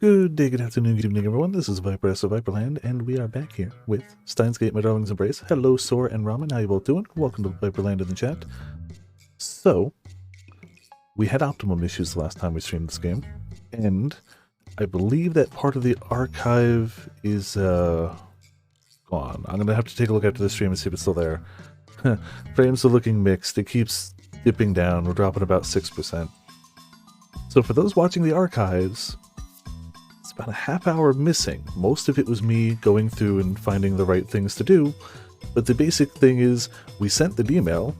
Good day, good afternoon, good evening, everyone. This is Viper S of Viperland, and we are back here with Steins Gate, my darling's embrace. Hello, Sora and Ramen. How you both doing? Welcome to Viperland in the chat. So, we had optimum issues the last time we streamed this game, and I believe that part of the archive is gone. I'm gonna have to take a look after the stream and see if it's still there. Frames are looking mixed. It keeps dipping down. We're dropping about 6%. So for those watching the archives, it's about a half hour missing. Most of it was me going through and finding the right things to do, but the basic thing is we sent the email,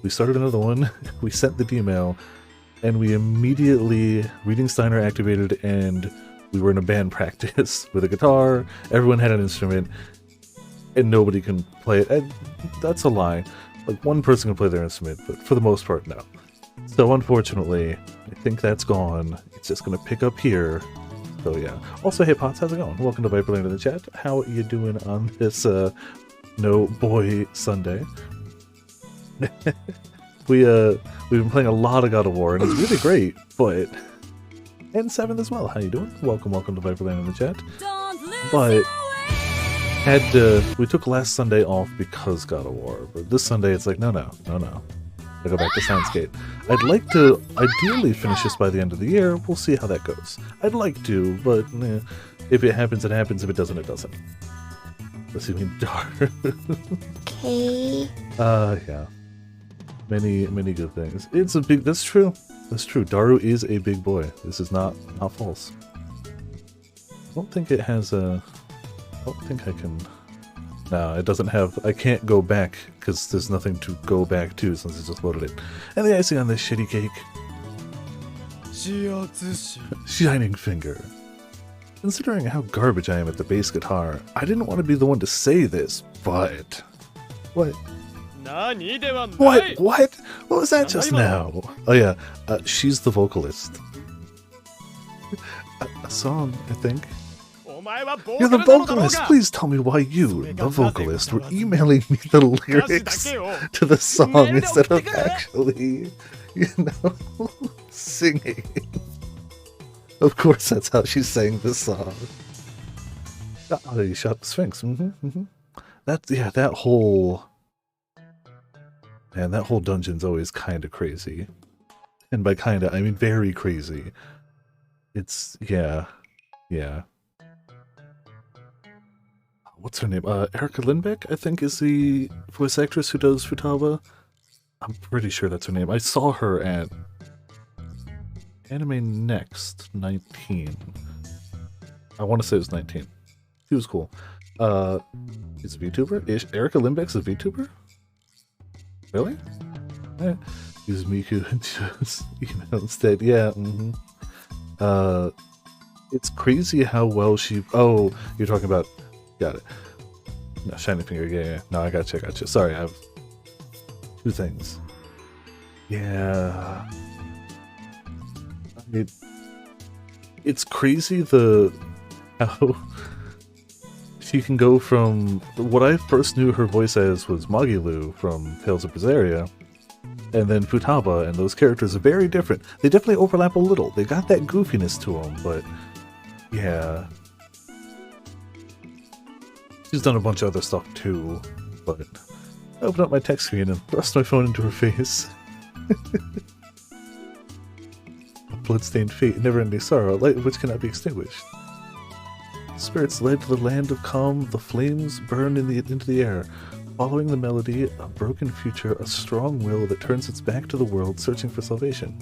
we started another one, we sent the email, and we immediately, Reading Steiner activated, and we were in a band practice with a guitar. Everyone had an instrument, and nobody can play it. And that's a lie. Like, one person can play their instrument, but for the most part, no. So unfortunately, I think that's gone. It's just going to pick up here. So yeah. Also, hey Potts, how's it going? Welcome to Viperland in the chat. How are you doing on this No Boy Sunday? We've been playing a lot of God of War, and it's really great, but... And Seven as well. How you doing? Welcome to Viperland in the chat. But we took last Sunday off because God of War, but this Sunday it's like, no. I go back to Steins Gate. I'd like to ideally finish this by the end of the year. We'll see how that goes. I'd like to, but if it happens, it happens. If it doesn't, it doesn't. Let's see, Daru. Okay. Yeah. Many good things. It's a big. That's true. That's true. Daru is a big boy. This is not false. I don't think it has a. I don't think I can. No, it doesn't have... I can't go back, because there's nothing to go back to since I just loaded it. And the icing on this shitty cake. Shining Finger. Considering how garbage I am at the bass guitar, I didn't want to be the one to say this, but... What? What? What was that just now? Oh yeah, she's the vocalist. A song, I think. You're the vocalist! Please tell me why you, the vocalist, were emailing me the lyrics to the song instead of actually, singing. Of course that's how she sang the song. Oh, you shot the Sphinx. That whole... Man, that whole dungeon's always kind of crazy. And by kinda, I mean very crazy. It's... yeah. What's her name? Erica Lindbeck, I think, is the voice actress who does Futaba. I'm pretty sure that's her name. I saw her at Anime Next 19. I want to say it was 19. She was cool. Is a VTuber? Is Erica Lindbeck's a VTuber? Really? Use Miku and just email instead. Yeah. It's crazy how well she. Oh, you're talking about. Got it. No, Shining Finger, yeah. No, I gotcha. Sorry, I have two things. Yeah. It's crazy how she can go from... What I first knew her voice as was Magilu from Tales of Berseria, and then Futaba, and those characters are very different. They definitely overlap a little. They got that goofiness to them, but yeah. She's done a bunch of other stuff too, but I opened up my text screen and thrust my phone into her face. A bloodstained fate, never-ending sorrow, a light which cannot be extinguished. Spirits led to the land of calm, the flames burn into the air. Following the melody, a broken future, a strong will that turns its back to the world, searching for salvation.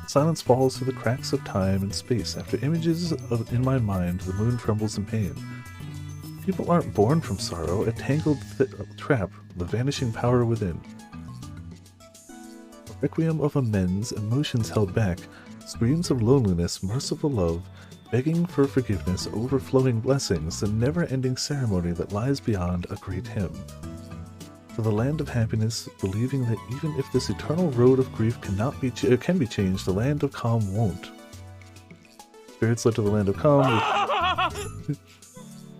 Silence falls through the cracks of time and space. After images in my mind, the moon trembles in pain. People aren't born from sorrow, a tangled trap, the vanishing power within. A requiem of amends, emotions held back, screams of loneliness, merciful love, begging for forgiveness, overflowing blessings, the never-ending ceremony that lies beyond a great hymn. For the land of happiness, believing that even if this eternal road of grief can be changed, the land of calm won't. Spirits led to the land of calm.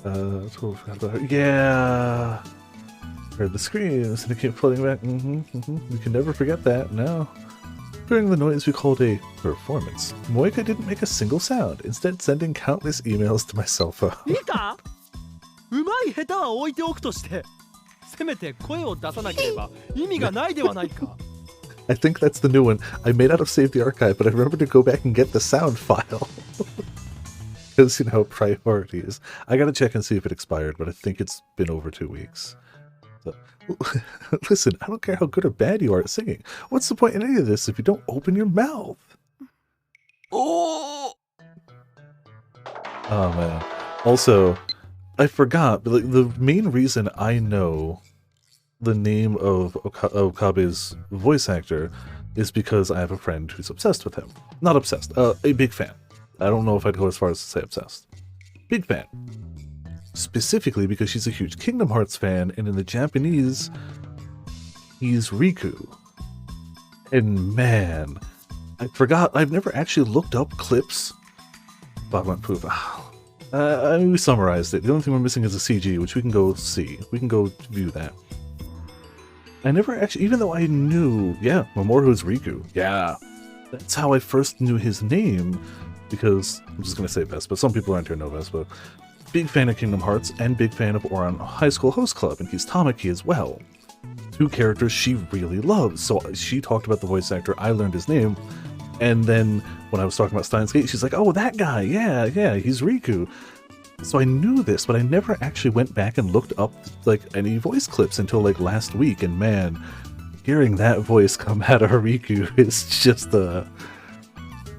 Totally forgot about her. Yeah! Heard the screams and it came flooding back. We can never forget that, no. During the noise we called a performance, Moika didn't make a single sound, instead sending countless emails to my cell phone. いいかうまい下手は置いておくとしてせめて声を出さなければ意味がないではないか I think that's the new one. I may not have saved the archive, but I remember to go back and get the sound file. Because, you know, priorities. I gotta check and see if it expired, but I think it's been over 2 weeks. So, listen, I don't care how good or bad you are at singing. What's the point in any of this if you don't open your mouth? Oh! Oh, man. Also, I forgot, but the main reason I know the name of Okabe's voice actor is because I have a friend who's obsessed with him. Not obsessed, a big fan. I don't know if I'd go as far as to say obsessed. Big fan. Specifically because she's a huge Kingdom Hearts fan, and in the Japanese, he's Riku. And man, I forgot, I've never actually looked up clips. Bogman Poof. I mean, we summarized it. The only thing we're missing is a CG, which we can go see. We can go view that. I never actually, even though I knew, yeah, Mamoru's Riku. Yeah. That's how I first knew his name, because, I'm just going to say Vespa. Some people around here know Vespa. Big fan of Kingdom Hearts, and big fan of Ouran High School Host Club, and he's Tamaki as well. Two characters she really loves, so she talked about the voice actor, I learned his name, and then when I was talking about Steins Gate, she's like, oh, that guy, yeah, he's Riku. So I knew this, but I never actually went back and looked up like any voice clips until like last week, and man, hearing that voice come out of Riku is just an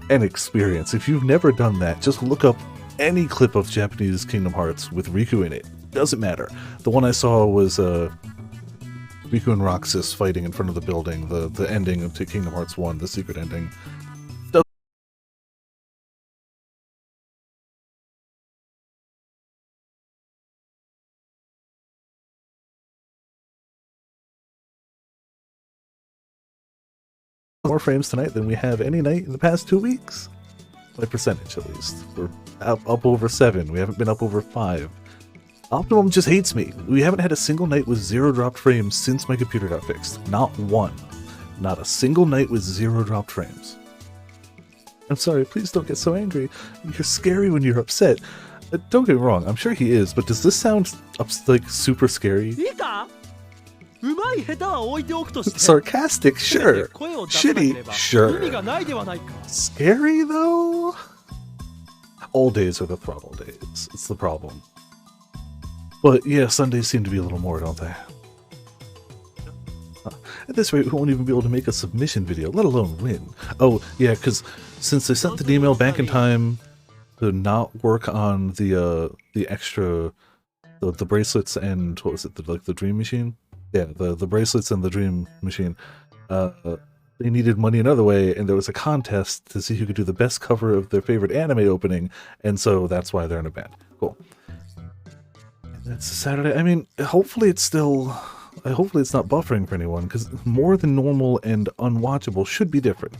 experience. If you've never done that, just look up any clip of Japanese Kingdom Hearts with Riku in it. Doesn't matter. The one I saw was Riku and Roxas fighting in front of the building, the ending of Kingdom Hearts 1, the secret ending. More frames tonight than we have any night in the past 2 weeks. By percentage, at least. We're up over 7. We haven't been up over 5. Optimum just hates me. We haven't had a single night with 0 dropped frames since my computer got fixed. Not one. Not a single night with 0 dropped frames. I'm sorry, please don't get so angry. You're scary when you're upset. Don't get me wrong, I'm sure he is, but does this sound like super scary? Sarcastic, sure. Shitty, sure. Scary, though? All days are the throttle days. It's the problem. But yeah, Sundays seem to be a little more, don't they? At this rate, we won't even be able to make a submission video, let alone win. Oh, yeah, because since I sent the email back in time to not work on the extra, the bracelets and, what was it, the Dream Machine? Yeah, the bracelets and the Dream Machine. They needed money another way, and there was a contest to see who could do the best cover of their favorite anime opening, and so that's why they're in a band. Cool. And that's Saturday. I mean, hopefully it's still... hopefully it's not buffering for anyone, because more than normal and unwatchable should be different.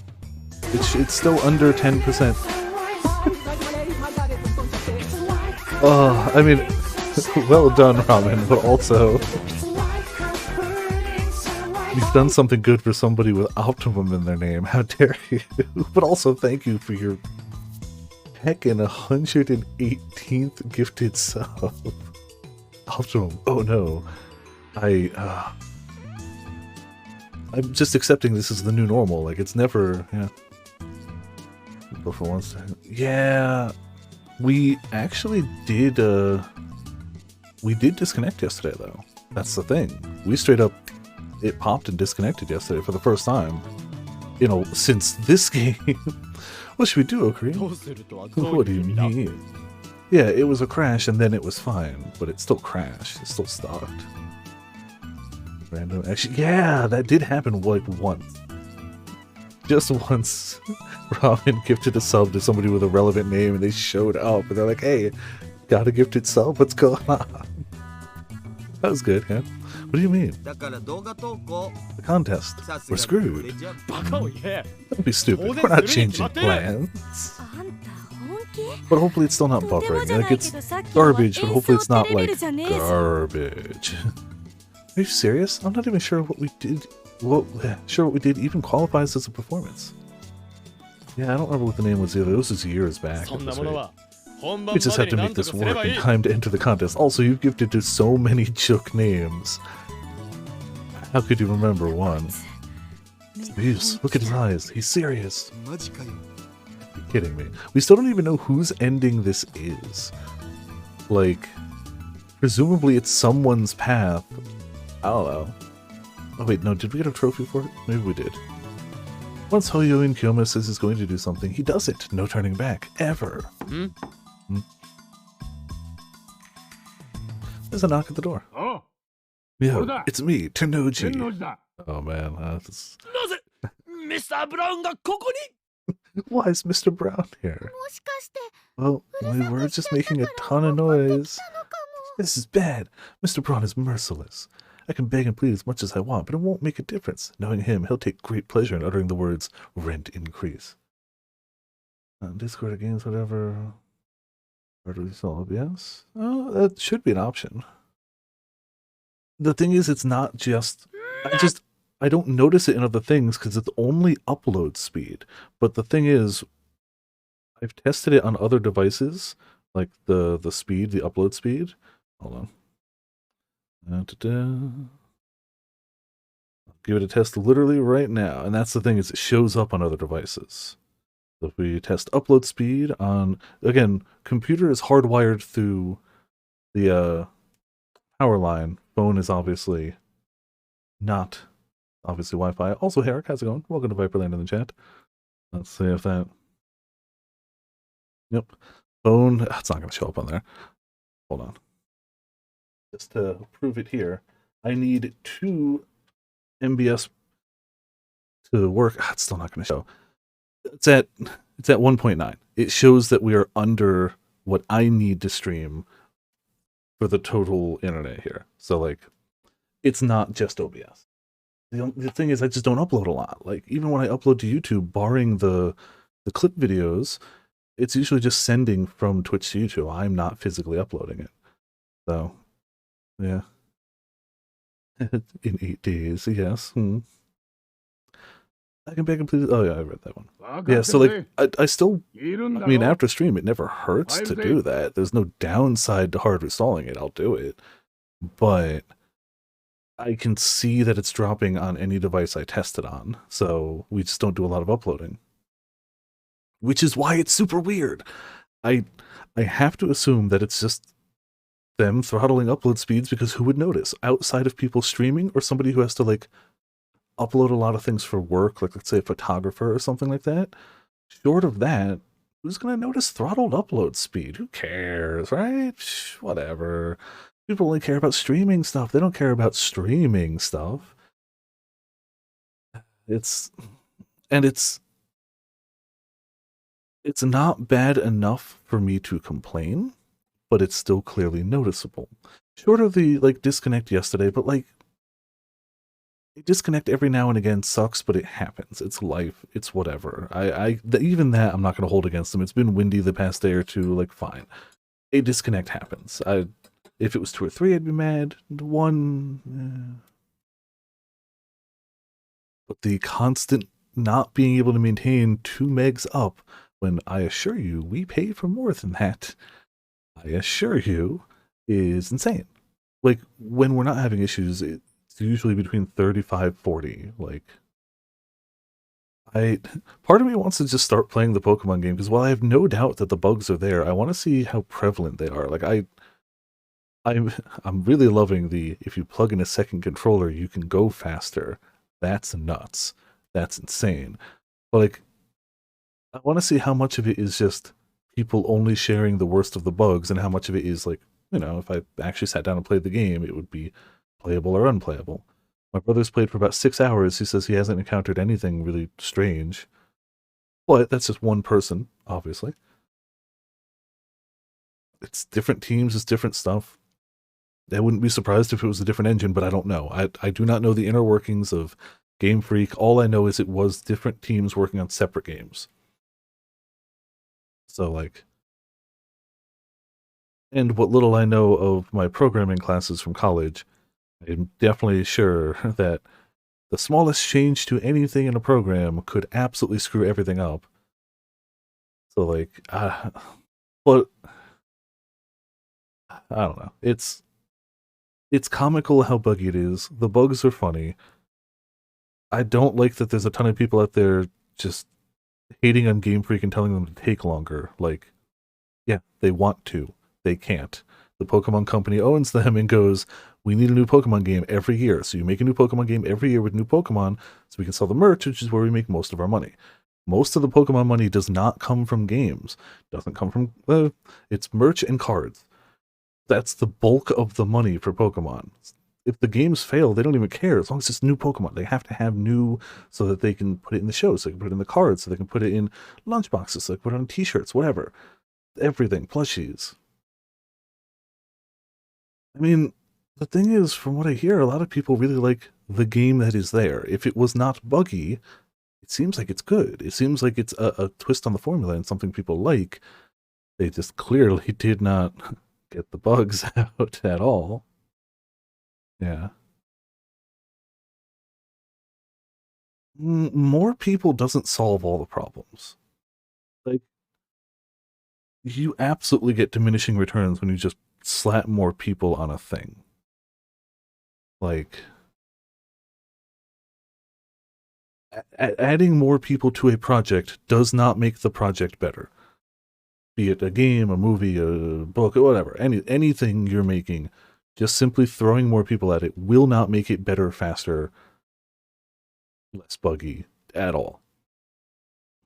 It's still under 10%. Oh, I mean, well done, Ramen, but also... You've done something good for somebody with Optimum in their name. How dare you? But also thank you for your heckin' 118th gifted sub. Optimum. Oh no. I'm just accepting this is the new normal. Like, it's never... Yeah. Go for 1 second. Yeah. We actually did... We did disconnect yesterday, though. That's the thing. We straight up... It popped and disconnected yesterday for the first time, you know, since this game. What should we do, Okari? What do you mean? Yeah, it was a crash and then it was fine, but it still crashed. It still stopped. Random. Actually, yeah, that did happen like once. Just once. Ramen gifted a sub to somebody with a relevant name and they showed up and they're like, hey, got a gifted sub? What's going on? That was good, yeah. What do you mean? The contest. We're screwed. Don't be stupid. We're not changing plans. But hopefully it's still not buffering. Like, it's garbage, but hopefully it's not like garbage. Are you serious? I'm not even sure what we did. What we did even qualifies as a performance. Yeah, I don't remember what the name was either. This was years back. そ At んな this もの rate. は本 We 番 just ま have で to にな make んとか this すれば work い in い。 time to enter the contest. Also, you've gifted to so many joke names. How could you remember one? Jeez, look at his eyes. He's serious. マジかよ。 You're kidding me. We still don't even know whose ending this is. Like, presumably it's someone's path. I don't know. Oh wait, no, did we get a trophy for it? Maybe we did. Once Hoyoin Kiyoma says he's going to do something, he does it. No turning back. Ever. Hmm? There's a knock at the door. おう、 Yo, Hola. it's me, 天 Tennoji. 王寺だ。 Oh man, this... なぜミスター・ブラウンがここに why is Mr. Brown here? もしかして Well, we were just making a ton of noise. This is bad. Mr. Braun is merciless. I can beg and plead as much as I want, but it won't make a difference. Knowing him, he'll take great pleasure in uttering the words, rent increase. Discord games, whatever. Or do we solve? Yes? Oh, that should be an option. The thing is, it's not just... I don't notice it in other things because it's only upload speed. But the thing is, I've tested it on other devices, like the speed, the upload speed. Hold on. I'll give it a test literally right now, and that's the thing, is it shows up on other devices. So if we test upload speed on, again, computer is hardwired through the power line. Phone is obviously not obviously Wi-Fi. Also, Herrick, how's it going? Welcome to Viperland in the chat. Let's see if that... Yep. Phone, it's not going to show up on there. Hold on. Just to prove it here, I need 2 MBS to work. It's still not going to show. It's at 1.9. It shows that we are under what I need to stream for the total internet here. So, like, it's not just OBS. The thing is, I just don't upload a lot. Like, even when I upload to YouTube, barring the clip videos, it's usually just sending from Twitch to YouTube. I'm not physically uploading it. So, yeah. In 8 days, yes. I can be completed. Oh, yeah, I read that one. Yeah, so, like, I still... I mean, after stream, it never hurts to do that. There's no downside to hard installing it. I'll do it. But I can see that it's dropping on any device I test it on. So we just don't do a lot of uploading. Which is why it's super weird. I have to assume that it's just them throttling upload speeds, because who would notice? Outside of people streaming or somebody who has to, like, upload a lot of things for work, like, let's say, a photographer or something like that. Short of that, who's going to notice throttled upload speed? Who cares, right? Whatever. People only care about streaming stuff. They don't care about streaming stuff. It's not bad enough for me to complain, but it's still clearly noticeable. Short of the, like, disconnect yesterday, but, like, a disconnect every now and again sucks, but it happens. It's life. It's whatever. Even that I'm not going to hold against them. It's been windy the past day or two. Like, fine. A disconnect happens. If it was 2 or 3, I'd be mad. 1... But the constant not being able to maintain 2 megs up, when I assure you we pay for more than that, I assure you, is insane. Like, when we're not having issues, it's usually between 35, 40. Like, part of me wants to just start playing the Pokemon game, because while I have no doubt that the bugs are there, I want to see how prevalent they are. Like, I'm really loving the, if you plug in a second controller, you can go faster. That's nuts. That's insane. But, like, I want to see how much of it is just people only sharing the worst of the bugs, and how much of it is, like, you know, if I actually sat down and played the game, it would be playable or unplayable. My brother's played for about 6 hours. He says he hasn't encountered anything really strange. But that's just one person, obviously. It's different teams, it's different stuff. I wouldn't be surprised if it was a different engine, but I don't know. I do not know the inner workings of Game Freak. All I know is it was different teams working on separate games. So, like... And what little I know of my programming classes from college, I'm definitely sure that the smallest change to anything in a program could absolutely screw everything up. So like, but I don't know. It's comical how buggy it is. The bugs are funny. I don't like that there's a ton of people out there just hating on Game Freak and telling them to take longer. Like, yeah, they want to. They can't. The Pokemon Company owns them and goes, we need a new Pokemon game every year. So you make a new Pokemon game every year with new Pokemon so we can sell the merch, which is where we make most of our money. Most of the Pokemon money does not come from games. Doesn't come from, it's merch and cards. That's the bulk of the money for Pokemon. If the games fail, they don't even care. As long as it's new Pokemon, they have to have new so that they can put it in the shows, so they can put it in the cards, so they can put it in lunchboxes, so they can put it on t-shirts, whatever. Everything, plushies. I mean, the thing is, from what I hear, a lot of people really like the game that is there. If it was not buggy, it seems like it's good. It seems like it's a twist on the formula and something people like. They just clearly did not get the bugs out at all. Yeah. More people doesn't solve all the problems. Like, you absolutely get diminishing returns when you just slap more people on a thing. Like, adding more people to a project does not make the project better. Be it a game, a movie, a book, or whatever, anything you're making, just simply throwing more people at it will not make it better, faster, less buggy at all.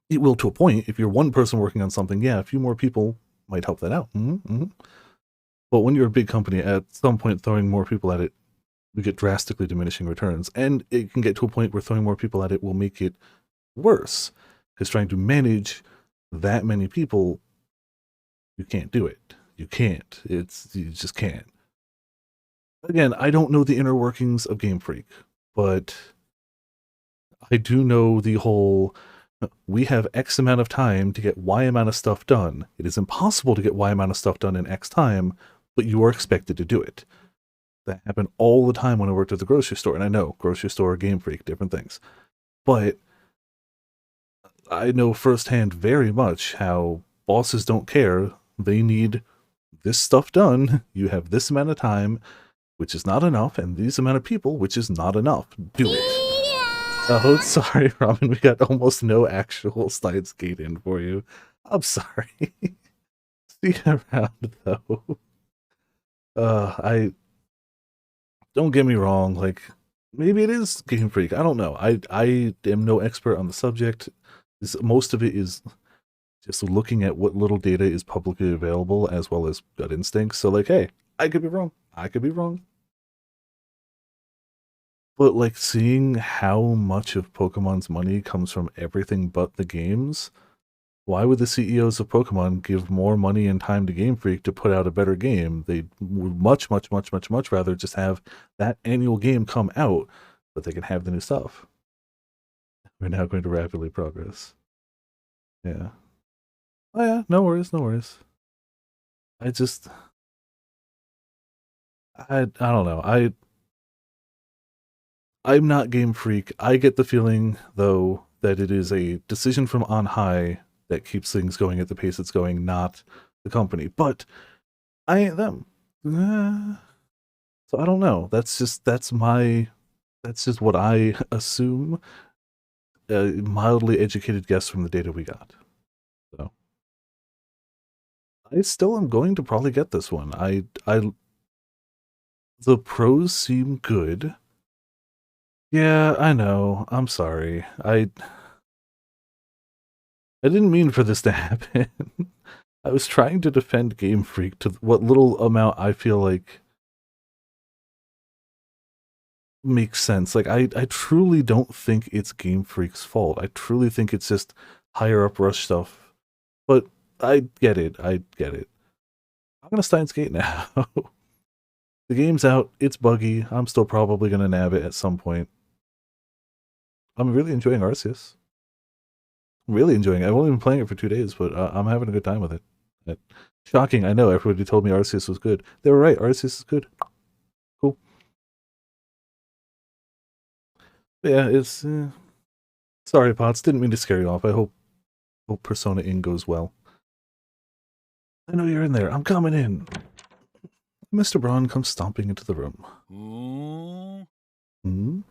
It will to a point. If you're one person working on something, yeah, a few more people might help that out. But when you're a big company, at some point throwing more people at it, you get drastically diminishing returns. And it can get to a point where throwing more people at it will make it worse. Because trying to manage that many people, you can't do it. You can't. You just can't. Again, I don't know the inner workings of Game Freak, but I do know the whole, we have X amount of time to get Y amount of stuff done. It is impossible to get Y amount of stuff done in X time, but you are expected to do it. That happened all the time when I worked at the grocery store. And I know, grocery store, Game Freak, different things. But I know firsthand very much how bosses don't care. They need this stuff done. You have this amount of time, which is not enough, and these amount of people, which is not enough. Do it. Oh, sorry, Ramen. We got almost no actual Steins gate in for you. I'm sorry. See you around, though. I don't get me wrong. Like, maybe it is Game Freak. I don't know. I am no expert on the subject. Most of it is just looking at what little data is publicly available, as well as gut instincts. So, like, hey, I could be wrong. I could be wrong. But like seeing how much of Pokemon's money comes from everything but the games, why would the CEOs of Pokemon give more money and time to Game Freak to put out a better game? They would much rather just have that annual game come out, but they can have the new stuff. We're now going to rapidly progress. Yeah. Oh yeah, no worries, no worries. I just I don't know. I'm not Game Freak. I get the feeling, though, that it is a decision from on high that keeps things going at the pace it's going, not the company. But I ain't them. So I don't know. That's just what I assume. A mildly educated guess from the data we got. So I still am going to probably get this one. The pros seem good. Yeah, I know. I'm sorry. I didn't mean for this to happen. I was trying to defend Game Freak to what little amount I feel like makes sense. Like, I truly don't think it's Game Freak's fault. I truly think it's just higher up rush stuff. But I get it. I get it. I'm gonna Steins Gate now. The game's out. It's buggy. I'm still probably gonna nab it at some point. I'm really enjoying Arceus. Really enjoying it. I've only been playing it for 2 days, but I'm having a good time with it. Shocking, I know. Everybody told me Arceus was good. They were right. Arceus is good. Cool. But yeah, it's... sorry, Pots. Didn't mean to scare you off. I hope Persona Inn goes well. I know you're in there. I'm coming in. Mr. Braun comes stomping into the room. Hmm?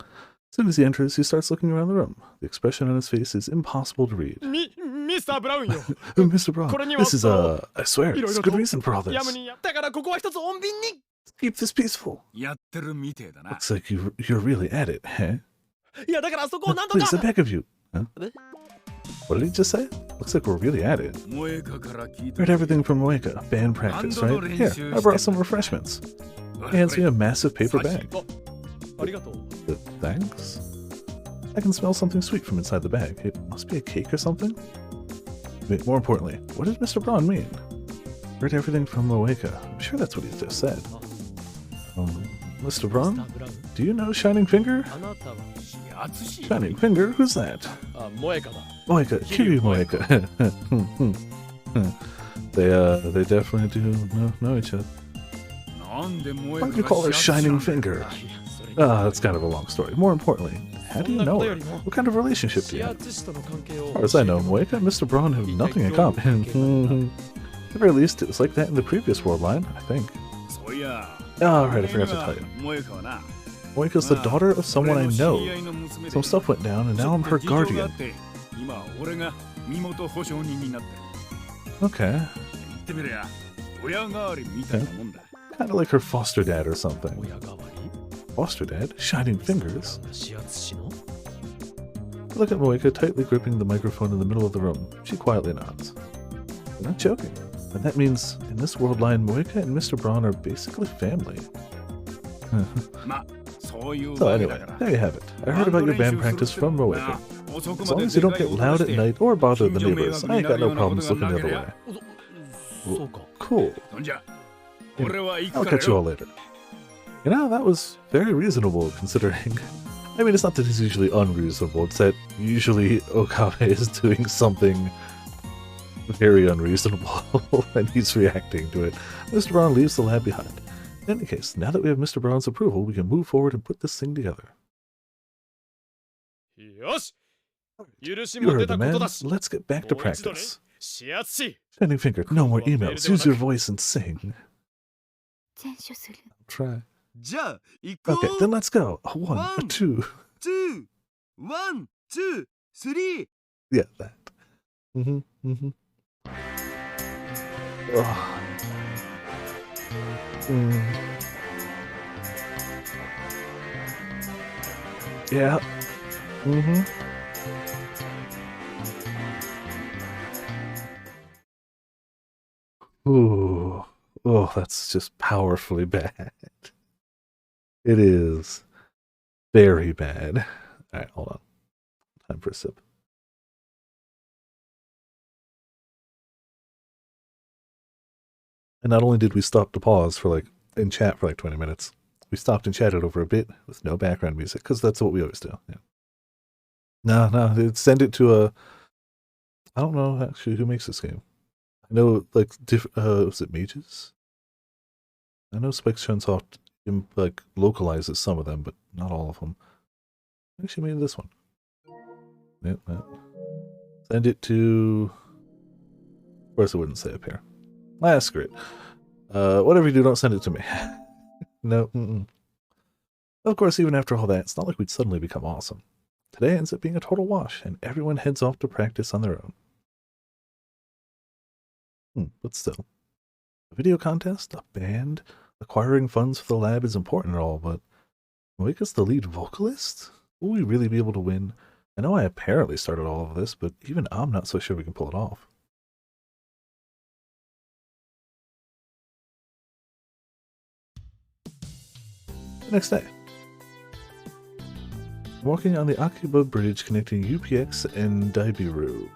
As soon as he enters, he starts looking around the room. The expression on his face is impossible to read. Mr. Brown よ Mr. Braun, this is I swear, there's good reason for all やむ this. にだからここは一つ穏便に Keep this peaceful. やってるみてえだな。 Looks like you're really at it, huh? いやだからそこをなんとか Please, I beg of you. Huh? What did he just say? Looks like we're really at it. 萌えかから聞い Heard た。 everything from Moeka. Band practice, right? Here, I brought some refreshments. He hands me a massive paper bag. ありがとう Thanks? I can smell something sweet from inside the bag. It must be a cake or something? Wait, more importantly, what did Mr. Braun mean? Heard everything from Moeka. I'm sure that's what he just said. Mr. Braun? ミスターブラウン Do you know Shining Finger? あなたは Shining Finger? Who's that? あ萌えかだ Moeka, Kiryu Moeka. They definitely do know each other. なんで萌え Why か do you call her がシャツ Shining なんだよ Finger? あいやそれ That's kind of a long story. More importantly, how do you know her? What kind of relationship do 指 you have? 圧師との関係を As far as I know, Moeka and Mr. Braun have nothing in common. At the very least, it was like that in the previous world line, I think. そういや。 Oh, right, I forgot to tell you. 萌えかはな。 Moeka's the daughter of someone I know. Some stuff went down, and now I'm her guardian. 今俺が身元保証人になってる。 Okay. 言ってみりゃ親代わりみたいなもんだ。 Kind of like her foster dad or something. 親代わり Foster dad? Shining ブラウン fingers? が指圧師の I look at Moeka tightly gripping the microphone in the middle of the room. She quietly nods. I'm not joking. And that means, in this world line, Moeka and Mr. Braun are basically family. まあそういう So わけだ anyway, から。 there you have it. I heard about your band practice from Moeka. As long as you don't get loud at night or bother the neighbors, I ain't got no problems looking the other way. そうか Cool. そんじゃ Yeah, 俺は行 I'll くから catch you all よ。 later. You know, that was very reasonable considering. I mean, it's not that it's usually unreasonable, it's that usually Okabe is doing something very unreasonable and he's reacting to it. Mr. Braun leaves the lab behind. In any case, now that we have Mr. Braun's approval, we can move forward and put this thing together. よし許し You も出 heard た the こと man. だし Let's get back to もう一度ね practice. 指圧師 Shining Finger, no more emails. Use your voice and sing. 全処する Try. じゃあ行こ Okay, う。 then let's go. A one, a One. two. 2 1 2 3 Yeah, that. Mm-hmm. Mm-hmm. Oh. Yeah. Mm-hmm. Ooh. Oh, that's just powerfully bad. It is very bad. Alright, hold on. Time for a sip. And not only did we stop to pause for in chat for 20 minutes, we stopped and chatted over a bit with no background music, because that's what we always do. Yeah. No, send it to a... I don't know actually who makes this game. I know, was it Mages? I know Spike Chunsoft, localizes some of them, but not all of them. I actually made this one. Yep, that. Send it to... Of course it wouldn't say up here. Ah, screw it. Whatever you do, don't send it to me. No. Of course, even after all that, it's not like we'd suddenly become awesome. Today ends up being a total wash, and everyone heads off to practice on their own. But still. A video contest, a band, acquiring funds for the lab is important and all, but Moeka's the lead vocalist? Will we really be able to win? I know I apparently started all of this, but even I'm not so sure we can pull it off. The next day. Walking on the Akiba Bridge connecting UPX and Daibiru.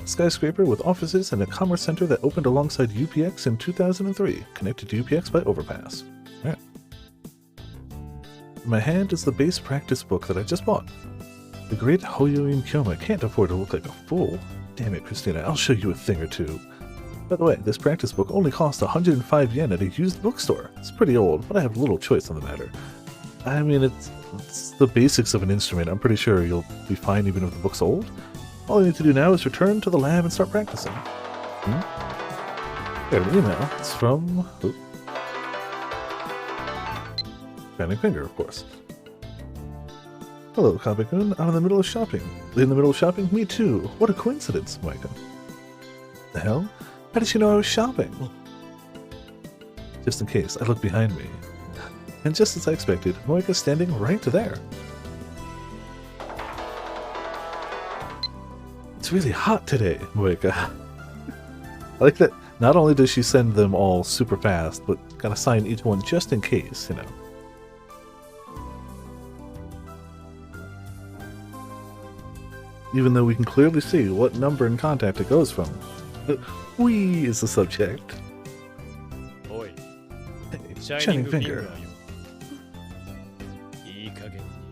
A skyscraper with offices and a commerce center that opened alongside UPX in 2003, connected to UPX by overpass. Alright. In my hand is the base practice book that I just bought. The great Hoyoin Kyoma can't afford to look like a fool. Damn it, Christina, I'll show you a thing or two. By the way, this practice book only cost 105 yen at a used bookstore. It's pretty old, but I have little choice on the matter. I mean, it's the basics of an instrument. I'm pretty sure you'll be fine even if the book's old. All I need to do now is return to the lab and start practicing. Got an email. It's from... Shining Finger, of course. Hello, Kabekun. I'm in the middle of shopping. In the middle of shopping? Me too. What a coincidence, Moika. The hell? How did she know I was shopping? Just in case, I look behind me. And just as I expected, Moika's standing right there. It's really hot today, Moika. I like that not only does she send them all super fast, but gotta sign each one just in case, you know. Even though we can clearly see what number and contact it goes from. We is the subject. Oi. Hey, Shining Finger.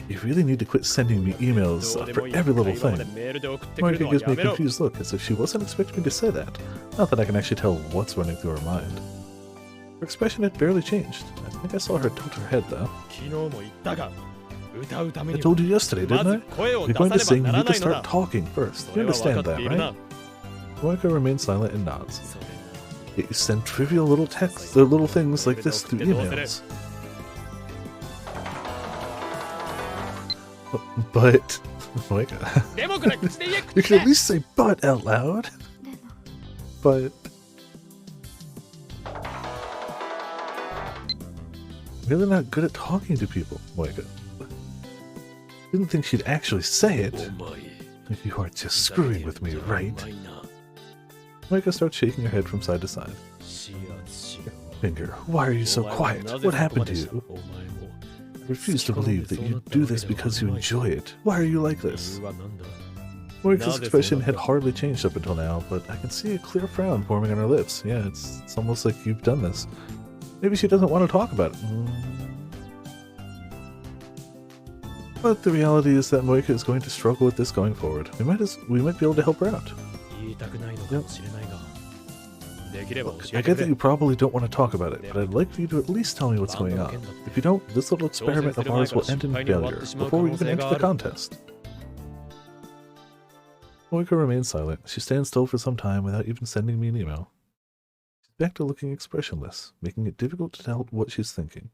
You really need to quit sending me emails for every little thing. Moika gives me a confused look, as if she wasn't expecting me to say that. Not that I can actually tell what's running through her mind. Her expression had barely changed. I think I saw her tilt her head, though. I told you yesterday, didn't I? You're going to sing, you need to start talking first. You understand that, right? Moika remains silent and nods. You send trivial little texts, or little things like this through emails. But, Moika, you can at least say "but" out loud. But really not good at talking to people, Moika. Didn't think she'd actually say it. You are just screwing with me, right? Moika starts shaking her head from side to side. Finger, why are you so quiet? What happened to you? I refuse to believe that you do this because you enjoy it. Why are you like this? Moika's expression had hardly changed up until now, but I can see a clear frown forming on her lips. Yeah, it's almost like you've done this. Maybe she doesn't want to talk about it. But the reality is that Moika is going to struggle with this going forward. We might be able to help her out. Yep. Look, I get that you probably don't want to talk about it, but I'd like for you to at least tell me what's going on. If you don't, this little experiment of ours will end in failure before we even enter the contest. Moika remains silent. She stands still for some time without even sending me an email. She's back to looking expressionless, making it difficult to tell what she's thinking.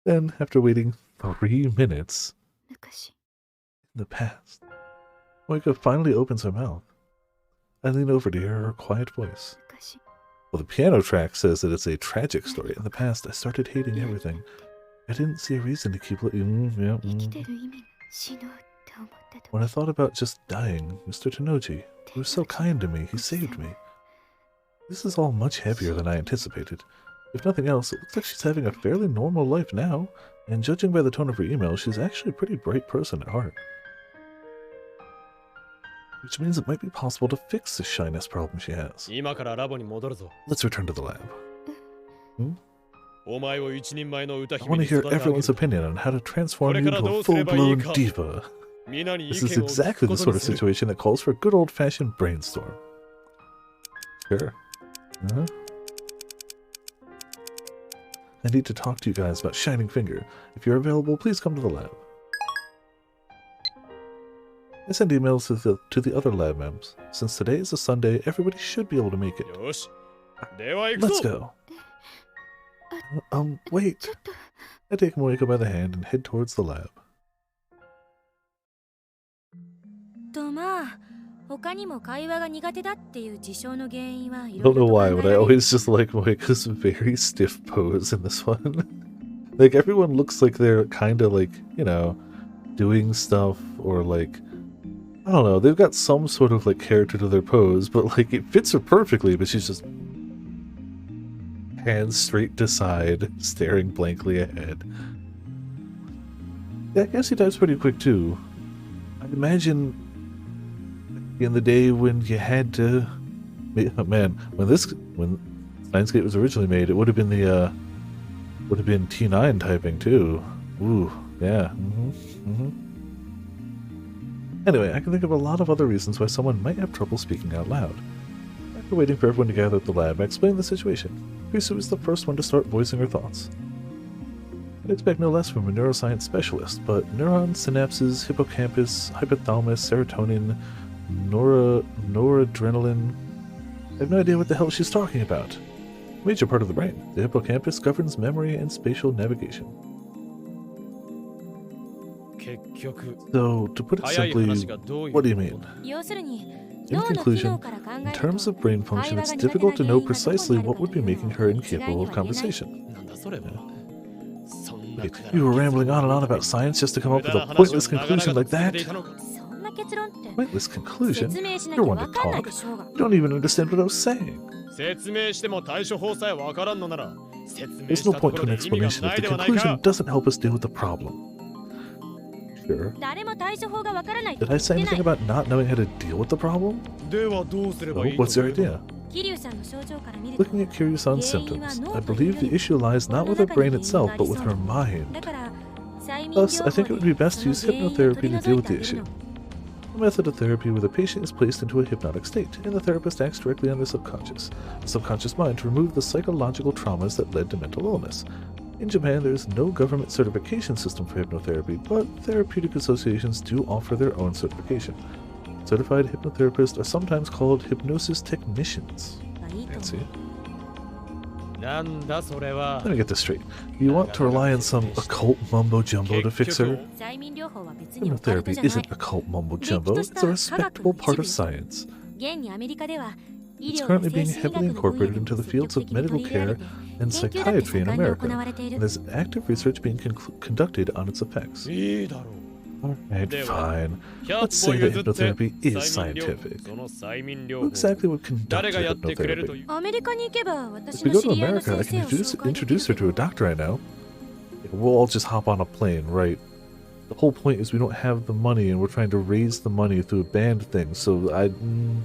Then, after waiting 3 minutes, in the past, Moika finally opens her mouth. I lean over to hear her quiet voice. Well, the piano track says that it's a tragic story. In the past, I started hating everything. I didn't see a reason to keep living. When I thought about just dying, Mr. Tenoji, he was so kind to me, he saved me. This is all much heavier than I anticipated. If nothing else, it looks like she's having a fairly normal life now, and judging by the tone of her email, she's actually a pretty bright person at heart. Which means it might be possible to fix the shyness problem she has. Let's return to the lab. I want to hear everyone's opinion on how to transform you into a full-blown diva. This is exactly the sort of situation that calls for a good old-fashioned brainstorm. Sure. I need to talk to you guys about Shining Finger. If you're available, please come to the lab. I send emails to the other lab members. Since today is a Sunday, everybody should be able to make it. Let's go. Wait. I take Moika by the hand and head towards the lab. I don't know why, but I always just like Moika's very stiff pose in this one. Like, everyone looks like they're kind of like, you know, doing stuff, or like, I don't know, they've got some sort of like character to their pose, but like it fits her perfectly, but she's just hands straight to side, staring blankly ahead. Yeah, I guess he types pretty quick too. I imagine in the day when you had to, oh man, when Steins Gate was originally made, it would have been the T9 typing too. Ooh, yeah. Anyway, I can think of a lot of other reasons why someone might have trouble speaking out loud. After waiting for everyone to gather at the lab, I explained the situation. Risu was the first one to start voicing her thoughts. I'd expect no less from a neuroscience specialist, but neurons, synapses, hippocampus, hypothalamus, serotonin, noradrenaline. I have no idea what the hell she's talking about. A major part of the brain. The hippocampus governs memory and spatial navigation. So, to put it simply, what do you mean? In conclusion, in terms of brain function, it's difficult to know precisely what would be making her incapable of conversation. Wait, you were rambling on and on about science just to come up with a pointless conclusion like that? Pointless conclusion? You're one to talk. You don't even understand what I was saying. There's no point to an explanation if the conclusion doesn't help us deal with the problem. Sure. Did I say anything about not knowing how to deal with the problem? No, what's your idea? Looking at Kiryu-san's symptoms, I believe the issue lies not with her brain itself, but with her mind. Thus, I think it would be best to use hypnotherapy to deal with the issue. A method of therapy where the patient is placed into a hypnotic state, and the therapist acts directly on the subconscious mind to remove the psychological traumas that led to mental illness. In Japan, there is no government certification system for hypnotherapy, but therapeutic associations do offer their own certification. Certified hypnotherapists are sometimes called hypnosis technicians. Fancy. Let me get this straight. You want to rely on some occult mumbo-jumbo to fix her? Hypnotherapy isn't occult mumbo-jumbo, it's a respectable part of science. It's currently being heavily incorporated into the fields of medical care and psychiatry in America, and there's active research being conducted on its effects. Alright, fine. Let's say that hypnotherapy is scientific. Who exactly would conduct hypnotherapy? If we go to America, I can introduce her to a doctor I know. We'll all just hop on a plane, right? The whole point is we don't have the money, and we're trying to raise the money through a band thing, so we don't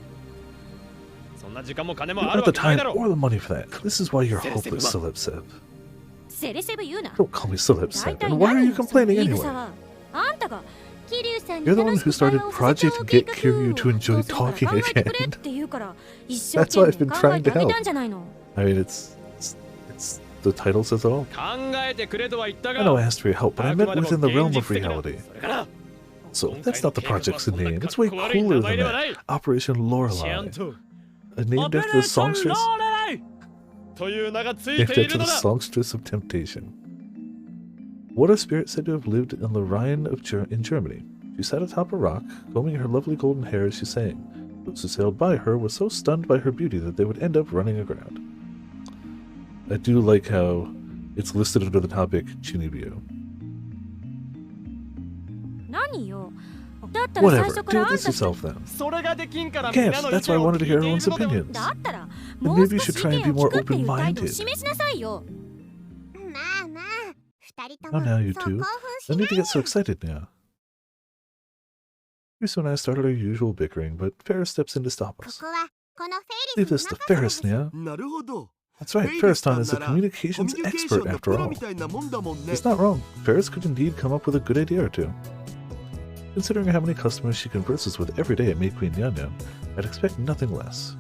have the time or the money for that. This is why you're hopeless, Celeb Seb. Don't call me Celeb Seb, and why are you complaining anyway? You're the one who started Project Get Kiryu to enjoy talking again. That's why I've been trying to help. I mean, it's the title says it all. I know I asked for your help, but I meant within the realm of reality. So, that's not the project's name. It's way cooler than that. Operation Lorelei. Named after the songstress? Named after the songstress of temptation. What a spirit said to have lived on the Rhine in Germany. She sat atop a rock, combing her lovely golden hair as she sang. Those who sailed by her were so stunned by her beauty that they would end up running aground. I do like how it's listed under the topic Chunibyo. Whatever, do this yourself then. You can't, that's why I wanted to hear everyone's opinions. And maybe you should try and be more open-minded. Oh, now you two. No need to get so excited now. Yusu and I started our usual bickering, but Ferris steps in to stop us. Leave this to Ferris now. That's right, Ferris-tan is a communications expert after all. He's not wrong. Ferris could indeed come up with a good idea or two. Considering how many customers she converses with every day at May Queen Nyan, I'd expect nothing less.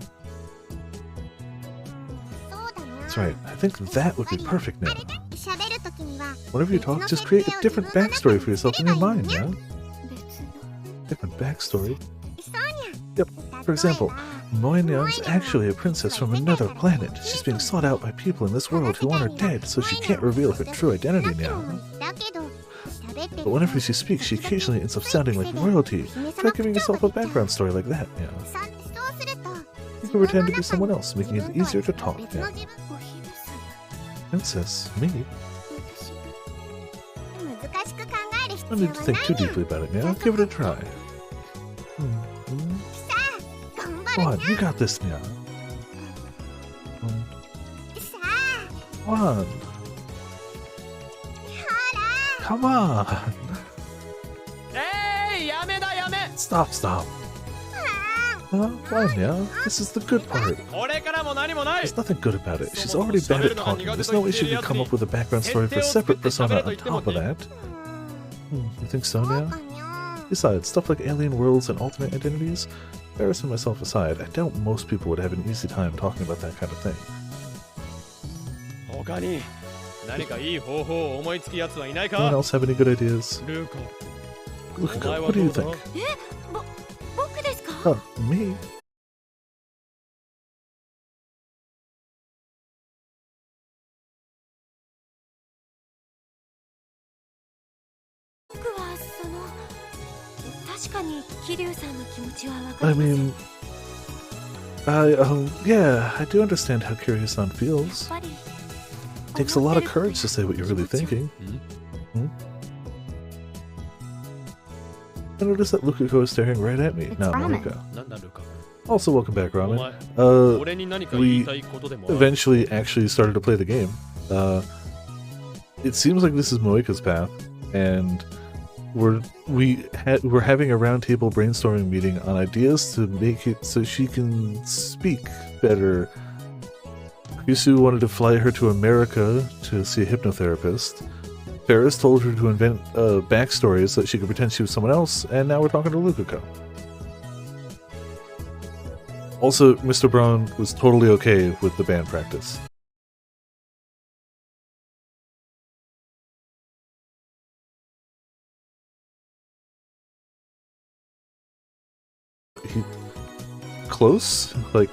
That's right, I think that would be perfect now. Whenever you talk, just create a different backstory for yourself in your mind, yeah? Different backstory? Yep, for example, Moinyan's actually a princess from another planet. She's being sought out by people in this world who want her dead, so she can't reveal her true identity now. But whenever she speaks, she occasionally ends up sounding like royalty. Try giving yourself a background story like that, yeah. You can pretend to be someone else, making it easier to talk, yeah. Princess? Me? No need to think too deeply about it now. Give it a try. Come on, you got this now. Come on. Come on. Stop. Fine, yeah. This is the good part. There's nothing good about it. She's already bad at talking. There's no way she can come up with a background story for a separate persona on top of that. You think so now? Besides, stuff like alien worlds and alternate identities, Ferris and myself aside, I doubt most people would have an easy time talking about that kind of thing. 何かいい方法を思いつきやつはいないか Anyone else have any good ideas? ルーコ Luca, what do you think? 僕ですか Oh, me? 僕は確かに桐生さんの気持ちはわか I ります。 mean, yeah, I do understand how Kiryu-san やっ feels. ぱり It takes a lot of courage to say what you're really thinking. I noticed that Lukuko is staring right at me. It's Now, ramen. Marika. なんだルーカ Also, welcome back, お Ramen. 前 Uh, 俺に何か言いたいことでもある eventually actually started to play the game. It seems like this is Moika's path, and we're having a roundtable brainstorming meeting on ideas to make it so she can speak better. Yusu wanted to fly her to America to see a hypnotherapist. Ferris told her to invent a backstory so that she could pretend she was someone else, and now we're talking to Lukuko. Also, Mr. Brown was totally okay with the band practice. Close? Like,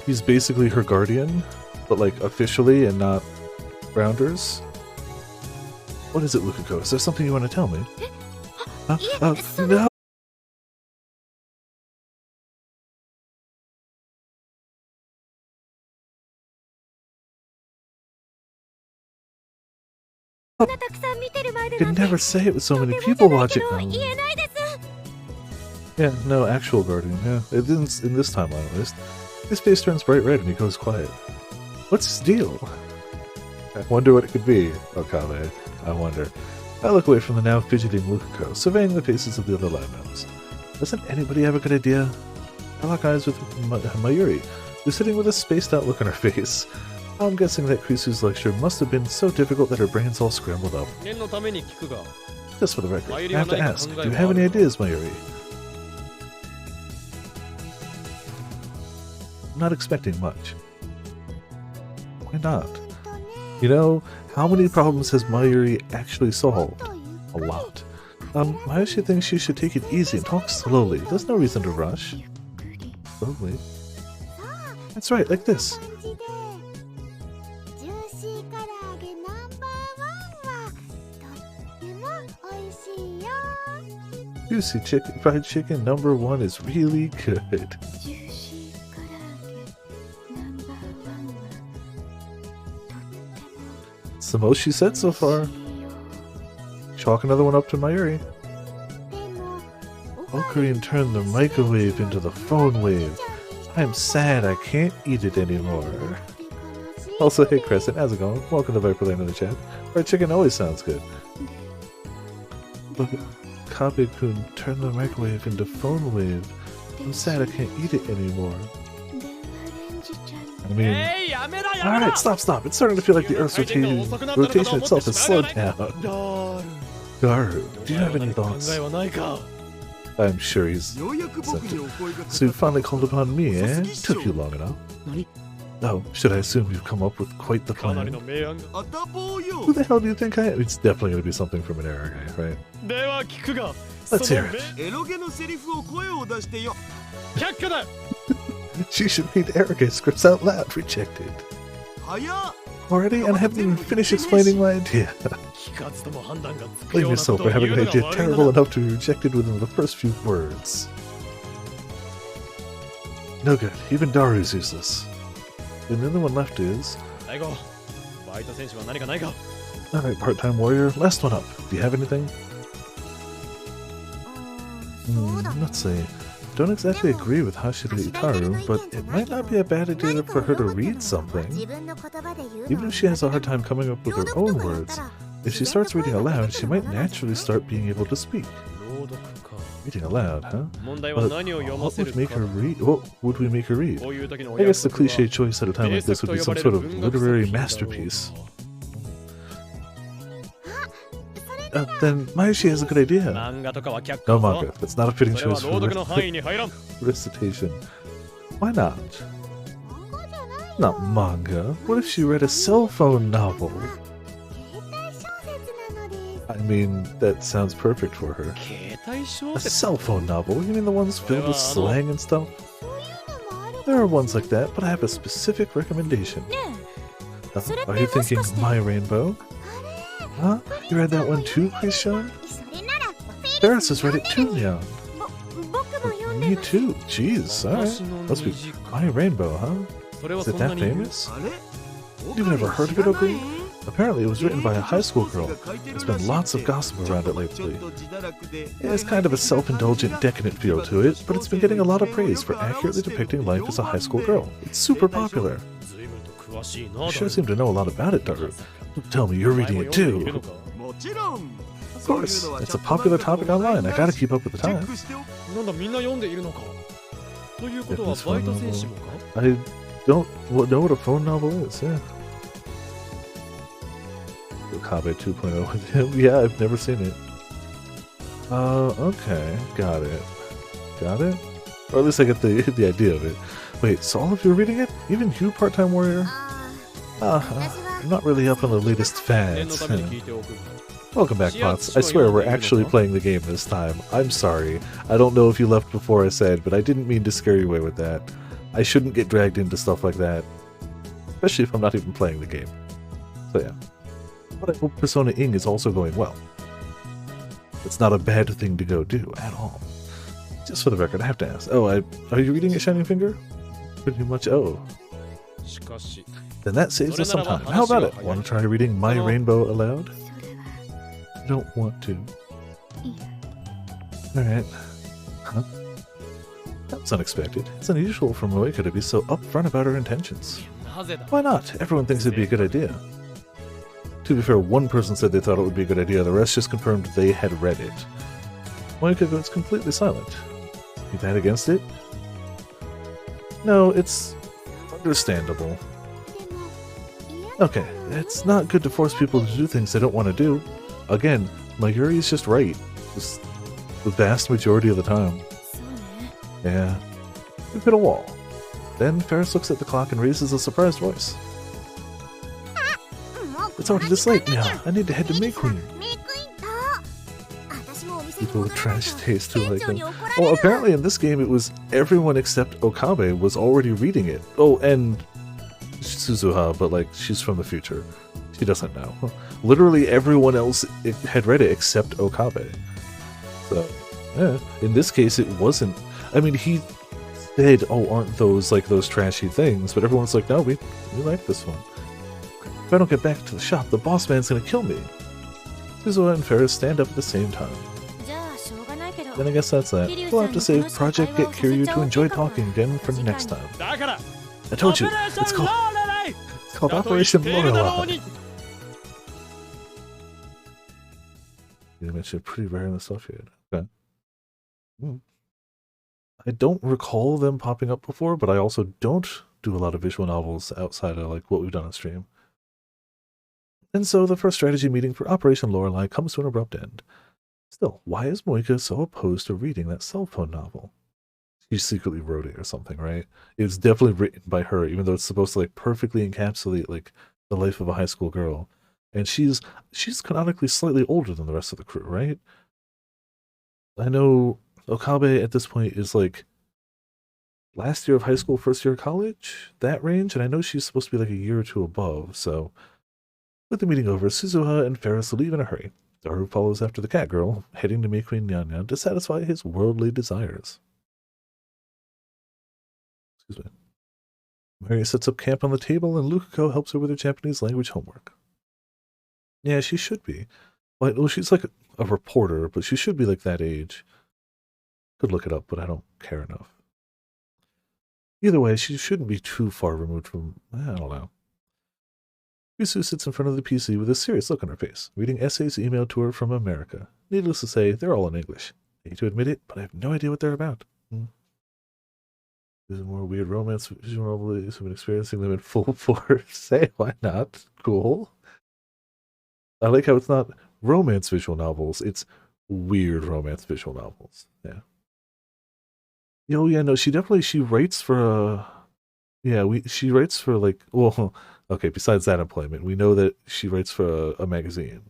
he's basically her guardian, but like officially and not Rounders. What is it, Lukuko? Is there something you want to tell me? No! You can never say it with so many people watching. Yeah, no, actual guardian. Yeah, it didn't in this timeline at least. His face turns bright red and he goes quiet. What's his deal? I wonder what it could be, Okabe. I wonder. I look away from the now fidgeting Lukuko, surveying the faces of the other line members. Doesn't anybody have a good idea? I lock eyes with Mayuri, who's sitting with a spaced out look on her face. I'm guessing that Krisu's lecture must have been so difficult that her brain's all scrambled up. 念のために聞くが Just for the record, I have to ask, do you have any ideas, Mayuri? I'm not expecting much. Why not? You know, how many problems has Mayuri actually solved? A lot. Mayoshi thinks she should take it easy and talk slowly. There's no reason to rush. Slowly? That's right, like this. Juicy fried chicken #1 is really good. It's the most she said so far. Chalk another one up to Mayuri. Okarin turned the microwave into the phone wave. I'm sad I can't eat it anymore. Also, hey Crescent, how's it going? Welcome to Viperland in the chat. Fried chicken always sounds good. But Kabe-kun turned the microwave into phone wave. I'm sad I can't eat it anymore. I mean, alright, stop. It's starting to feel like the Earth's rotation itself has slowed down. Garu, do you have any thoughts? I'm sure he's sensitive. So you finally called upon me, eh? Took you long enough. Oh, should I assume you've come up with quite the plan? Who the hell do you think I am? It's definitely going to be something from an era guy, right? Let's hear it. She should read Erika scripts out loud. Rejected. Already? And I haven't even finished explaining my idea. Blame yourself for having an idea terrible enough to be rejected within the first few words. No good. Even Daru's useless. And the only one left is... Alright, part-time warrior. Last one up. Do you have anything? Let's see. Don't exactly agree with Hashira Itaru, but it might not be a bad idea for her to read something. Even if she has a hard time coming up with her own words, if she starts reading aloud, she might naturally start being able to speak. Reading aloud, huh? But what would make her read? What would we make her read? I guess the cliche choice at a time like this would be some sort of literary masterpiece. Then Mayoshi has a good idea. No manga. That's not a fitting choice for recitation. Why not? Not manga. What if she read a cell phone novel? I mean, that sounds perfect for her. 携帯小 A 説 cell phone novel? You mean the ones filled with slang and stuff? There are ones like that, but I have a specific recommendation. Are you thinking My Rainbow? Huh? You read that one too, Christian? Ferris has read it too, Leon. Me too. Jeez, alright. Must be My Rainbow, huh? Is it that famous? You've never heard of it, Ogre? Apparently it was written by a high school girl. There's been lots of gossip around it lately. Yeah, it's kind of a self-indulgent, decadent feel to it, but it's been getting a lot of praise for accurately depicting life as a high school girl. It's super popular. You sure seem to know a lot about it, Daru. Tell me you're reading it too. Of course, it's a popular topic online. I gotta keep up with the times. なんだみんな読んでいるのかということは This バイ phone ト novel. 選手もか I don't know what a phone novel is, yeah. Okabe 2.0 with him? Yeah, I've never seen it. Okay, got it. Got it? Or at least I get the idea of it. Wait, so all of you are reading it? Even you, Part-Time Warrior? I'm not really up on the latest 念の fads. ために聞いておく Welcome back, Pots. I swear we're actually playing the game this time. I'm sorry. I don't know if you left before I said, but I didn't mean to scare you away with that. I shouldn't get dragged into stuff like that. Especially if I'm not even playing the game. So yeah. But I hope Persona Ing is also going well. It's not a bad thing to go do at all. Just for the record, I have to ask. Oh, are you reading a Shining Finger? Pretty much. Oh. しかし Then that saves us some time. How about it? Want to try reading My Rainbow aloud? I don't want to. Alright. Huh? That was unexpected. It's unusual for Moeka to be so upfront about her intentions. なぜだ Why not? Everyone thinks it'd be a good idea. To be fair, one person said they thought it would be a good idea, the rest just confirmed they had read it. Moeka goes completely silent. You that against it? No, it's understandable. Okay, it's not good to force people to do things they don't want to do. Again, Mayuri is just right. Just the vast majority of the time. そうね Yeah. We've hit a wall. Then Ferris looks at the clock and raises a surprised voice. It's already this late now. I need to head to May Queen. People with trash taste who like them. Well, apparently in this game it was everyone except Okabe was already reading it. Oh, and Suzuha, but like she's from the future. She doesn't know. Literally everyone else had read it except Okabe. So, yeah. In this case it wasn't. I mean, he said, oh, aren't those like those trashy things? But everyone's like, no, we like this one. If I don't get back to the shop, the boss man's gonna kill me. Suzuha and Ferris stand up at the same time. じゃあしょうがないけど Then I guess that's that. We'll have to save Project Get Kiryu to enjoy talking again for next time. だから I told you, it's called Operation Lorelei. You mentioned pretty rare in the stuff here. Okay. I don't recall them popping up before, but I also don't do a lot of visual novels outside of like what we've done on stream. And so the first strategy meeting for Operation Lorelei comes to an abrupt end. Still, why is Moeka so opposed to reading that cell phone novel? She secretly wrote it or something, right? It's definitely written by her, even though it's supposed to like perfectly encapsulate like the life of a high school girl. And she's canonically slightly older than the rest of the crew, right? I know Okabe at this point is like last year of high school, first year of college, that range, and I know she's supposed to be like a year or two above, so with the meeting over, Suzuha and Ferris leave in a hurry. Daru follows after the cat girl, heading to Mei Queen Nyan to satisfy his worldly desires. Excuse me. Mary sets up camp on the table, and Lukako helps her with her Japanese language homework. Yeah, she should be. Well, she's like a reporter, but she should be like that age. Could look it up, but I don't care enough. Either way, she shouldn't be too far removed from, I don't know. Yusu sits in front of the PC with a serious look on her face, reading essays emailed to her from America. Needless to say, they're all in English. I hate to admit it, but I have no idea what they're about. There's more weird romance visual novels. I've been experiencing them in full force. Say, why not? Cool. I like how it's not romance visual novels, it's weird romance visual novels. Yeah. Oh yeah, no, she writes for Yeah, she writes for like, well, okay, besides that employment, we know that she writes for a magazine.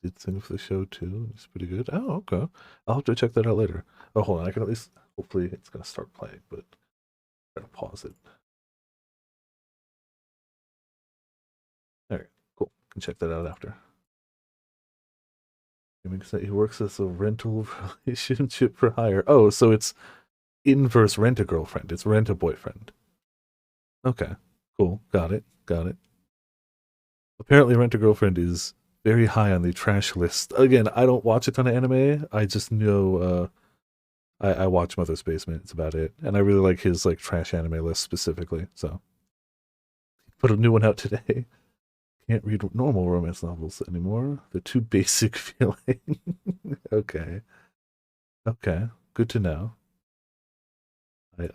Did sing for the show too. It's pretty good. Oh, okay. I'll have to check that out later. Oh, hold on. I can at least, hopefully it's going to start playing, but I'm going to pause it. All right, cool. Can check that out after. He works as a rental relationship for hire. Oh, so it's inverse rent a girlfriend. It's rent a boyfriend. Okay, cool. Got it. Got it. Apparently, rent a girlfriend is very high on the trash list. Again, I don't watch a ton of anime. I just know I watch Mother's Basement. It's about it, and I really like his like trash anime list specifically. So, put a new one out today. Can't read normal romance novels anymore. They're too basic feeling. Okay. Okay. Good to know.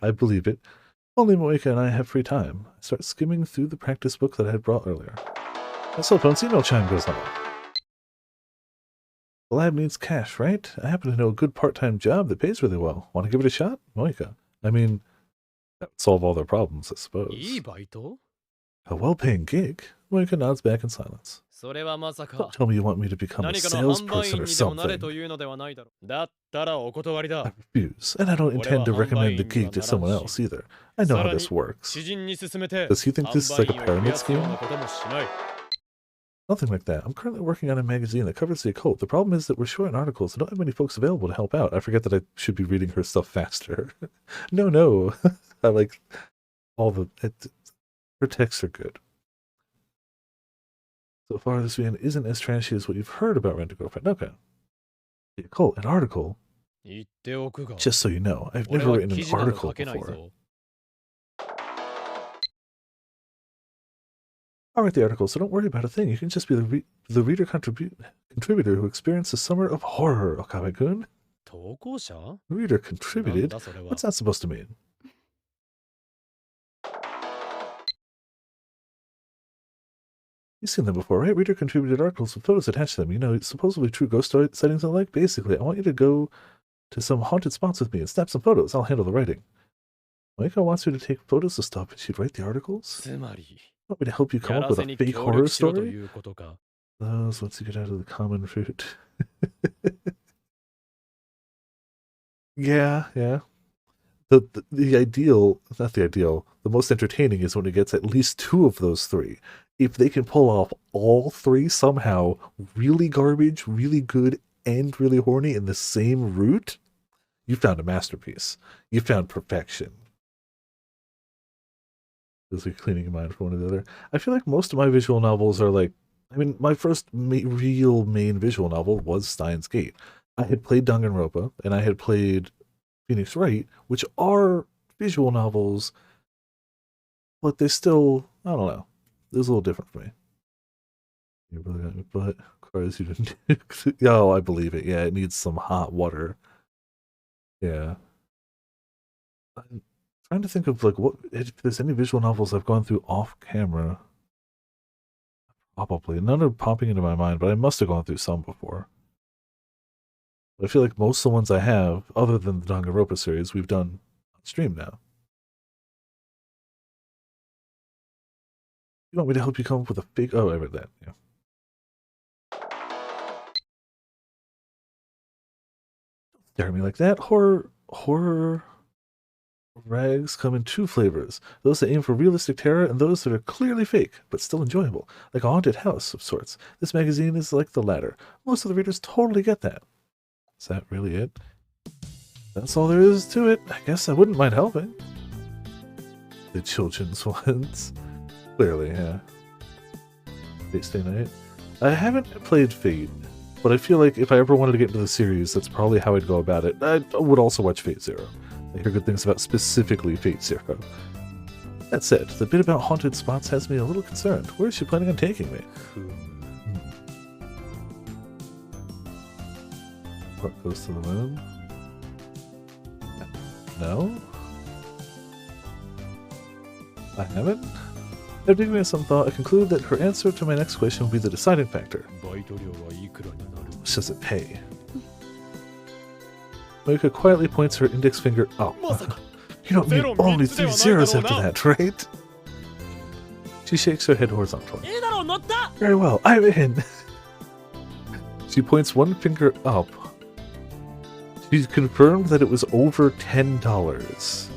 I believe it. Only Moika and I have free time. I start skimming through the practice book that I had brought earlier. My cell phone signal chime goes off. The lab needs cash, right? I happen to know a good part-time job that pays really well. Want to give it a shot? Moika. I mean, that would solve all their problems, I suppose. A well-paying gig? Moika nods back in silence. Don't tell me you want me to become a salesperson or something. I refuse, and I don't intend to recommend the gig to someone else either. I know how this works. Does he think this is like a pyramid scheme? Nothing like that. I'm currently working on a magazine that covers the occult. The problem is that we're short on articles and don't have many folks available to help out. I forget that I should be reading her stuff faster. No. I like all the... her texts are good. So far, this man isn't as trashy as what you've heard about Rent-A-Girlfriend. Okay. The occult, an article? Just so you know, I've never written an article before. I'll write the article, so don't worry about a thing. You can just be the reader contributor who experienced a summer of horror, Okabe-kun. Reader contributed? What's that supposed to mean? You've seen them before, right? Reader contributed articles with photos attached to them. You know, supposedly true ghost sightings and like. Basically, I want you to go to some haunted spots with me and snap some photos. I'll handle the writing. Moika wants you to take photos of stuff and she'd write the articles? Want me to help you come up with a fake horror story? Those once you get out of the common route. Yeah. The ideal, not the ideal, the most entertaining is when it gets at least two of those three. If they can pull off all three somehow, really garbage, really good, and really horny in the same route, you found a masterpiece. You found perfection. As you're cleaning your mind for one or the other. I feel like most of my visual novels are like, I mean, my first real main visual novel was Steins Gate. I had played Danganronpa, and I had played Phoenix Wright, which are visual novels, but they still, I don't know. It was a little different for me. You really got me butt. Cries you to oh, I believe it. Yeah, it needs some hot water. Yeah. I'm trying to think of like what if there's any visual novels I've gone through off camera. Probably. None are popping into my mind, but I must have gone through some before. But I feel like most of the ones I have, other than the Danganronpa series, we've done on stream now. You want me to help you come up with a fake... Oh, I read that, yeah. Don't stare at me like that. Horror rags come in two flavors. Those that aim for realistic terror and those that are clearly fake, but still enjoyable. Like a haunted house of sorts. This magazine is like the latter. Most of the readers totally get that. Is that really it? That's all there is to it. I guess I wouldn't mind helping. The children's ones. Clearly, yeah. Fate Stay Night. I haven't played Fate, but I feel like if I ever wanted to get into the series, that's probably how I'd go about it. I would also watch Fate Zero. I hear good things about specifically Fate Zero. That said, the bit about haunted spots has me a little concerned. Where is she planning on taking me? What goes to the moon? No? I haven't? After giving it some thought, I conclude that her answer to my next question will be the deciding factor. How much does it pay? Moika quietly points her index finger up. You don't need only 3 zeros after that, right? She shakes her head horizontally. Very well, I'm in. She points one finger up. She's confirmed that it was over $10.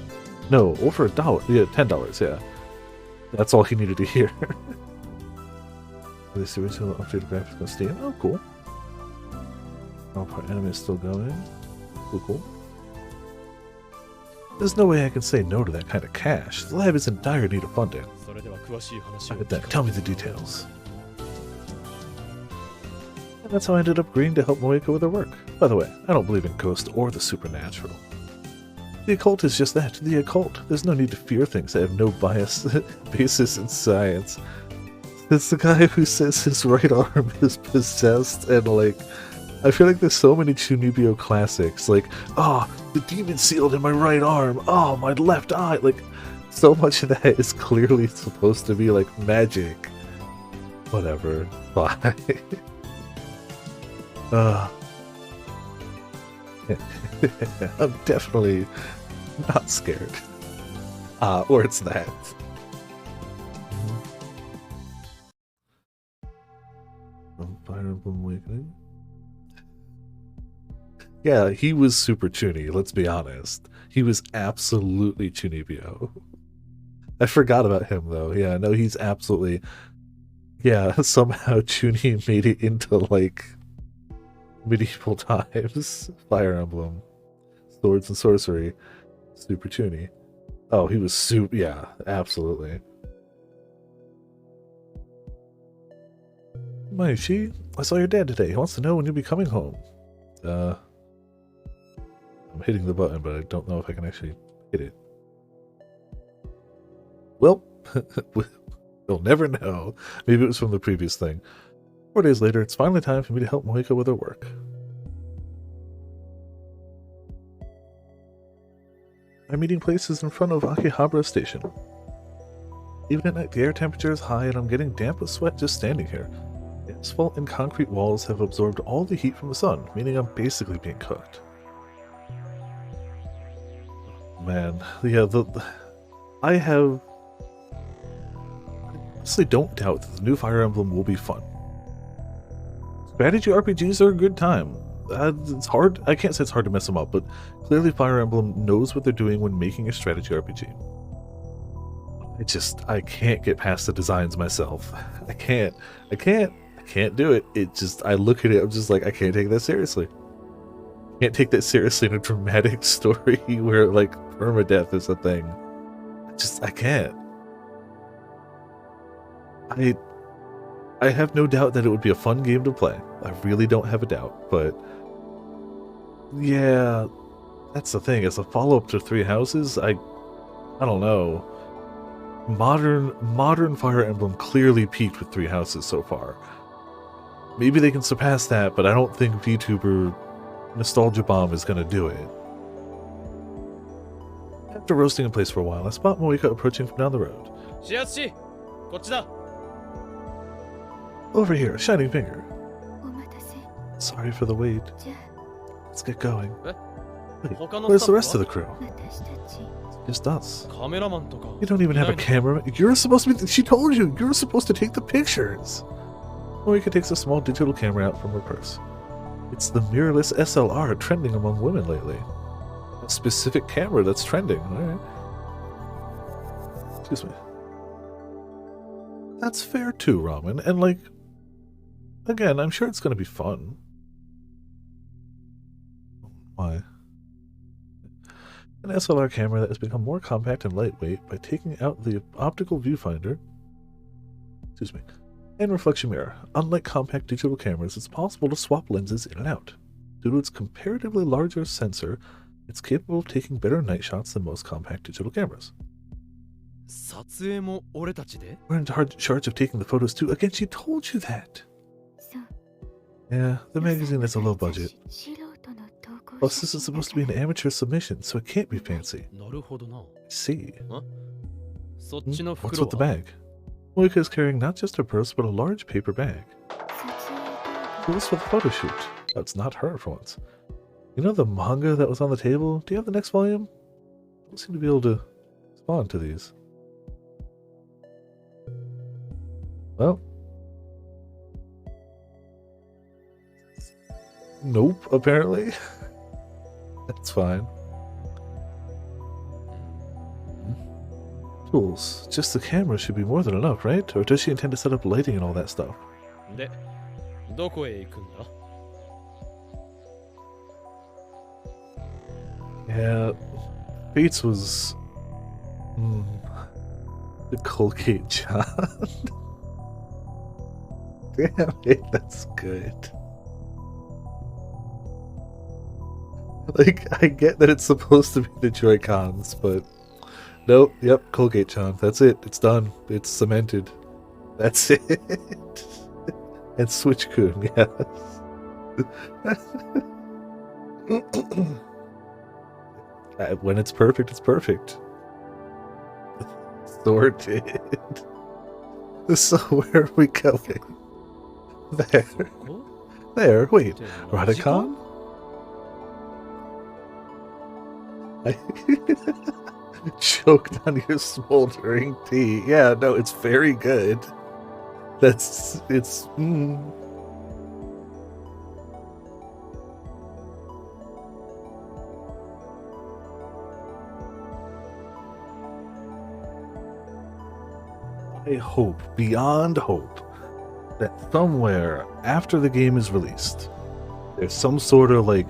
No, over $1. Yeah, $10, yeah. That's all he needed to hear. This original updated graphics on Steam. Oh, cool. All part anime is still going. Cool, cool. There's no way I can say no to that kind of cash. The lab is in dire need of funding. Then tell me the details. And that's how I ended up agreeing to help Moeko with her work. By the way, I don't believe in ghosts or the supernatural. The occult is just that, the occult. There's no need to fear things that have no basis in science. It's the guy who says his right arm is possessed, and like, I feel like there's so many Chunibyo classics, like, oh, the demon sealed in my right arm, oh, my left eye, like, so much of that is clearly supposed to be like magic. Whatever, bye. I'm definitely not scared. Or it's that. Fire Emblem Awakening. Yeah, he was super Chuny, let's be honest. He was absolutely Chunibyo. I forgot about him though. Yeah, no, he's absolutely... Yeah, somehow Chuny made it into like medieval times. Fire Emblem. Swords and sorcery. Super Chuny. Oh, he was super... Yeah, absolutely. Maishi, I saw your dad today. He wants to know when you'll be coming home. I'm hitting the button, but I don't know if I can actually hit it. Well, we'll never know. Maybe it was from the previous thing. 4 days later, it's finally time for me to help Moeko with her work. My meeting place is in front of Akihabara Station. Even at night, the air temperature is high and I'm getting damp with sweat just standing here. The asphalt and concrete walls have absorbed all the heat from the sun, meaning I'm basically being cooked. Man, yeah, I honestly don't doubt that the new Fire Emblem will be fun. Strategy RPGs are a good time. It's hard, I can't say it's hard to mess them up, but clearly Fire Emblem knows what they're doing when making a strategy RPG. I can't get past the designs myself. I can't do it. I look at it, I'm just like, I can't take that seriously. I can't take that seriously in a dramatic story where, like, permadeath is a thing. I can't. I have no doubt that it would be a fun game to play. I really don't have a doubt, but... Yeah, that's the thing. As a follow-up to Three Houses, I don't know. Modern Fire Emblem clearly peaked with Three Houses so far. Maybe they can surpass that, but I don't think VTuber Nostalgia Bomb is going to do it. After roasting in place for a while, I spot Moeka approaching from down the road. Over here, shining finger. Sorry for the wait. Let's get going. Wait, where's the rest of the crew? Just us. You don't even have a camera. You're supposed to be... She told you! You're supposed to take the pictures! Moeka takes a small digital camera out from her purse. It's the mirrorless SLR trending among women lately. A specific camera that's trending. Alright. Excuse me. That's fair too, Ramen. And like... Again, I'm sure it's going to be fun. Why? An SLR camera that has become more compact and lightweight by taking out the optical viewfinder, excuse me, and reflection mirror. Unlike compact digital cameras, it's possible to swap lenses in and out. Due to its comparatively larger sensor, it's capable of taking better night shots than most compact digital cameras. We're in charge of taking the photos too. Again, she told you that. Yeah, the magazine is a low budget. Plus, this is supposed to be an amateur submission, so it can't be fancy. I see. What's with the bag? Moeka is carrying not just her purse, but a large paper bag. Who's for the photo shoot? Oh, it's not her for once. You know the manga that was on the table? Do you have the next volume? don't seem to be able to spawn to these. Well. Nope, apparently. That's fine. Tools. Just the camera should be more than enough, right? Or does she intend to set up lighting and all that stuff? で、どこへ行くんだ? Yeah, Bates was the Colgate John. Damn it, that's good. Like, I get that it's supposed to be the Joy-Cons, but nope, yep, Colgate John. That's it. It's done. It's cemented. That's it. And Switch Kun, yes. When it's perfect, it's perfect. Sorted. So where are we going? There. There, wait. Radicon? I choked on your smoldering tea. Yeah, no, it's very good. It's I hope, beyond hope, that somewhere after the game is released, there's some sort of like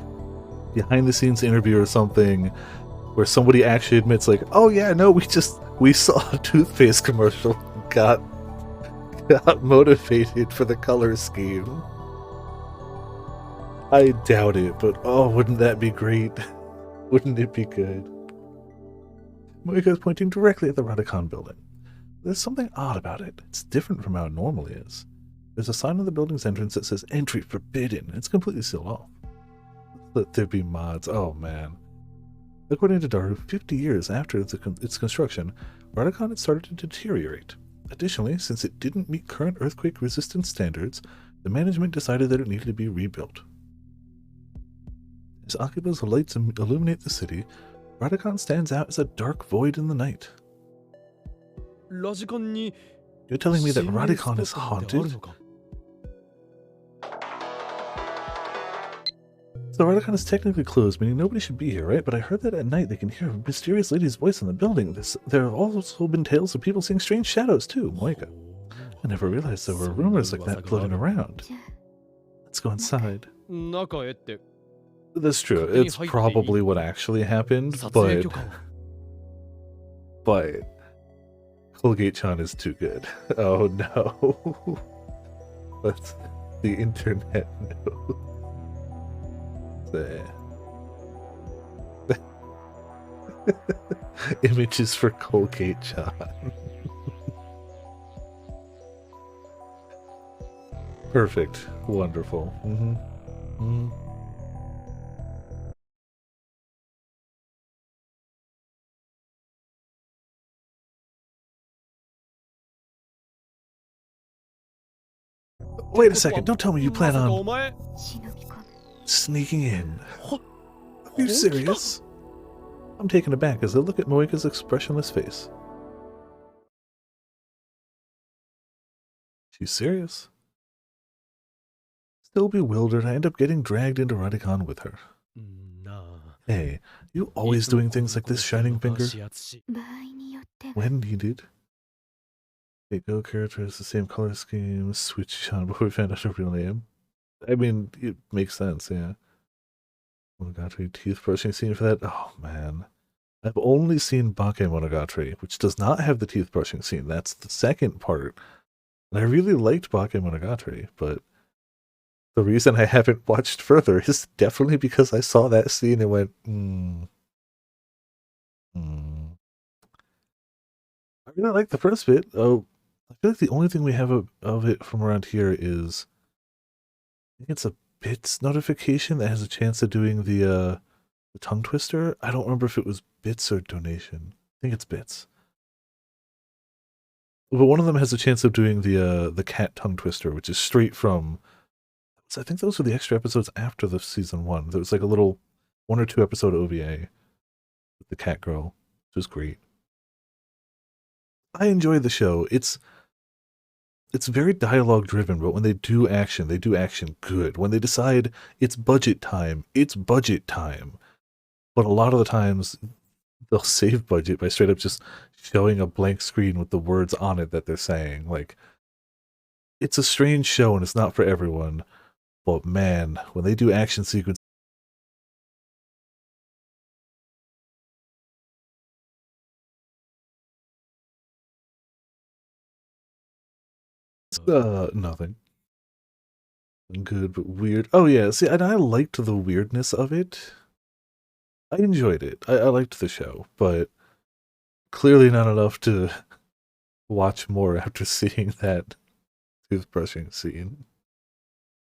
behind the scenes interview or something where somebody actually admits like, oh yeah, no, we saw a toothpaste commercial, got motivated for the color scheme. I doubt it, but oh, wouldn't that be great? Wouldn't it be good? Moika's pointing directly at the Radicon building. There's something odd about it. It's different from how it normally is. There's a sign on the building's entrance that says entry forbidden. It's completely sealed off. Let there be mods. Oh man. According to Daru, 50 years after its construction, Radicon had started to deteriorate. Additionally, since it didn't meet current earthquake resistance standards, the management decided that it needed to be rebuilt. As Akiba's lights illuminate the city, Radicon stands out as a dark void in the night. You're telling me that Radicon is haunted? So Radicon is technically closed, meaning nobody should be here, right? But I heard that at night they can hear a mysterious lady's voice in the building. There have also been tales of people seeing strange shadows too, Moika. I never realized there were rumors like that floating around. Let's go inside. That's true. It's probably what actually happened, but Colgate-chan is too good. Oh no. That's the internet knows. Images for Colgate-chan. Perfect. Wonderful. Wait a second, don't tell me you plan on sneaking in. Are you serious? I'm taken aback as I look at Moika's expressionless face. She's serious. Still bewildered, I end up getting dragged into Radicon with her. Hey, you always doing things like this, Shining Finger? When needed. Okay, Go character has the same color scheme, switch on before we find out her real name. I mean, it makes sense, yeah. Monogatari teeth brushing scene for that? Oh, man. I've only seen Bakke Monogatari, which does not have the teeth brushing scene. That's the second part. And I really liked Bakke Monogatari, but the reason I haven't watched further is definitely because I saw that scene and went, I really like the first bit. Oh, I feel like the only thing we have of it from around here is, I think it's a bits notification that has a chance of doing the tongue twister. I don't remember if it was bits or donation. I think it's bits. But one of them has a chance of doing the cat tongue twister, which is straight from, I think those were the extra episodes after the season 1. There was like a little 1 or 2 episode OVA with the cat girl. which was great. I enjoy the show. It's very dialogue driven, but when they do action good. When they decide it's budget time, it's budget time. But a lot of the times they'll save budget by straight up just showing a blank screen with the words on it that they're saying. Like, it's a strange show and it's not for everyone. But man, when they do action sequences, nothing. Good, but weird. Oh yeah, see, and I liked the weirdness of it. I enjoyed it. I liked the show, but clearly not enough to watch more after seeing that toothbrushing scene.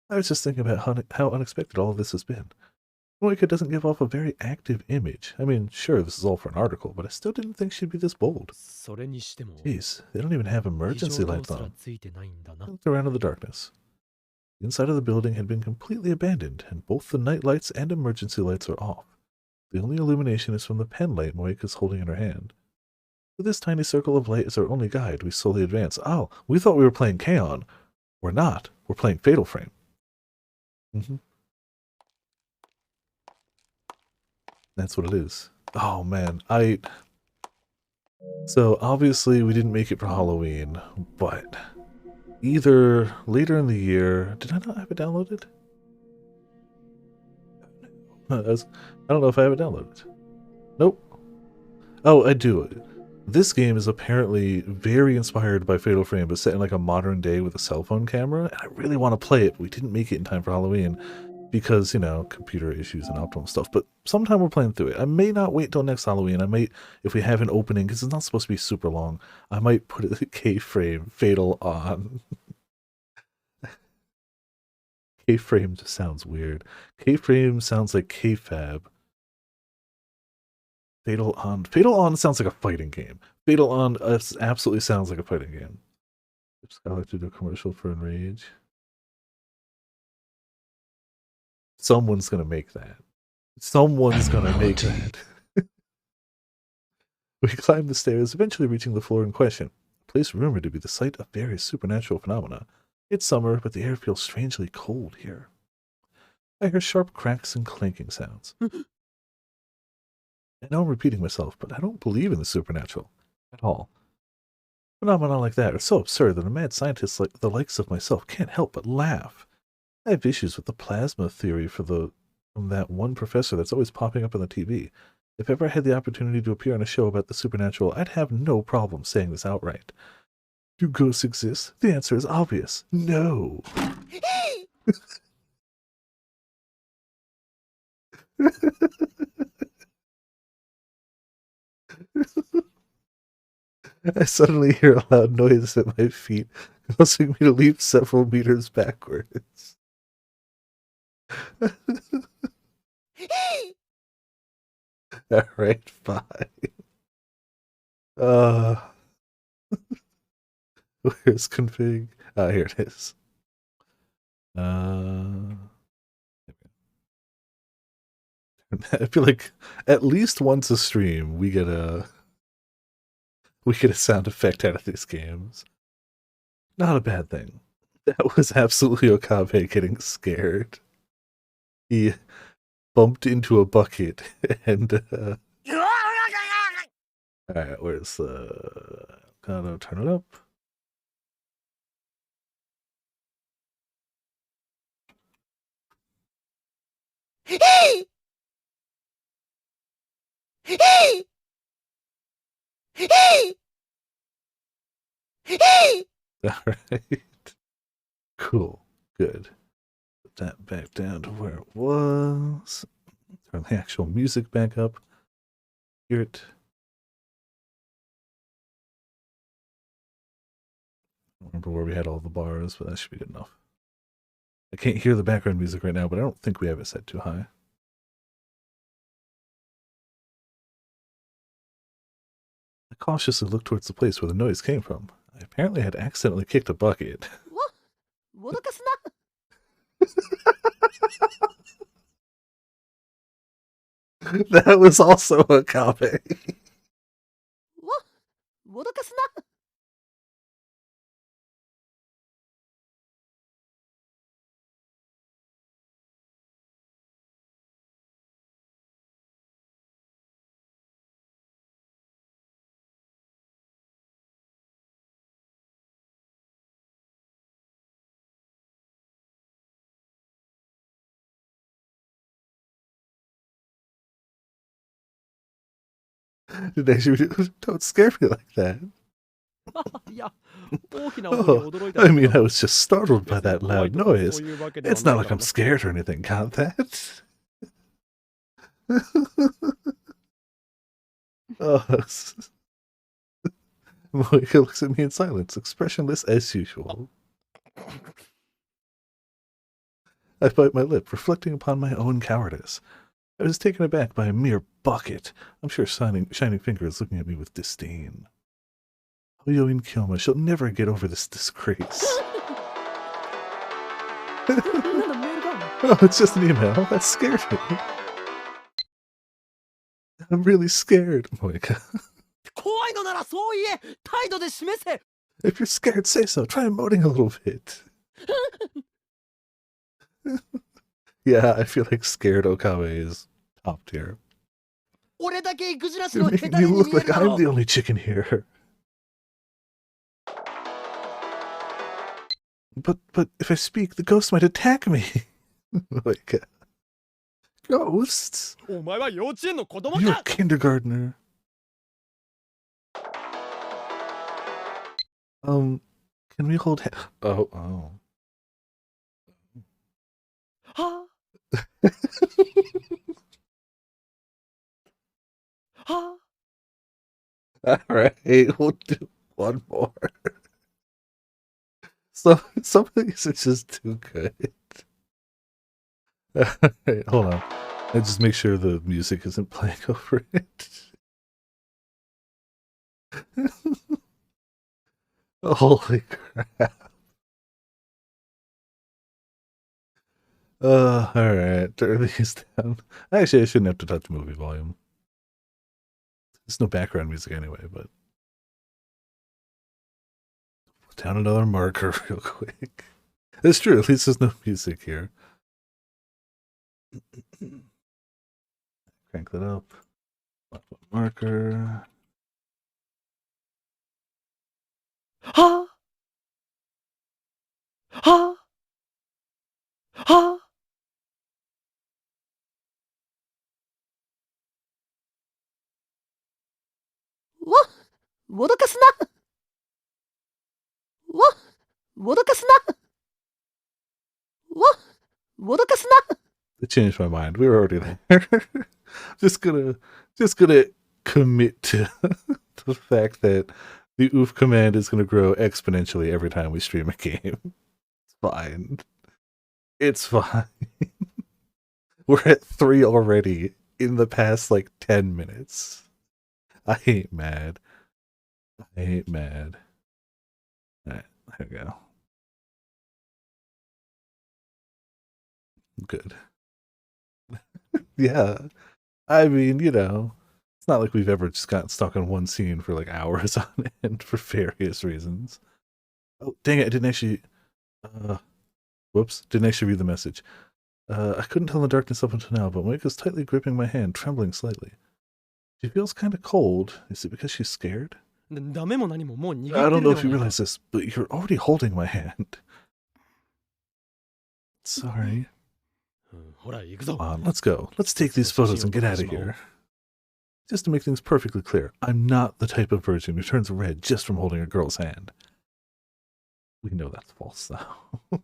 I was just thinking about how unexpected all of this has been. Moika doesn't give off a very active image. I mean, sure, this is all for an article, but I still didn't think she'd be this bold. Jeez, they don't even have emergency lights on. I looked around in the darkness. The inside of the building had been completely abandoned, and both the night lights and emergency lights are off. The only illumination is from the pen light Moika is holding in her hand. With this tiny circle of light as our only guide, we slowly advance. Oh, we thought we were playing K-On! We're not. We're playing Fatal Frame. That's what it is. Oh man, So obviously we didn't make it for Halloween, but either later in the year, did I not have it downloaded? I don't know if I have it downloaded. Nope. Oh, I do. This game is apparently very inspired by Fatal Frame, but set in like a modern day with a cell phone camera, and I really want to play it, but we didn't make it in time for Halloween because, you know, computer issues and optimal stuff, but sometime we're playing through it. I may not wait till next Halloween. I might, if we have an opening, because it's not supposed to be super long, I might put it K-Frame Fatal on. K-Frame just sounds weird. K-Frame sounds like K-Fab. Fatal On. Fatal On sounds like a fighting game. Fatal On absolutely sounds like a fighting game. Skylar to do a commercial for Enrage. Someone's gonna make that. Someone's gonna make that. We climb the stairs, eventually reaching the floor in question. A place rumored to be the site of various supernatural phenomena. It's summer, but the air feels strangely cold here. I hear sharp cracks and clanking sounds. I know I'm repeating myself, but I don't believe in the supernatural at all. Phenomena like that are so absurd that a mad scientist like the likes of myself can't help but laugh. I have issues with the plasma theory from that one professor that's always popping up on the TV. If ever I had the opportunity to appear on a show about the supernatural, I'd have no problem saying this outright. Do ghosts exist? The answer is obvious. No. I suddenly hear a loud noise at my feet, causing me to leap several meters backwards. Alright, fine. Where's config? Ah, here it is. I feel like at least once a stream we get a sound effect out of these games. Not a bad thing. That was absolutely Okabe getting scared. He bumped into a bucket and alright, where's the gotta turn it up. Alright. Cool. Good. Put that back down to where it was. Turn the actual music back up. Hear it. I don't remember where we had all the bars, but that should be good enough. I can't hear the background music right now, but I don't think we have it set too high. I cautiously looked towards the place where the noise came from. I apparently had accidentally kicked a bucket. That was also a copy. Don't scare me like that. いや、大きな音に Oh, 驚いた I だけ mean, だ。 I was just startled by 別に that 怖い loud とかそう noise. いうわけでは It's な not い like から I'm な。 scared or anything, got that? Oh, Monica looks at me in silence, expressionless as usual. I bite my lip, reflecting upon my own cowardice. I was taken aback by a mere bucket. I'm sure Shining Finger is looking at me with disdain. Oyo and Kyoma shall never get over this disgrace. なんだメールか。 Oh, it's just an email. That scared me. I'm really scared, Monica. 怖いのならそう言え。態度で示せ。 If you're scared, say so. Try emoting a little bit. Yeah, I feel like scared Okabe is top tier. 俺だけ育児なし You're の下 making 手 me に見 look える like だ I'm ろ。 the only chicken here. But if I speak, the ghost might attack me. Like, ghosts? お前は幼稚園の子供 You're か。 a kindergartner. Can we hold Oh. はは Alright, we'll do one more. Some of these are just too good. Alright, hold on. I just make sure the music isn't playing over it. Holy crap. Alright, turn these down. Actually, I shouldn't have to touch movie volume. There's no background music anyway, but... Put down another marker real quick. It's true, at least there's no music here. Crank that up. Marker. はははわ脅かすな。わ脅かすな。わ脅かすな。 It changed my mind. We were already there. just gonna commit to the fact that the oof command is gonna grow exponentially every time we stream a game. It's fine. It's fine. We're at 3 already in the past like 10 minutes. I ain't mad. I ain't mad. Alright, there we go. Good. Yeah. I mean, you know, it's not like we've ever just gotten stuck on one scene for like hours on end for various reasons. Oh, dang it, I didn't actually... whoops, didn't actually read the message. I couldn't tell in the darkness up until now, but Moika's tightly gripping my hand, trembling slightly. She feels kind of cold. Is it because she's scared? ダメも何ももう握ってる I don't know で if you はないか。 realize this, but you're already holding my hand. Sorry. ほら行くぞ。 Come on, let's go. Let's take these photos and get out of here. Just to make things perfectly clear, I'm not the type of virgin who turns red just from holding a girl's hand. We know that's false, though.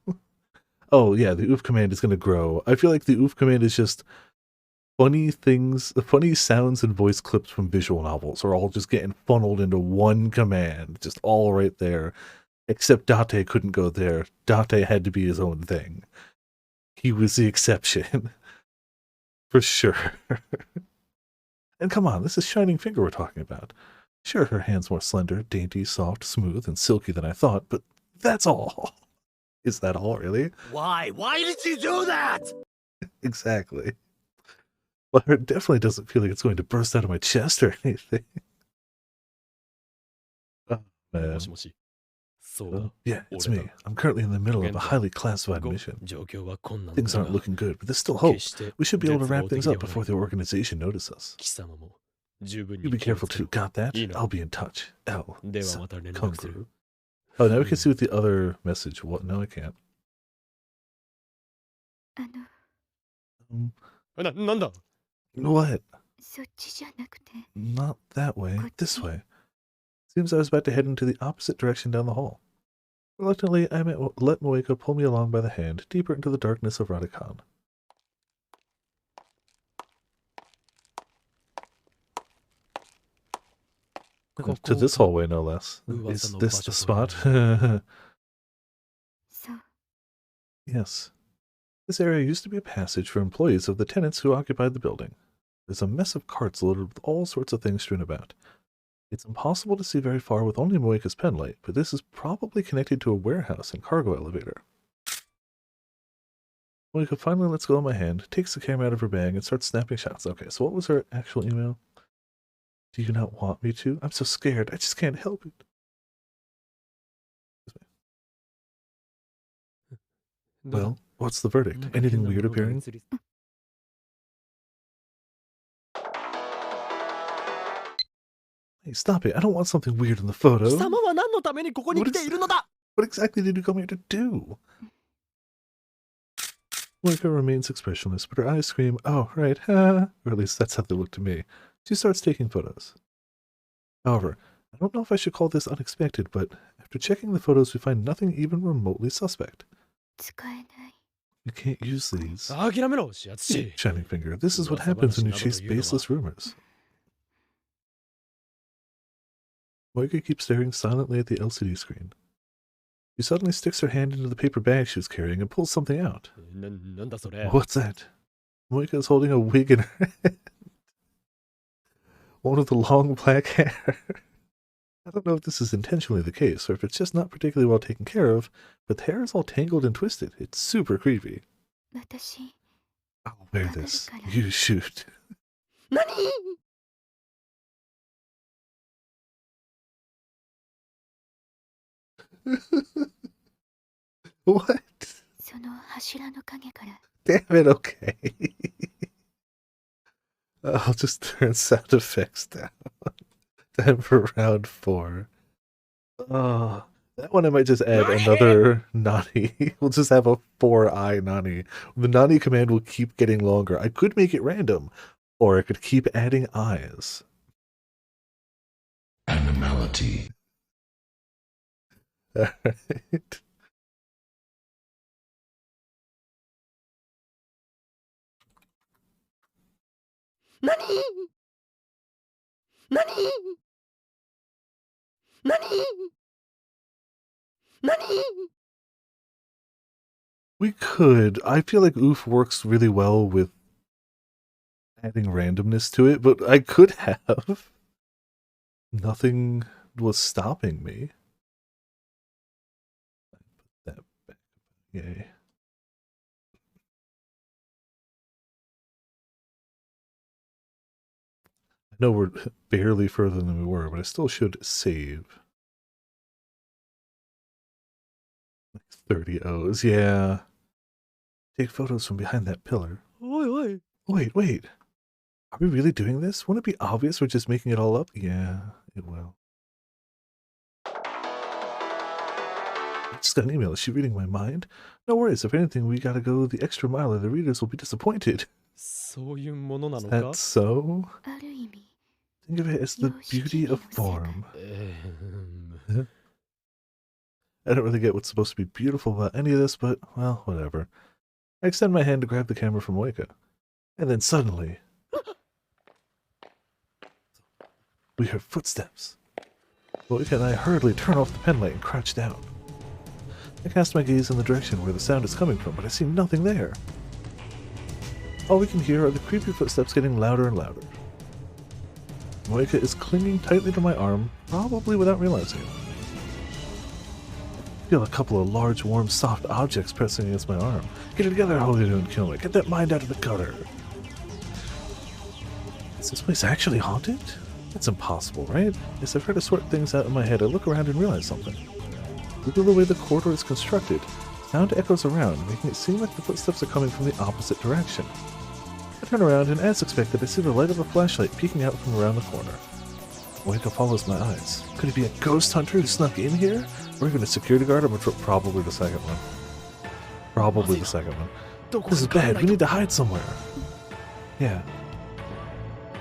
Oh, yeah, the oof command is going to grow. I feel like the oof command is just funny things, funny sounds and voice clips from visual novels are all just getting funneled into one command, just all right there. Except Date couldn't go there. Date had to be his own thing. He was the exception. For sure. And come on, this is Shining Finger we're talking about. Sure, her hand's more slender, dainty, soft, smooth, and silky than I thought, but that's all. Is that all, really? Why? Why did you do that? Exactly. Well, it definitely doesn't feel like it's going to burst out of my chest or anything. Oh, man. もしもし。そうだ。 Oh, yeah, it's me. I'm currently in the middle of a highly classified mission. 状況は困難だ Things が aren't looking good, but there's still hope. 決して We should be able to wrap 絶望 things 的 up ではない before the organization notice us. 貴様も十分 You に be 気を careful つけ too. Got that? いいな。 I'll be in touch. L. ではまた連 Kung 絡する。 Fu. Oh, now we can see what the other message. What? No, I can't. あの Um, なんだ what? そっちじゃなくて。 Not that way, this way. Seems I was about to head into the opposite direction down the hall. Reluctantly, I let Moeka pull me along by the hand, deeper into the darkness of Radakan. To this hallway, no less. Is this the spot? そう。 Yes. This area used to be a passage for employees of the tenants who occupied the building. There's a mess of carts loaded with all sorts of things strewn about. It's impossible to see very far with only Moeka's penlight, but this is probably connected to a warehouse and cargo elevator. Moeka finally lets go of my hand, takes the camera out of her bag, and starts snapping shots. Okay, so what was her actual email? Do you not want me to? I'm so scared. I just can't help it. Well, what's the verdict? Anything weird appearing? Hey, stop it. I don't want something weird in the photo. 貴様は何のためにここに来ているのだ。 What exactly did you come here to do? Moeka remains expressionless, but her eyes scream, oh, right, ha. Or at least that's how they look to me. She starts taking photos. However, I don't know if I should call this unexpected, but after checking the photos, we find nothing even remotely suspect. 使えない。 You can't use these. 諦めろ、シャツシ。 Shining finger. This is what happens when you chase baseless rumors. Moeka keeps staring silently at the LCD screen. She suddenly sticks her hand into the paper bag she was carrying and pulls something out. なんだそれ。 What's that? Moeka is holding a wig in her hand. One with the long black hair. I don't know if this is intentionally the case, or if it's just not particularly well taken care of, but the hair is all tangled and twisted. It's super creepy. 私。 I'll wear this. You shoot. 何？ What? その柱の影から。 Damn it, okay. I'll just turn sound effects down. Time for round 4. Oh, that one I might just add another Nani. We'll just have a 4-eye Nani. The Nani command will keep getting longer. I could make it random, or I could keep adding eyes. Animality. Alright. Nani? Nani? Nani? Nani? We could. I feel like oof works really well with adding randomness to it, but I could have. Nothing was stopping me. Put that back. Yay. I know we're barely further than we were, but I still should save. Like 30 O's, yeah. Take photos from behind that pillar. Oi. Wait. Are we really doing this? Wouldn't it be obvious we're just making it all up? Yeah, it will. I just got an email. Is she reading my mind? No worries. If anything, we gotta go the extra mile or the readers will be disappointed. そういうものなの Is か that so? ある意味。 Think of it as the beauty of form. I don't really get what's supposed to be beautiful about any of this, but, well, whatever. I extend my hand to grab the camera from Moeka. And then suddenly... we heard footsteps. Moeka and I hurriedly turn off the penlight and crouch down. I cast my gaze in the direction where the sound is coming from, but I see nothing there. All we can hear are the creepy footsteps getting louder and louder. Moeka is clinging tightly to my arm, probably without realizing it. I feel a couple of large, warm, soft objects pressing against my arm. Get it together, Holydew and Kilmer. Get that mind out of the gutter. Is this place actually haunted? That's impossible, right? As I try to sort things out in my head, I look around and realize something. Look at the way the corridor is constructed. Sound echoes around, making it seem like the footsteps are coming from the opposite direction. I turn around, and as expected, I see the light of a flashlight peeking out from around the corner. Moeka follows my eyes. Could it be a ghost hunter who snuck in here? Or even a security guard? Probably the second one. Probably the second one. This is bad. We need to hide somewhere. Yeah.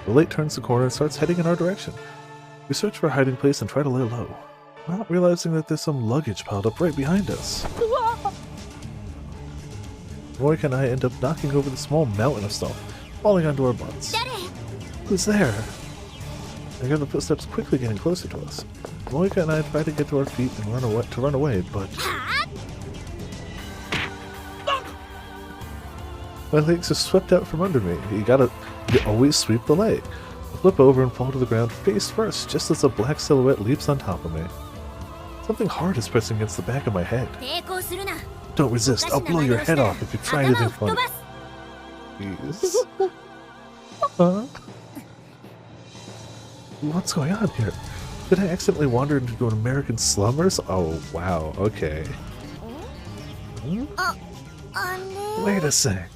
The light turns the corner and starts heading in our direction. We search for a hiding place and try to lay low, not realizing that there's some luggage piled up right behind us. Moika and I end up knocking over the small mountain of stuff, falling onto our butts. Who's there? I hear the footsteps quickly getting closer to us. Moika and I try to get to our feet and run away, but my legs are swept out from under me. You always sweep the leg. I flip over and fall to the ground face first, just as a black silhouette leaps on top of me. Something hard is pressing against the back of my head. Don't resist, I'll blow your head off if you try anything funny. Please. Huh? What's going on here? Did I accidentally wander into an American slum or so? Oh, wow, okay. Wait a sec.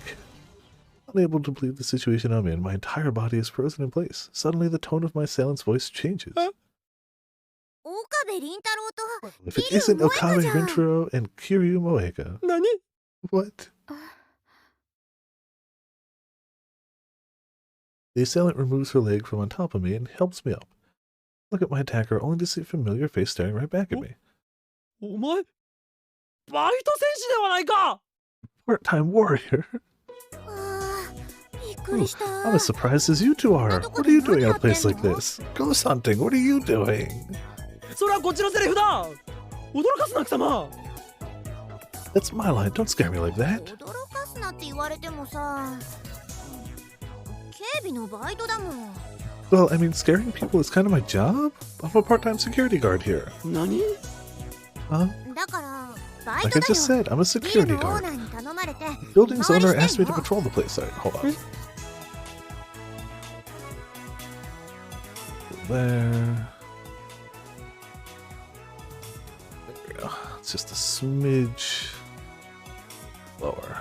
Unable to believe the situation I'm in, my entire body is frozen in place. Suddenly, the tone of my assailant's voice changes. If it isn't Okabe Rintaro and Kiryu Moeka. Nani? What? The assailant removes her leg from on top of me and helps me up. Look at my attacker only to see a familiar face staring right back at me. お前バイト戦士ではないか Part-time warrior. Ooh, I'm as surprised as you two are. What are you doing at a place like this? Ghost hunting, what are you doing? それはこっちのセリフだ驚かすな貴様 That's my line, don't scare me like that. 驚かすなって言われてもさ警備のバイトだもん Well, I mean, scaring people is kind of my job. I'm a part-time security guard here. 何 Huh? だからバイ Like ト I だ just よ said, I'm a ビル security のオー guard. ナーに頼まれて The building's 見回り owner して asked me ん to の patrol the place. Alright, hold on. There. There we go. It's just a smidge lower.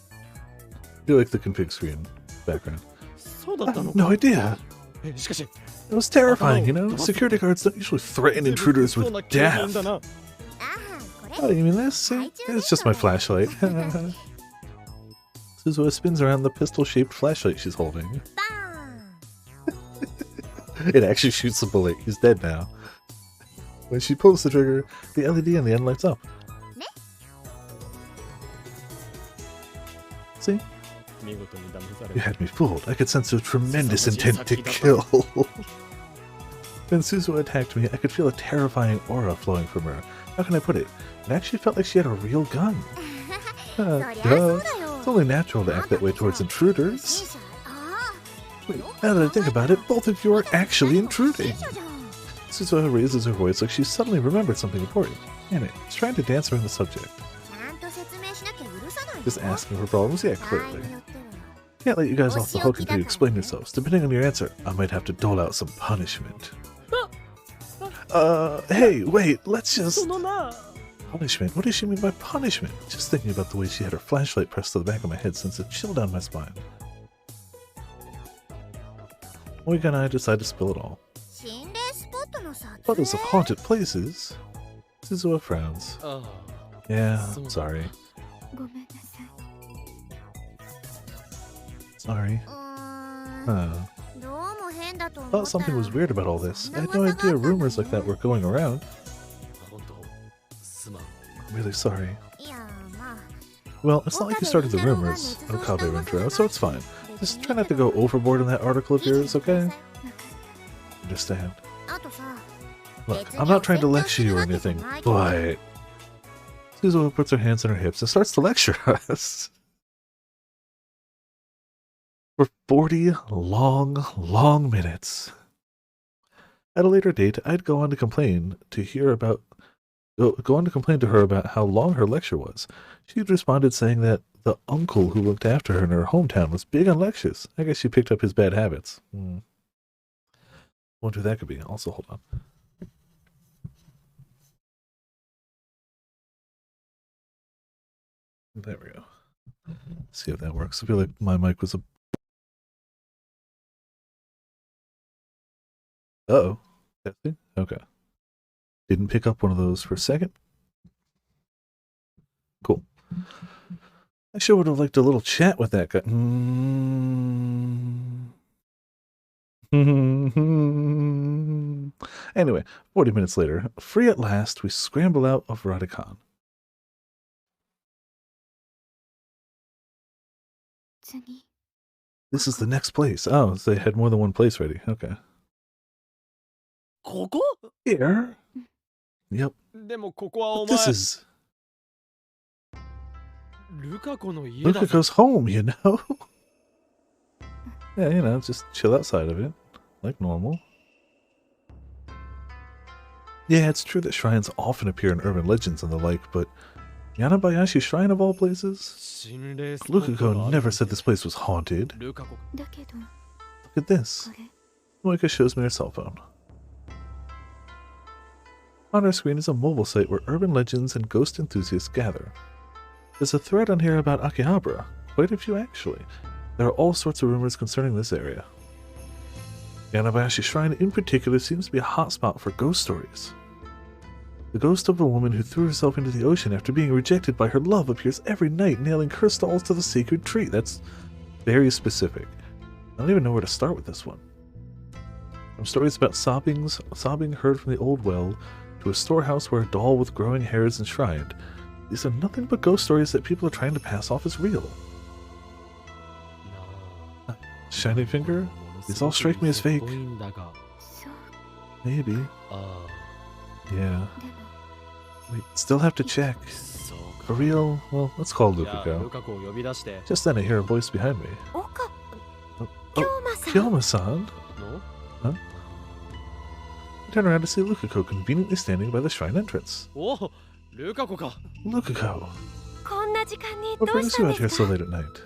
I feel like the config screen background. そうだ I ったの have no idea. しかし It was terrifying, you know? Security guards don't usually threaten intruders with death. だな ああこ Oh, れ you mean this? See? It's just my flashlight. Suzuha spins around the pistol-shaped flashlight she's holding. バーン It actually shoots a bullet. He's dead now. When she pulls the trigger, the LED on the end lights up. See? 見事に騙され You た had me fooled. I could sense a tremendous intent to kill. When Suzuha attacked me, I could feel a terrifying aura flowing from her. How can I put it? It actually felt like she had a real gun. そりゃ Duh. そうだよ It's only natural to act that way towards 不審 intruders. 者あ Wait, now that I think about it, both of you are actually intruding. 不審者じゃん Suzuha raises her voice like she suddenly remembered something important. Damn it, she's trying to dance around the subject. ちゃんと説明しなきゃ許さないよ Just asking for problems? Yeah, 場合 clearly. によっては Can't let you guys off the hook until you explain yourselves. Depending on your answer, I might have to dole out some punishment. Hey, wait, let's そ just... のな Punishment? What does she mean by punishment? Just thinking about the way she had her flashlight pressed to the back of my head sends a chill down my spine. Moika and I decide to spill it all. 心霊スポットの撮影 Photos of haunted places. Suzuha frowns. あ Yeah, So- I'm sorry. ごめんなさい Sorry. うーん Huh. どうも変だと思 Thought った something was weird about all this. I had no idea rumors like that were going around. 本当すまん I'm really sorry. いやまあ Well, it's not like you started the rumors, Okabe Rintaro, so it's fine. Just try not to go overboard in that article of yours, okay? Understand. あとさ Look, I'm not trying to lecture you or anything, but... Suzuha puts her hands on her hips and starts to lecture us. For 40 long minutes. At a later date, I'd go on to complain to her about how long her lecture was. She'd responded saying that the uncle who looked after her in her hometown was big on lectures. I guess she picked up his bad habits. Wonder who that could be. Also, hold on. There we go. See if that works. I feel like my mic was a... Uh-oh. Testing? Okay. Didn't pick up one of those for a second. Cool. I sure would have liked a little chat with that guy. Anyway, 40 minutes later, free at last, we scramble out of Radican. 次 This is the next place. Oh, so they had more than one place ready. Okay. ここ Here? Yep. でもここはお This 前 is ルカ子の家だぞ Lukako's home, you know? Yeah, you know, just chill outside of it. Like normal. Yeah, it's true that shrines often appear in urban legends and the like, but Yanabayashi Shrine of all places? 心霊スポットがあ Lukako る never said this place was haunted. ルカ子だけど Look at this. これ Moika shows me her cell phone. On our screen is a mobile site where urban legends and ghost enthusiasts gather. There's a thread on here about Akihabara. Quite a few, actually. There are all sorts of rumors concerning this area. Yanabayashi Shrine in particular seems to be a hotspot for ghost stories. The ghost of a woman who threw herself into the ocean after being rejected by her love appears every night, nailing cursed dolls to the sacred tree. That's very specific. I don't even know where to start with this one. From stories about sobbing heard from the old well, to a storehouse where a doll with growing hair is enshrined, these are nothing but ghost stories that people are trying to pass off as real. Shining finger? These all strike me as fake. すごいんだが Maybe. あ Yeah. でも We still have to check. あそうか For real? Well, let's call じゃあル Lukako. カ子を呼び出して Just then I hear a voice behind me. 岡 Oh, 京馬さん Kyoma-san? の I turn around to see Lukako conveniently standing by the shrine entrance. おおルカ子か Lukako, こんな時間に what どう brings した you ん out で here す so か late at night?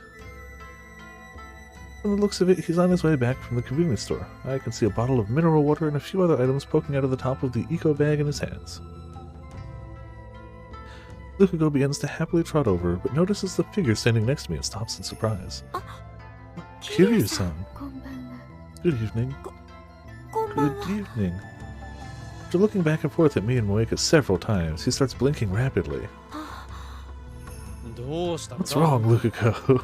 From the looks of it, he's on his way back from the convenience store. I can see a bottle of mineral water and a few other items poking out of the top of the eco bag in his hands. Lukako begins to happily trot over, but notices the figure standing next to me and stops in surprise. 桐生さん Kiryu-san. こんばんは Good evening. こんばん Good は evening. After looking back and forth at me and Moeka several times, he starts blinking rapidly. どうしたの What's wrong, Lukako?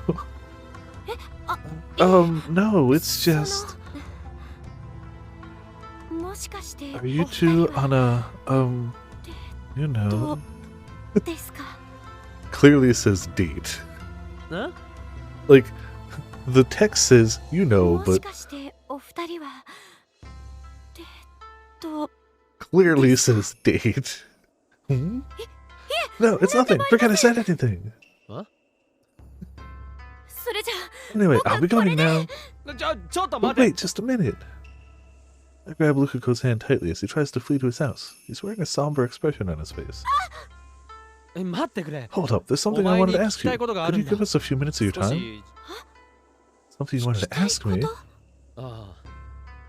あ No, it's just... もしかして Are you お二人 two は on a, you know... どうですか Clearly says date. ん Like, the text says, you know, もし but かしてお二人はデート clearly says date. Hmm? No, it's nothing. Forget I said anything. それじゃ Anyway, I'll be going now. ちょっと But 待て wait, just a minute. I grab Lukako's hand tightly as he tries to flee to his house. He's wearing a somber expression on his face. え待ってくれ Hold up, there's something I wanted to ask you. Could you give us a few minutes of your 少 time? し Something you wanted to ask me? あ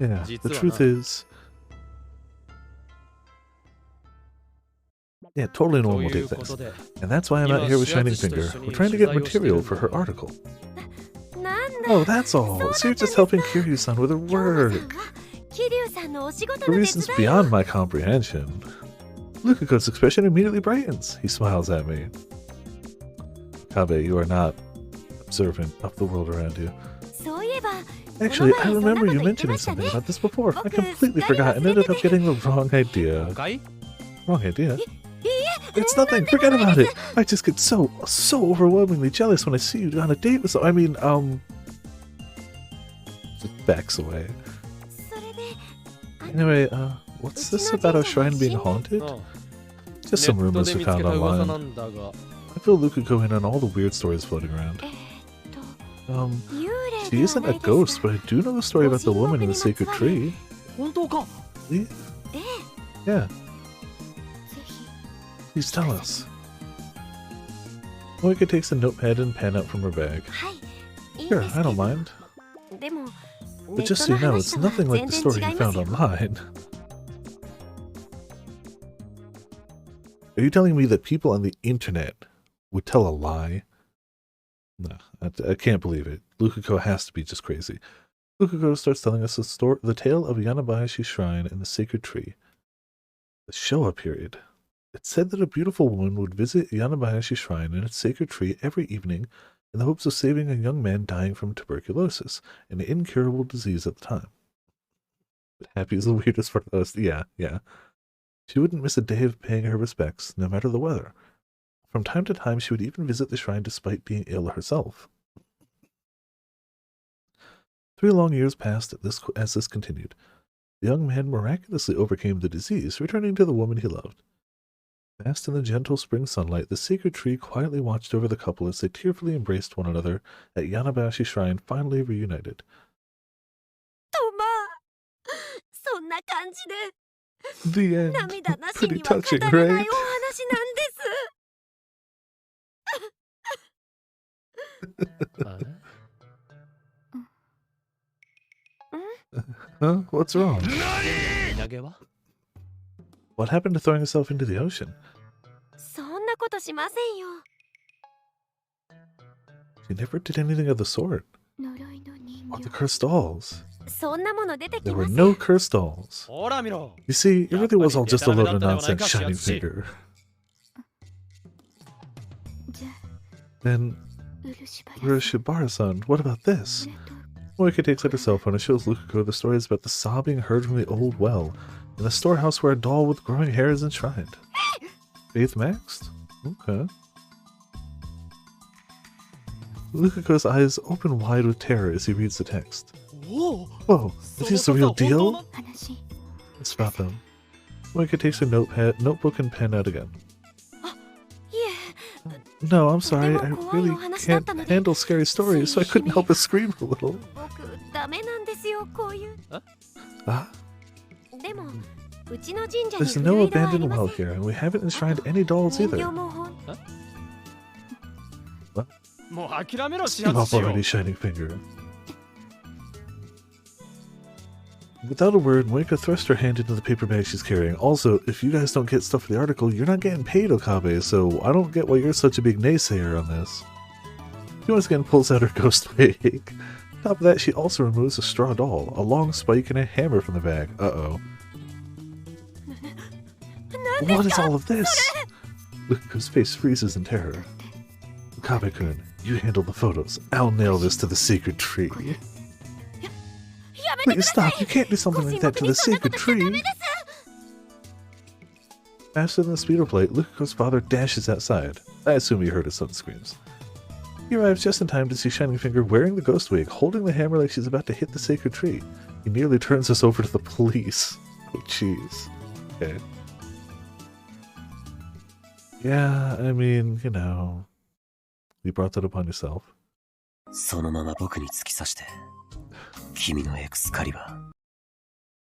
Yeah, the 実はな。 truth is... Yeah, totally あと normal い date うこ things. とで And that's why I'm out here with Shining Finger. We're trying to get material for her article. なんだ Oh, that's all. So you're just helping Kiryu-san with her 京馬さん work. は桐生さんのお仕事 For の手 reasons 伝い beyond my comprehension. Lukako's expression immediately brightens. He smiles at me. Kabe, you are not observant of the world around you. そういえば Actually, I この前 remember そん you なこと言って mentioning ましたね something about this before. I僕、 completely すっかり forgot and 忘れて ended up て。 getting the wrong idea. 誤解 Wrong idea? It's nothing. Forget about it. I just get so overwhelmingly jealous when I see you on a date with some. I mean, just backs away. それで Anyway, what's this about our shrine being haunted? うん Just some ネット rumors で we 見つけ found た噂な online. んだが I fill Lukako in on all the weird stories floating around. 幽 She 霊では isn't な a いです ghost, が but I do know the story about the woman in the sacred tree. 本当か Yeah, え yeah. えぜひ Please tell us. Moika takes a notepad and pen out from her bag. はいいいん Sure, ですけ I ど don't mind. でも But just so you know, it's nothing like the story you found online. Are you telling me that people on the internet would tell a lie? No, I can't believe it. Lukako has to be just crazy. Lukako starts telling us the tale of Yanabayashi Shrine and the Sacred Tree. The Showa period. It said that a beautiful woman would visit Yanabayashi Shrine and its sacred tree every evening in the hopes of saving a young man dying from tuberculosis, an incurable disease at the time. But happy is the weirdest part of this. Yeah. She wouldn't miss a day of paying her respects, no matter the weather. From time to time, she would even visit the shrine despite being ill herself. 3 long years passed as this continued. The young man miraculously overcame the disease, returning to the woman he loved. Vast in the gentle spring sunlight, the sacred tree quietly watched over the couple as they tearfully embraced one another at Yanabashi Shrine, finally reunited. とまあ、そんな感じで The end. 涙なし Pretty には語 touching, れないお話 right? なんです。Huh? What's wrong? 投げは What happened to throwing yourself into the ocean? そんなことしませんよ。 She never did anything of the sort. 呪いの人 Or the 形。 cursed dolls. そんなもの出てき There ま were せん。 no cursed dolls. ほら見ろ You see, it really was all just a load of Yeah, nonsense, but Shining it's- Finger. じゃあ、 Then, 漆原 Urashibara-san, what about this? それと Moika takes out her cell phone and shows Lukako the stories about the sobbing heard from the old well and the storehouse where a doll with growing hair is enshrined. Faith maxed? Okay. Lukako's eyes open wide with terror as he reads the text. おお Whoa, is this the real deal? 話。 Let's stop him. Moika takes her notebook and pen out again. いえ、 No, I'm sorry, I really can't handle scary stories, so I couldn't help but scream a little. 僕ダメなんですよ、こういう。 Ah, でも、うちの神社に there's 古 no いのはあり abandoned ま well せん。 here, and we haven't enshrined any dolls 人 either. 形もほん。もう諦めろ始 Give 発 up しよ already, Shining Finger. Without a word, Moika thrusts her hand into the paper bag she's carrying. Also, if you guys don't get stuff for the article, you're not getting paid, Okabe, so I don't get why you're such a big naysayer on this. She once again pulls out her ghost wig. On top of that, she also removes a straw doll, a long spike, and a hammer from the bag. Uh-oh. What is all of this? Lukako's face freezes in terror. Okabe-kun, you handle the photos. I'll nail this to the sacred tree. やめてく Please ださい。 stop, you can't do something like that to the sacred ご神木にそんなことしちゃダメ tree. です。 Faster than the speed of light, Lukako's father dashes outside. I assume he heard his son's screams. He arrives just in time to see Shining Finger wearing the ghost wig, holding the hammer like she's about to hit the sacred tree. He nearly turns us over to the police. Oh, jeez. Okay. Yeah, I mean, you know, you brought that upon yourself. そのまま僕に突き刺して、君のエクスカリバー。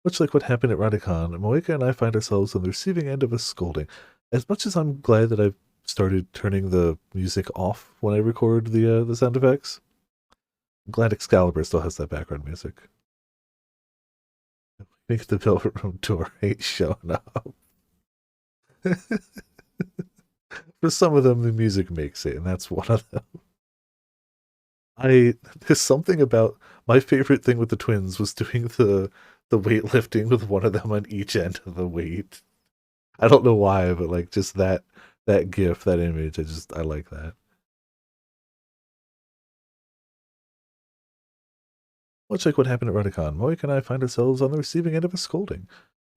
Much like what happened at Radicon, Moeka and I find ourselves on the receiving end of a scolding. As much as I'm glad that I've started turning the music off when I record the sound effects, I'm glad Excalibur still has that background music. I think the Velvet Room door ain't showing up. For some of them, the music makes it, and that's one of them. There's something about my favorite thing with the twins was doing the weightlifting with one of them on each end of the weight. I don't know why, but like just that gif, that image, I like that. Much like what happened at Radicon, Moik and I find ourselves on the receiving end of a scolding.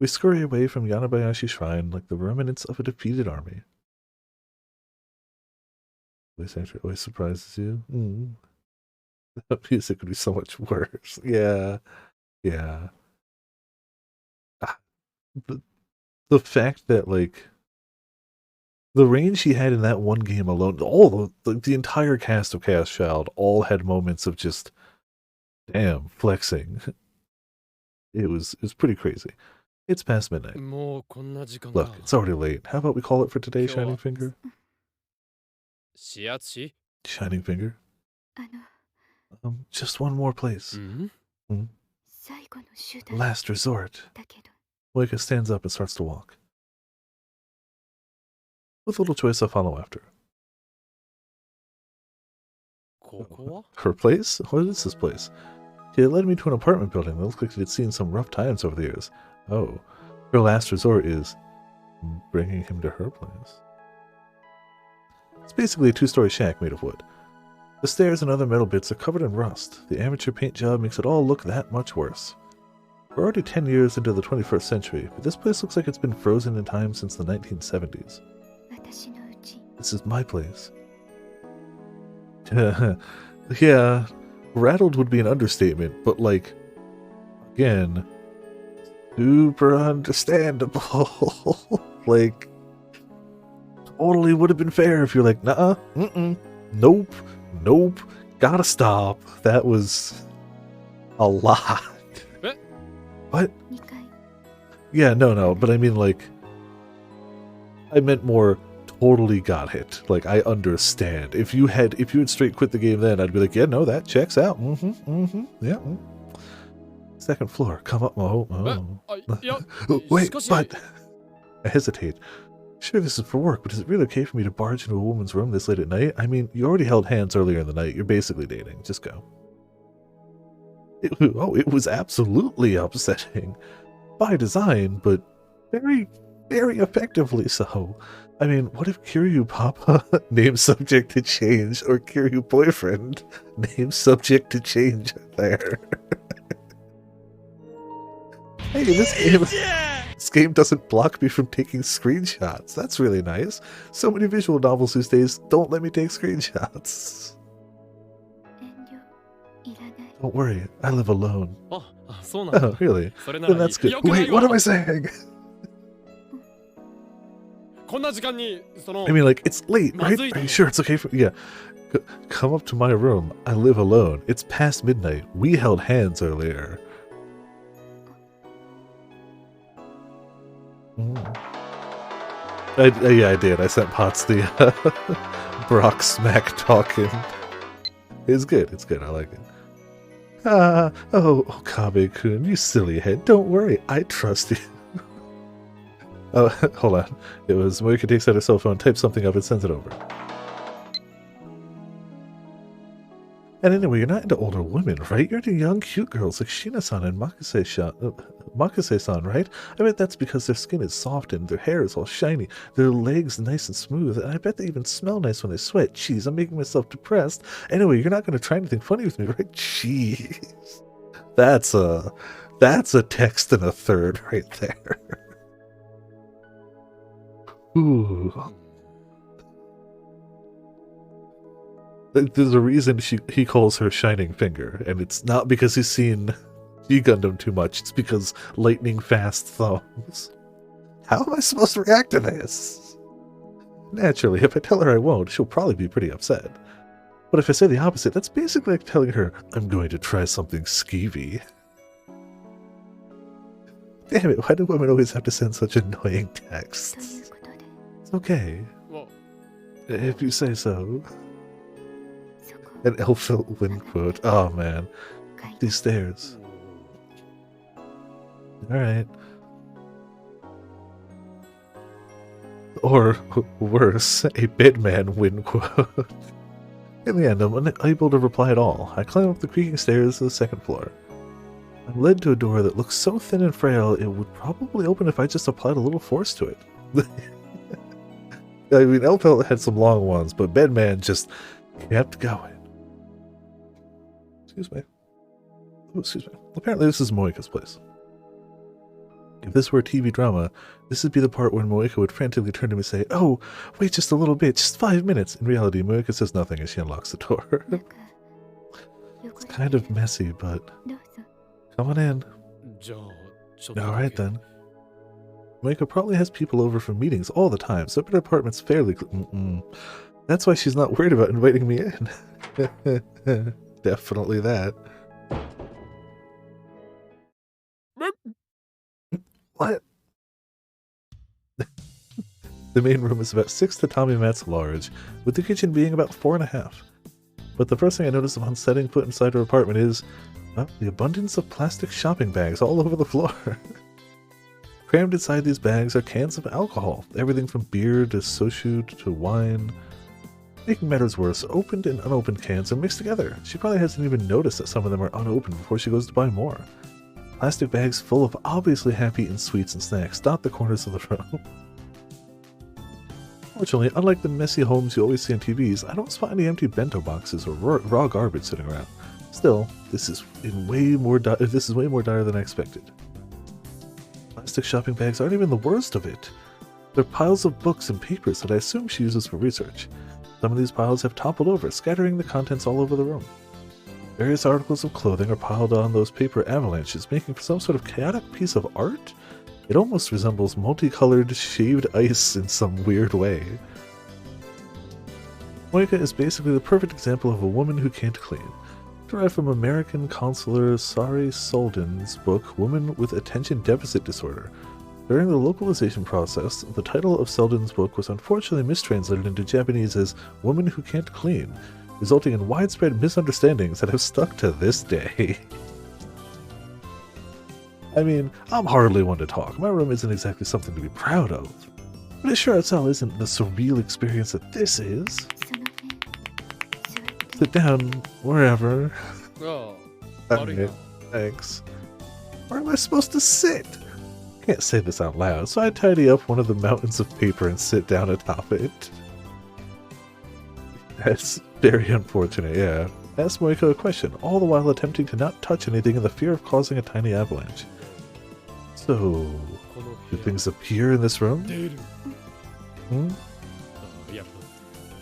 We scurry away from Yanabayashi Shrine like the remnants of a defeated army. Voice actor always surprises you. The music would be so much worse. Yeah. The fact that, like, the range he had in that one game alone, all the entire cast of Chaos Child all had moments of just, damn, flexing. It was pretty crazy. It's past midnight. もうこんな時間 Look, it's already late. How about we call it for today, Sure. Shining Finger? 始圧し Shining Finger? あの、 Just one more place. 最後の手段 Last resort. だけど。 Moika stands up and starts to walk. With little choice, I follow after. ここは Her place? What is this place? She had led me to an apartment building that looked like it had seen some rough times over the years. Oh, her last resort is bringing him to her place. It's basically a two-story shack made of wood. The stairs and other metal bits are covered in rust. The amateur paint job makes it all look that much worse. We're already 10 years into the 21st century, but this place looks like it's been frozen in time since the 1970s. This is my place. Yeah, rattled would be an understatement, but like, again, super understandable. Like, totally would have been fair if you're like, nah, nope, gotta stop. That was a lot. What? Yeah, no, but I mean, like, I meant more totally got it. Like, I understand. If you had straight quit the game then, I'd be like, yeah, no, that checks out. Yeah. Second floor, come up, Wait, but... I hesitate. Sure, this is for work, but is it really okay for me to barge into a woman's room this late at night? I mean, you already held hands earlier in the night. You're basically dating. Just go. It was absolutely upsetting. By design, but very, very effectively so. I mean, what if Kiryu Papa, name subject to change, or Kiryu Boyfriend, name subject to change there? Hey, this game doesn't block me from taking screenshots. That's really nice. So many visual novels these days don't let me take screenshots. Don't worry, I live alone. Oh, really? Then that's good. Wait, what am I saying? I mean, like, it's late, right? Are you sure it's okay for... Yeah. Come up to my room. I live alone. It's past midnight. We held hands earlier. Yeah, I did. I sent Potts the Brock smack talking. It's good. It's good. I like it. Okabe-kun, you silly head. Don't worry. I trust you. Oh, hold on. It was Moika takes out her cell phone, types something up, and sends it over. And anyway, you're not into older women, right? You're into young, cute girls like Shina-san and Makase-san, right? I bet that's because their skin is softened, their hair is all shiny, their legs nice and smooth, and I bet they even smell nice when they sweat. Jeez, I'm making myself depressed. Anyway, you're not going to try anything funny with me, right? Jeez. That's a text and a third right there. Ooh. There's a reason he calls her Shining Finger, and it's not because he's seen G Gundam too much, it's because lightning fast thumbs. How am I supposed to react to this? Naturally, if I tell her I won't, she'll probably be pretty upset. But if I say the opposite, that's basically like telling her, I'm going to try something skeevy. Damn it, why do women always have to send such annoying texts? It's okay. If you say so. An elf-filled wind quote. Oh man. These stairs. Alright. Or, worse, a bedman wind quote. In the end, I'm unable to reply at all. I climb up the creaking stairs to the second floor. I'm led to a door that looks so thin and frail it would probably open if I just applied a little force to it. I mean, Elfelt had some long ones, but Bedman just kept going. Excuse me. Oh, excuse me. Apparently this is Moika's place. If this were a TV drama, this would be the part when Moika would frantically turn to me and say, oh, wait just a little bit, just 5 minutes. In reality, Moika says nothing as she unlocks the door. It's kind of messy, but... Come on in. Alright then. Moika probably has people over for meetings all the time, so her apartment's fairly... That's why she's not worried about inviting me in. Definitely that. What? The main room is about 6 tatami mats large, with the kitchen being about 4.5. But the first thing I notice upon setting foot inside her apartment is, well, the abundance of plastic shopping bags all over the floor. Crammed inside these bags are cans of alcohol, everything from beer to soju to wine. Making matters worse, opened and unopened cans are mixed together. She probably hasn't even noticed that some of them are unopened before she goes to buy more. Plastic bags full of obviously half-eaten sweets and snacks dot the corners of the room. Fortunately, unlike the messy homes you always see on TVs, I don't spot any empty bento boxes or raw garbage sitting around. Still, this is way more dire than I expected. Plastic shopping bags aren't even the worst of it. They're piles of books and papers that I assume she uses for research. Some of these piles have toppled over, scattering the contents all over the room. Various articles of clothing are piled on those paper avalanches, making for some sort of chaotic piece of art. It almost resembles multicolored shaved ice in some weird way. Moika is basically the perfect example of a woman who can't clean. Derived from American consular Sari Solden's book, Woman with Attention Deficit Disorder. During the localization process, the title of Selden's book was unfortunately mistranslated into Japanese as Woman Who Can't Clean, resulting in widespread misunderstandings that have stuck to this day. I mean, I'm hardly one to talk. My room isn't exactly something to be proud of. But it sure as hell isn't the surreal experience that this is. その辺 Sit down, wherever. ああ、悪いな。 Alright, thanks. Where am I supposed to sit? I can't say this out loud, so I tidy up one of the mountains of paper and sit down atop it. That's very unfortunate, yeah. Ask Moiko a question, all the while attempting to not touch anything in the fear of causing a tiny avalanche. So, この do 部屋 things appear in this room? 出る。 Hmm? あやっぱ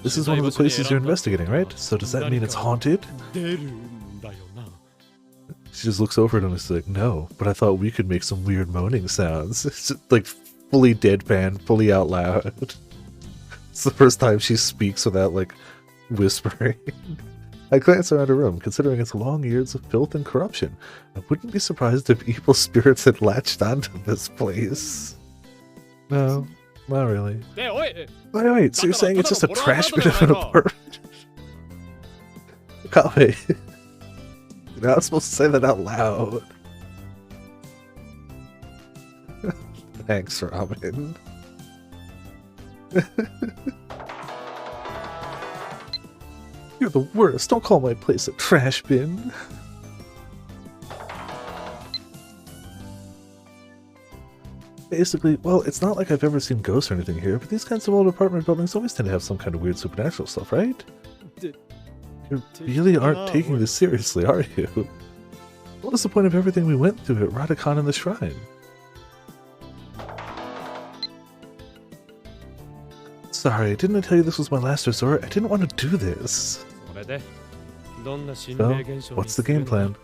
This is one of the places you're investigating, right? So does that mean it's haunted? 出るんだよな。 She just looks over at him and is like, no, but I thought we could make some weird moaning sounds. It's just, like fully deadpan, fully out loud. It's the first time she speaks without like whispering. I glance around her room, considering its long years of filth and corruption. I wouldn't be surprised if evil spirits had latched onto this place. No, not really. で、おい Wait, so you're saying it's just a trash bin of an apartment? Kame. You're not supposed to say that out loud. Thanks, Robin. You're the worst. Don't call my place a trash bin. Basically, well, it's not like I've ever seen ghosts or anything here, but these kinds of old apartment buildings always tend to have some kind of weird supernatural stuff, right? You really aren't taking this seriously, are you? What was the point of everything we went through at Radhakan and the shrine? Sorry, didn't I tell you this was my last resort? I didn't want to do this. それでどんな心 So, 霊現象に what's the game するん plan? だ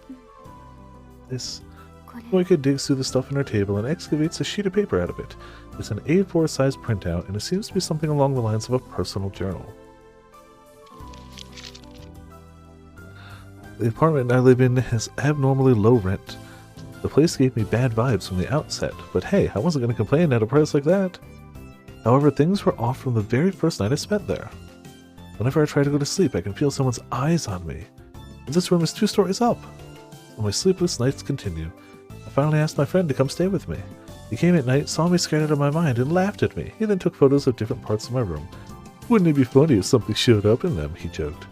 This. これ Moika digs through the stuff on her table and excavates a sheet of paper out of it. It's an A4 size printout, and it seems to be something along the lines of a personal journal. The apartment I live in has abnormally low rent. The place gave me bad vibes from the outset, but hey, I wasn't going to complain at a price like that. However, things were off from the very first night I spent there. Whenever I try to go to sleep, I can feel someone's eyes on me. And this room is 2 stories up. So my sleepless nights continue. I finally asked my friend to come stay with me. He came at night, saw me scared out of my mind, and laughed at me. He then took photos of different parts of my room. Wouldn't it be funny if something showed up in them, he joked.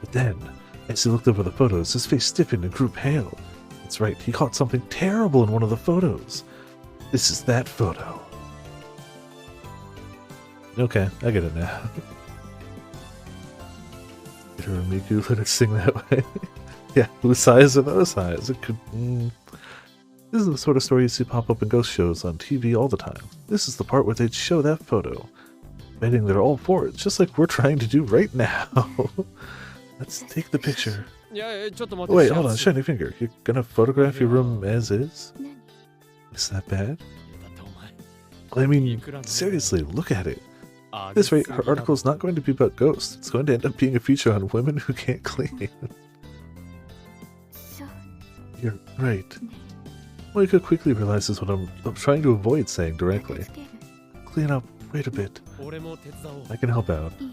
But then, as he looked over the photos, his face stiffened and grew pale. That's right, he caught something terrible in one of the photos. This is that photo. Okay, I get it now. Did her Miku let her sing that way? Yeah, whose eyes are those eyes? It could... This is the sort of story you see pop up in ghost shows on TV all the time. This is the part where they'd show that photo. Betting they're all for it, just like we're trying to do right now. Let's take the picture. いや、ちょっと待 Oh, って。 wait, hold on, shiny finger. You're gonna photograph your room as is? 何 Is that bad? だってお前 I mean, seriously, look at it. At this rate, her article's not going to be about ghosts. It's going to end up being a feature on women who can't clean. そう You're right. Moika quickly realizes what I'm trying to avoid saying 片 directly. 付ける Clean up, wait a bit. 俺も手伝おう I can help out. いい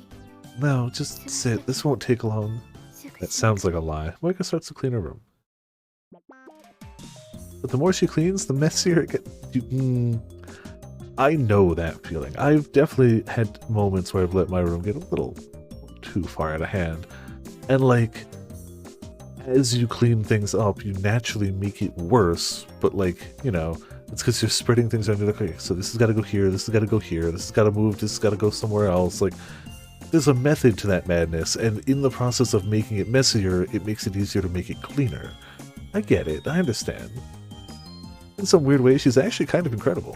No, just sit. This won't take long. すぐ That しま sounds like a lie. Moika starts to clean her room. But the more she cleans, the messier it gets. I know that feeling. I've definitely had moments where I've let my room get a little too far out of hand. And like, as you clean things up, you naturally make it worse. But like, you know, It's because you're spreading things around. You're like, okay, so this has got to go here, this has got to go here, this has got to move, this has got to go somewhere else. Like, there's a method to that madness, and in the process of making it messier, it makes it easier to make it cleaner. I get it, I understand. In some weird way, she's actually kind of incredible.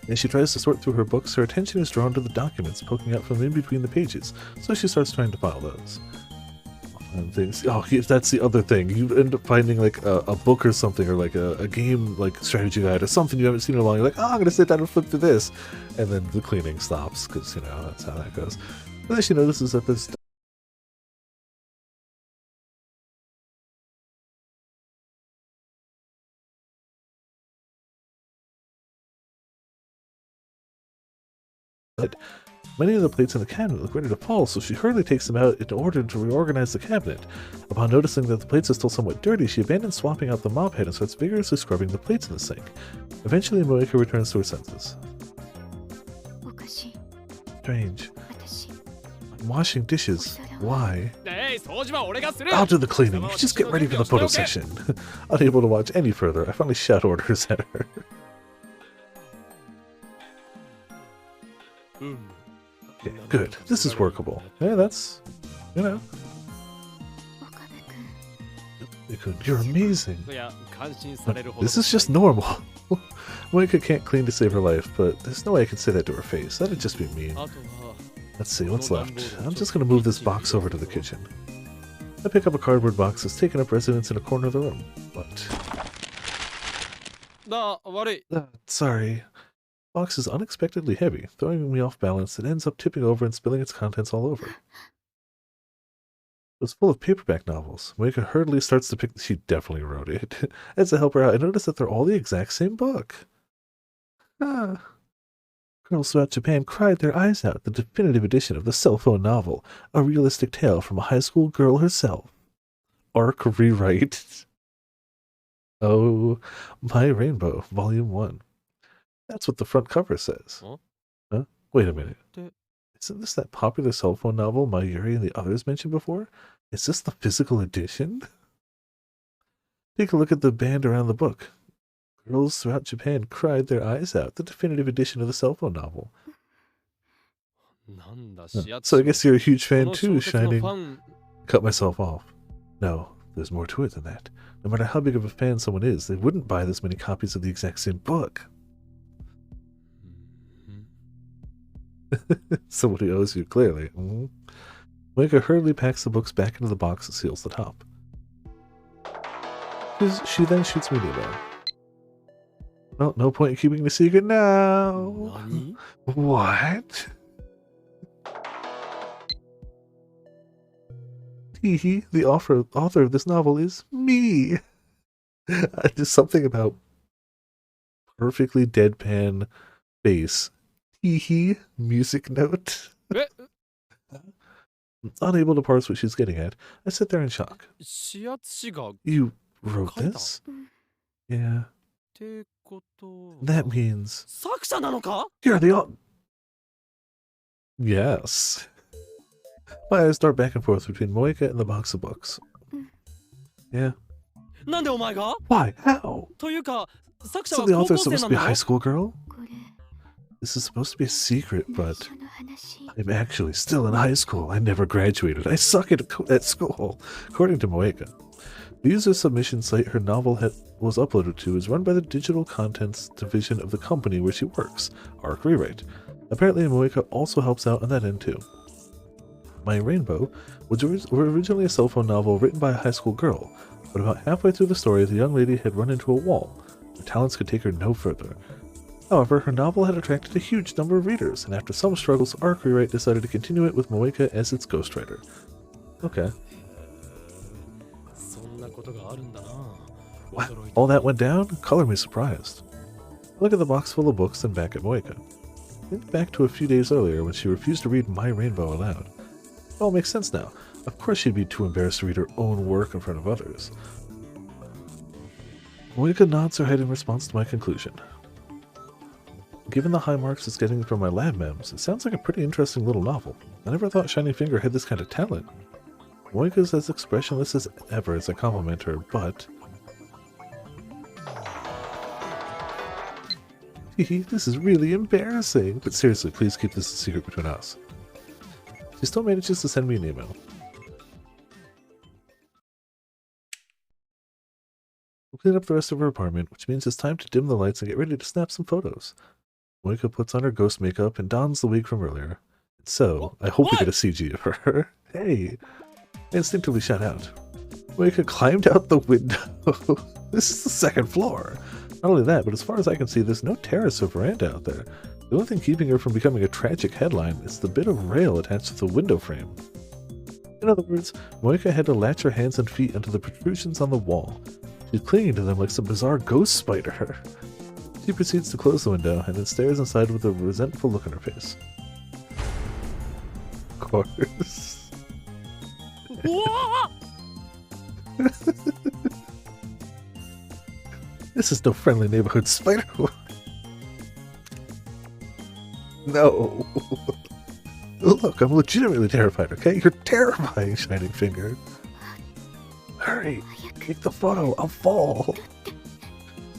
As she tries to sort through her books, her attention is drawn to the documents poking out from in between the pages, so she starts trying to file those. And things. Oh, that's the other thing. You end up finding like a book or something, or like a game like strategy guide or something you haven't seen in a while. You're like, oh, I'm gonna sit down and flip through this, and then the cleaning stops because that's how that goes. But then she notices that this. Many of the plates in the cabinet look ready to fall, so she hurriedly takes them out in order to reorganize the cabinet. Upon noticing that the plates are still somewhat dirty, she abandons swapping out the mop head and starts vigorously scrubbing the plates in the sink. Eventually, Moeka returns to her senses. Strange. I'm washing dishes. Why? I'll do the cleaning. You just get ready for the photo session. Unable to watch any further, I finally shout orders at her. Okay, good. This is workable. Yeah, that's, You're amazing. This is just normal. Moeka can't clean to save her life, but there's no way I can say that to her face. That'd just be mean. Let's see, what's left? I'm just gonna move this box over to the kitchen. I pick up a cardboard box that's taken up residence in a corner of the room. What? Sorry. Box is unexpectedly heavy, throwing me off balance and ends up tipping over and spilling its contents all over. It was full of paperback novels. Moeka hurriedly starts to pick. She definitely wrote it. As I help her out, I notice that they're all the exact same book. Girls throughout Japan cried their eyes out. The definitive edition of the cell phone novel, a realistic tale from a high school girl herself. Arc rewrite. Oh, My Rainbow, Volume 1. That's what the front cover says. Huh? Wait a minute. Isn't this that popular cell phone novel Mayuri and the others mentioned before? Is this the physical edition? Take a look at the band around the book. Girls throughout Japan cried their eyes out. The definitive edition of the cell phone novel. So I guess you're a huge fan too, Shining. Cut myself off. No, there's more to it than that. No matter how big of a fan someone is, they wouldn't buy this many copies of the exact same book. Somebody owes you, clearly. Moeka hurriedly packs the books back into the box and seals the top. She then shoots me an email. Well, no point in keeping the secret now. What? Teehee, the author of this novel is me. Just something about perfectly deadpan face. Teehee, music note. Unable to parse what she's getting at, I sit there in shock. You wrote this? Yeah. That means you're the author. Yes. My eyes dart back and forth between Moeka and the box of books. Yeah. Why? How? So the author's supposed to be a high school girl? This is supposed to be a secret, but I'm actually still in high school. I never graduated. I suck at school, according to Moeka. The user submission site her novel was uploaded to is run by the digital contents division of the company where she works, Arc Rewrite. Apparently, Moeka also helps out on that end too. My Rainbow was originally a cell phone novel written by a high school girl, but about halfway through the story, the young lady had run into a wall. Her talents could take her no further. However, her novel had attracted a huge number of readers, and after some struggles, Arc Rewrite decided to continue it with Moeka as its ghostwriter. Okay. What? All that went down? Color me surprised. Look at the box full of books and back at Moeka. Think back to a few days earlier when she refused to read My Rainbow aloud. It all makes sense now. Of course she'd be too embarrassed to read her own work in front of others. Moeka nods her head in response to my conclusion. Given the high marks it's getting from my lab mems, it sounds like a pretty interesting little novel. I never thought Shining Finger had this kind of talent. Moeka's as expressionless as ever as I compliment her, but... This is really embarrassing. But seriously, please keep this a secret between us. She still manages to send me an email. We'll clean up the rest of her apartment, which means it's time to dim the lights and get ready to snap some photos. Moika puts on her ghost makeup and dons the wig from earlier. So, I hope we get a CG of her. Hey! I instinctively shout out. Moika climbed out the window. This is the second floor. Not only that, but as far as I can see, there's no terrace or veranda out there. The only thing keeping her from becoming a tragic headline is the bit of rail attached to the window frame. In other words, Moika had to latch her hands and feet onto the protrusions on the wall. She's clinging to them like some bizarre ghost spider. She proceeds to close the window and then stares inside with a resentful look on her face. Of course. This is no friendly neighborhood spider. No. Look, I'm legitimately terrified, okay? You're terrifying, Shining Finger. Hurry! Take the photo! I'll fall!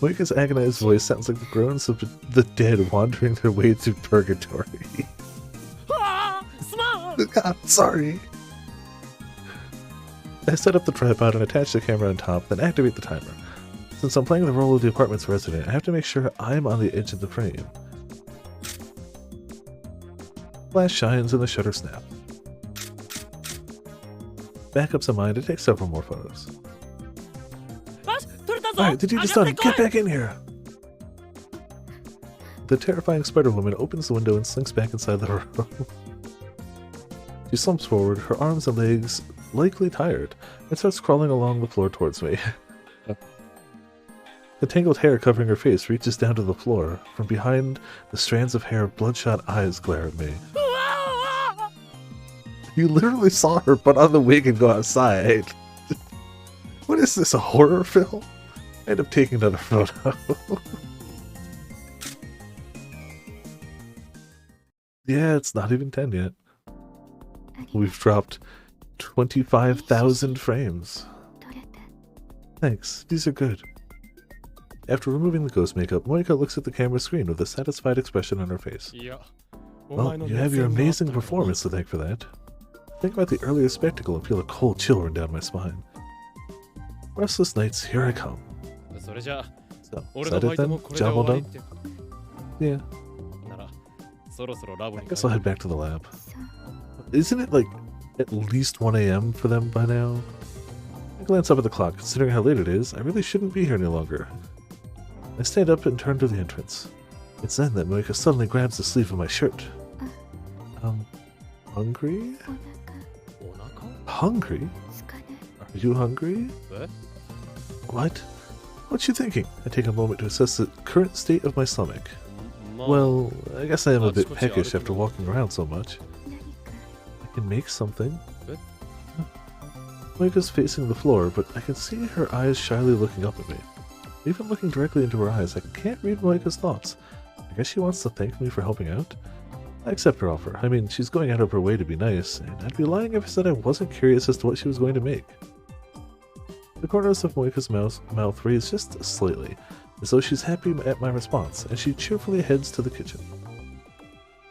Moika's agonized voice sounds like the groans of the dead wandering their way through purgatory. God, sorry! I set up the tripod and attach the camera on top, then activate the timer. Since I'm playing the role of the apartment's resident, I have to make sure I'm on the edge of the frame. Flash shines and the shutter snaps. Backups in mind, it takes several more photos. Alright, the deed is done. Get back in here! The terrifying Spider-Woman opens the window and slinks back inside the room. She slumps forward, her arms and legs likely tired, and starts crawling along the floor towards me. The tangled hair covering her face reaches down to the floor. From behind the strands of hair, bloodshot eyes glare at me. You literally saw her put on the wig and go outside. What is this, a horror film? I end up taking another photo. Yeah, it's not even 10 yet. We've dropped 25,000 frames. Thanks, these are good. After removing the ghost makeup, Moika looks at the camera screen with a satisfied expression on her face. Well, you have your amazing performance to thank for that. Think about the earlier spectacle and feel a cold chill run down my spine. Restless nights, here I come. So, is that it then? Job all done? Yeah. I guess I'll head back to the lab. Isn't it like at least 1 AM for them by now? I glance up at the clock. Considering how late it is, I really shouldn't be here any longer. I stand up and turn to the entrance. It's then that Moika suddenly grabs the sleeve of my shirt. Hungry? Hungry? Are you hungry? What? What you thinking? I take a moment to assess the current state of my stomach. Well, I guess I am a bit peckish after walking around so much. I can make something. Moika's facing the floor, but I can see her eyes shyly looking up at me. Even looking directly into her eyes, I can't read Moika's thoughts. I guess she wants to thank me for helping out. I accept her offer. I mean, she's going out of her way to be nice, and I'd be lying if I said I wasn't curious as to what she was going to make. The corners of Moika's mouth raise just slightly, as though she's happy at my response, and she cheerfully heads to the kitchen.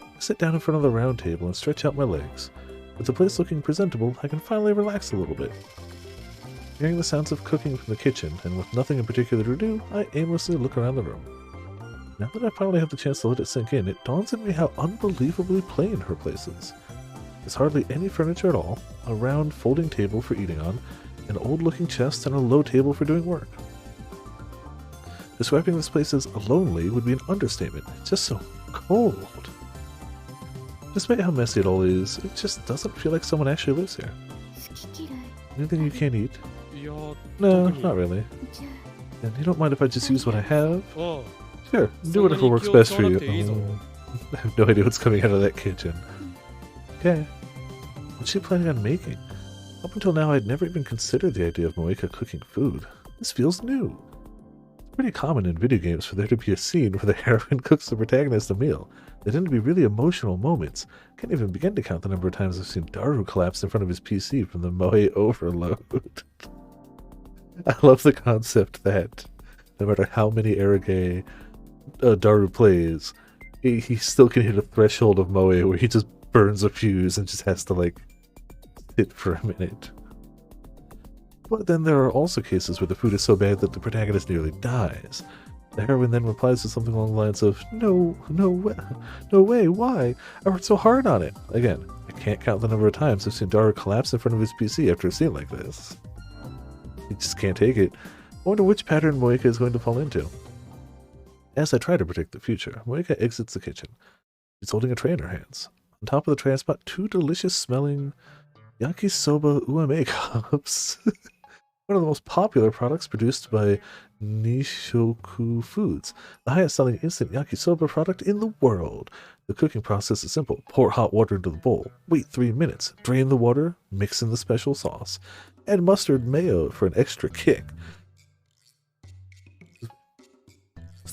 I sit down in front of the round table and stretch out my legs. With the place looking presentable, I can finally relax a little bit. Hearing the sounds of cooking from the kitchen, and with nothing in particular to do, I aimlessly look around the room. Now that I finally have the chance to let it sink in, it dawns on me how unbelievably plain her place is. There's hardly any furniture at all, a round folding table for eating on, an old-looking chest, and a low table for doing work. Describing this place as lonely would be an understatement. It's just so cold. Despite how messy it all is, it just doesn't feel like someone actually lives here. Anything you can't eat? No, not really. And you don't mind if I just use what I have? Sure, do whatever works best for you. I have no idea what's coming out of that kitchen. Okay. What's she planning on making? Up until now, I'd never even considered the idea of Moika cooking food. This feels new. It's pretty common in video games for there to be a scene where the heroine cooks the protagonist a meal. They tend to be really emotional moments. I can't even begin to count the number of times I've seen Daru collapse in front of his PC from the moe overload. I love the concept that no matter how many eroge Daru plays, he still can hit a threshold of moe where he just burns a fuse and just has to like sit for a minute. But then there are also cases where the food is so bad that the protagonist nearly dies. The heroine then replies to something along the lines of, no way, why? I worked so hard on it. Again, I can't count the number of times I've seen Daru collapse in front of his PC after a scene like this. He just can't take it. I wonder which pattern Moeka is going to fall into. As I try to predict the future, Moeka exits the kitchen. She's holding a tray in her hands. On top of the tray I spot 2 delicious-smelling yakisoba uame cups. One of the most popular products produced by Nishoku Foods, the highest-selling instant yakisoba product in the world. The cooking process is simple. Pour hot water into the bowl. Wait 3 minutes. Drain the water. Mix in the special sauce. Add mustard mayo for an extra kick.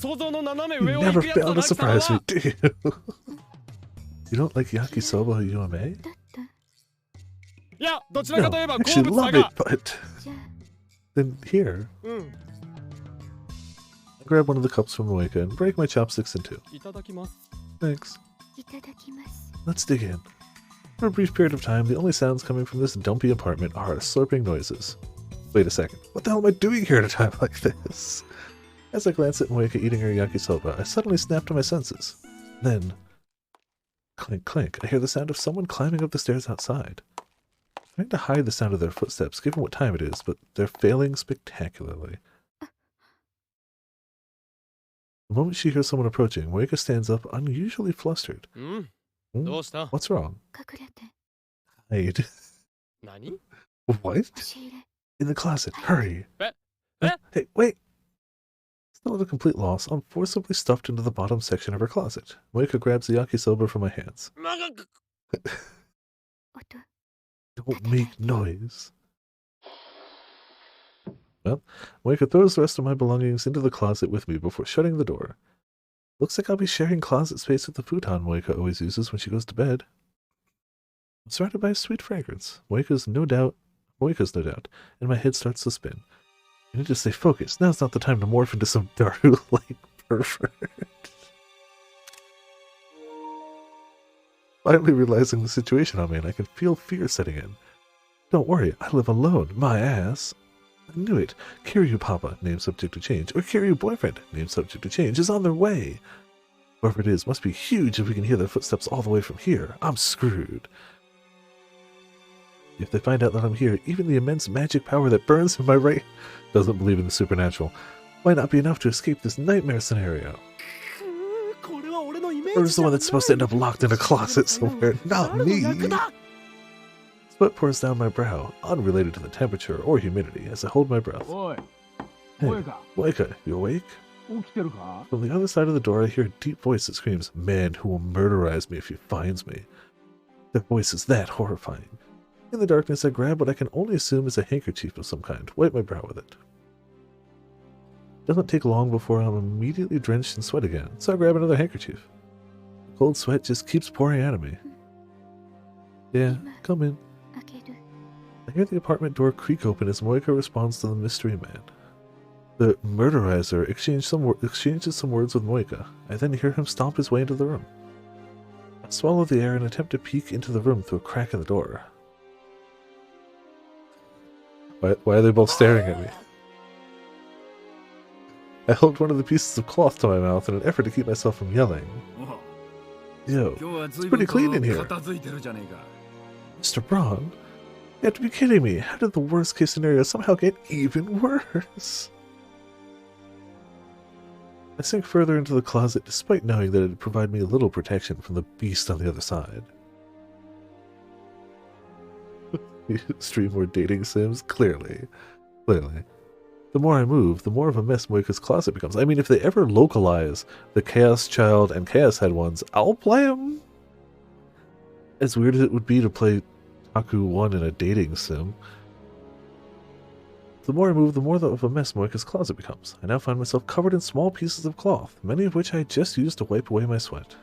You never fail to surprise me, do you? You don't like yakisoba uame? いや、どちらかといえ No, ば I 好 actually 物だ love it, が。 but じゃあ then here, うん。 I grab one of the cups from Moeka and break my chopsticks in 2. いただきます。 Thanks. いただきます Let's dig in. For a brief period of time, the only sounds coming from this dumpy apartment are slurping noises. Wait a second. What the hell am I doing here at a time like this? As I glance at Moeka eating her yakisoba, I suddenly snap to my senses. Then, clink clink, I hear the sound of someone climbing up the stairs outside. I'm trying to hide the sound of their footsteps, given what time it is, but they're failing spectacularly. The moment she hears someone approaching, Moeka stands up, unusually flustered. うん。 Hmm? どうした What's wrong? 隠れて Hide. 何 What? 押し入れ In the closet. Hurry. Eh? Hey, wait. Still at a complete loss, I'm forcibly stuffed into the bottom section of her closet. Moeka grabs the yakisoba from my hands. 音 Don't make noise. Well, Moeka throws the rest of my belongings into the closet with me before shutting the door. Looks like I'll be sharing closet space with the futon Moeka always uses when she goes to bed. I'm surrounded by a sweet fragrance. Moeka's no doubt, and my head starts to spin. I need to stay focused. Now's not the time to morph into some Daru-like pervert. Finally realizing the situation I'm in, I can feel fear setting in. Don't worry, I live alone. My ass. I knew it. Kiryu Papa, name subject to change, or Kiryu Boyfriend, name subject to change, is on their way. Whoever it is must be huge if we can hear their footsteps all the way from here. I'm screwed. If they find out that I'm here, even the immense magic power that burns in my right doesn't believe in the supernatural might not be enough to escape this nightmare scenario. これは俺のイメージ Or is the one that's supposed to end up locked in a closet somewhere, not me. Sweat pours down my brow, unrelated to the temperature or humidity, as I hold my breath. おい Hey, 声か Moeka, you awake? 起きてるか From the other side of the door, I hear a deep voice that screams, "Man who will murderize me if he finds me." Their voice is that horrifying. In the darkness, I grab what I can only assume is a handkerchief of some kind, wipe my brow with it. It doesn't take long before I'm immediately drenched in sweat again, so I grab another handkerchief. The cold sweat just keeps pouring out of me. Yeah, come in. 開ける I hear the apartment door creak open as Moeka responds to the mystery man. The murderizer exchanges some words with Moeka. I then hear him stomp his way into the room. I swallow the air and attempt to peek into the room through a crack in the door. Why are they both staring at me? I hold one of the pieces of cloth to my mouth in an effort to keep myself from yelling. お Yo, 今日は随 pretty 分と clean in here. 片付いてるじゃねえか Mr. Braun? You have to be kidding me. How did the worst case scenario somehow get even worse? I sink further into the closet despite knowing that it would provide me a little protection from the beast on the other side. Stream more dating sims? Clearly. The more I move, the more of a mess Moeka's closet becomes. I mean, if they ever localize the Chaos Child and Chaos Head ones, I'll play them. As weird as it would be to play Taku 1 in a dating sim. The more I move, the more of a mess Moeka's closet becomes. I now find myself covered in small pieces of cloth, many of which I just used to wipe away my sweat.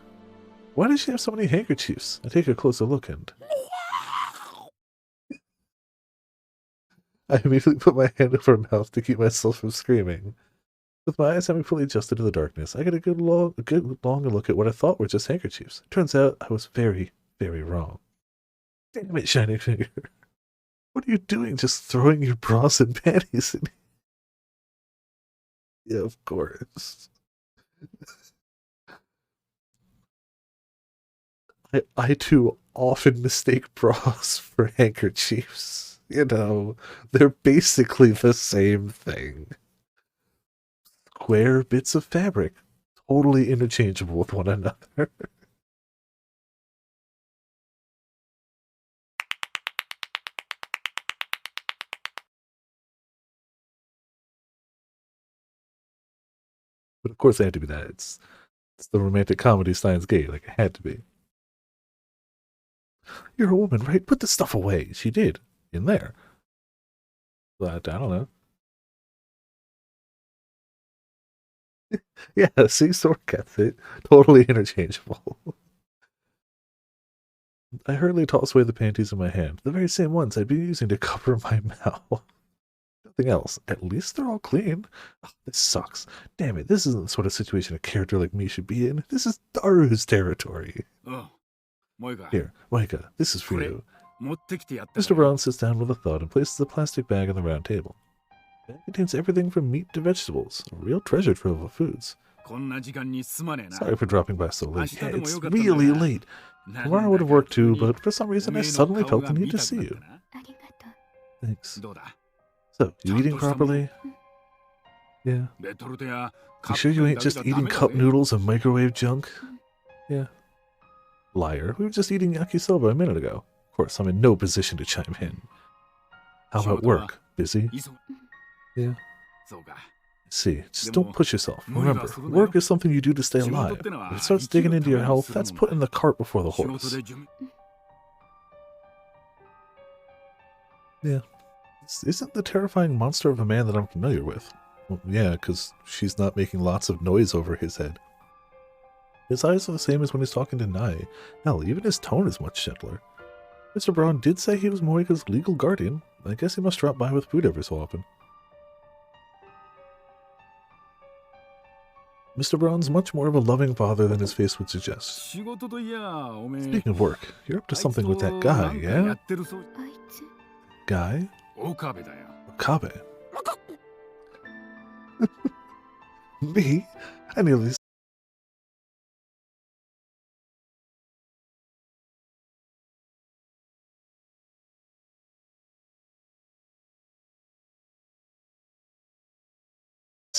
Why does she have so many handkerchiefs? I take a closer look and... I immediately put my hand over her mouth to keep myself from screaming. With my eyes having fully adjusted to the darkness, I get a good long look at what I thought were just handkerchiefs. Turns out I was very, very wrong. Damn it, Shining Finger. What are you doing just throwing your bras and panties in? Yeah, of course. I too often mistake bras for handkerchiefs. You know, they're basically the same thing. Square bits of fabric, totally interchangeable with one another. But of course, it had to be that. It's the romantic comedy Steins Gate. Like, it had to be. You're a woman, right? Put the stuff away. She did. In there. But I don't know. Yeah, see, sword gets it. Totally interchangeable. I hurriedly toss away the panties in my hand, the very same ones I'd been using to cover my mouth. Nothing else. At least they're all clean. Oh, this sucks. Damn it, this isn't the sort of situation a character like me should be in. This is Daru's territory. Here, Moika, this is for you. Mr. Brown sits down with a thud and places a plastic bag on the round table. The bag contains everything from meat to vegetables, a real treasure trove of foods. Sorry for dropping by so late. Yeah, it's really late. Tomorrow would have worked too, but for some reason I suddenly felt the need to see you. Thanks. So, you eating properly? Yeah. You sure you ain't just eating cup noodles and microwave junk? Yeah. Liar. We were just eating yakisoba a minute ago. Of course, I'm in no position to chime in. How about work? Busy? Yeah. See, just don't push yourself. Remember, work is something you do to stay alive. If it starts digging into your health, that's putting the cart before the horse. Yeah. This isn't the terrifying monster of a man that I'm familiar with. Well, yeah, because she's not making lots of noise over his head. His eyes are the same as when he's talking to Nai. Hell, even his tone is much gentler. Mr. Braun did say he was Moika's legal guardian. I guess he must drop by with food every so often. Mr. Braun's much more of a loving father than his face would suggest. Speaking of work, you're up to something with that guy, yeah? Guy? Okabe. Me? I nearly...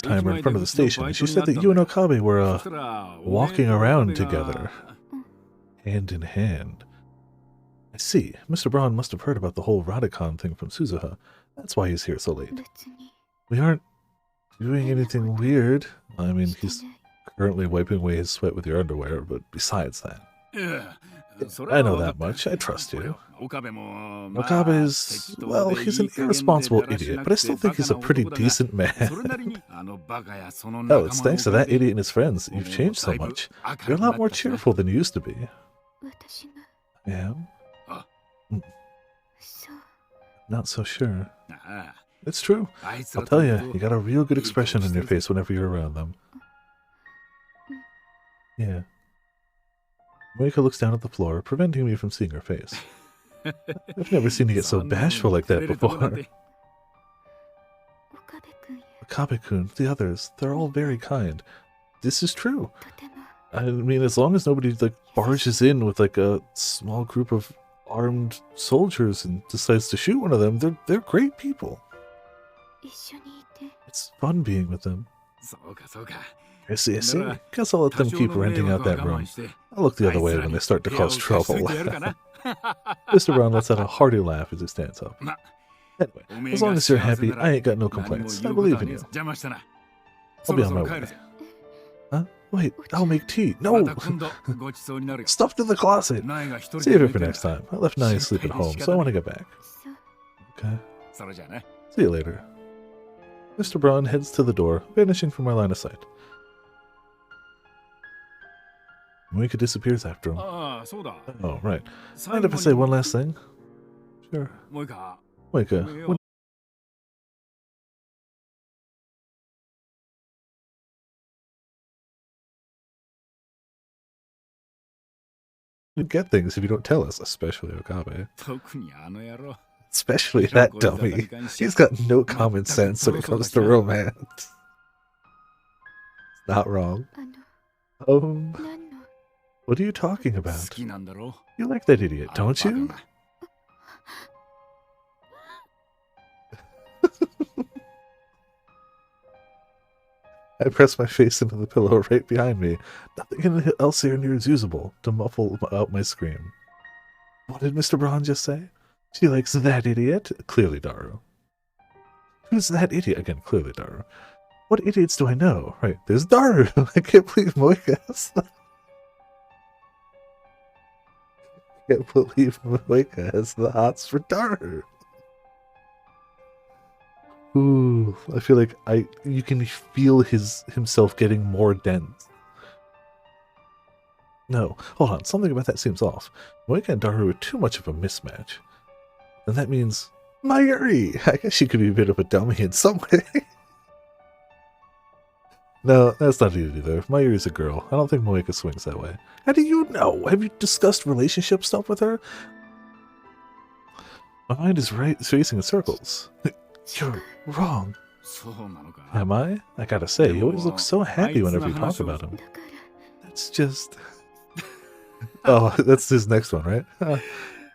time in front of the station. She said that you and Okabe were, walking around together. Hand in hand. I see. Mr. Braun must have heard about the whole Radicon thing from Suzuha. That's why he's here so late. We aren't doing anything weird. I mean, he's currently wiping away his sweat with your underwear, but besides that... I know that much. I trust you. Okabe is, well, he's an irresponsible idiot, but I still think he's a pretty decent man. Oh, it's thanks to that idiot and his friends that you've changed so much. You're a lot more cheerful than you used to be. Yeah? Not so sure. It's true. I'll tell you, you got a real good expression on your face whenever you're around them. Yeah. Moika looks down at the floor, preventing me from seeing her face. I've never seen you get so bashful like that before. Okabe-kun, the others, they're all very kind. This is true. I mean, as long as nobody, like, barges in with, like, a small group of armed soldiers and decides to shoot one of them, they're great people. It's fun being with them. I see. Guess I'll let them keep renting out that room. I'll look the other way when they start to cause trouble. Mr. Brown lets out a hearty laugh as he stands up. Anyway, as long as you're happy, I ain't got no complaints. I believe in you. I'll be on my way. Huh? Wait, I'll make tea. No! Stuffed in the closet! Save it for next time. I left Nai asleep at home, so I want to get back. Okay. See you later. Mr. Braun heads to the door, vanishing from my line of sight. Moika disappears after him. Oh, right. Mind if I say one last thing? Sure. Moika, You get things if you don't tell us, especially Okabe. 特にあの野郎 Especially that dummy. He's got no common sense when it comes to romance. It's not wrong. あの Um, 何の what are you talking 好 about? きなんだろ You like that idiot, don't you? I press my face into the pillow right behind me. Nothing else here near is usable to muffle out my scream. What did Mr. Braun just say? She likes that idiot? Clearly Daru. Who's that idiot? Again, clearly Daru. What idiots do I know? Right, there's Daru! I can't believe Moika has... can't believe Moika has the hots for Daru. Ooh, I feel like you can feel himself getting more dense. No, hold on, something about that seems off. Moika and Daru are too much of a mismatch. And that means Mayuri! I guess she could be a bit of a dummy in some way. No, that's not it either. Mayuri's a girl. I don't think Moika swings that way. How do you know? Have you discussed relationship stuff with her? My mind is racing in circles. You're wrong. そうなのか Am I? I gotta say, he always looks so happy whenever you talk about him. だから That's just... Oh, that's his next one, right?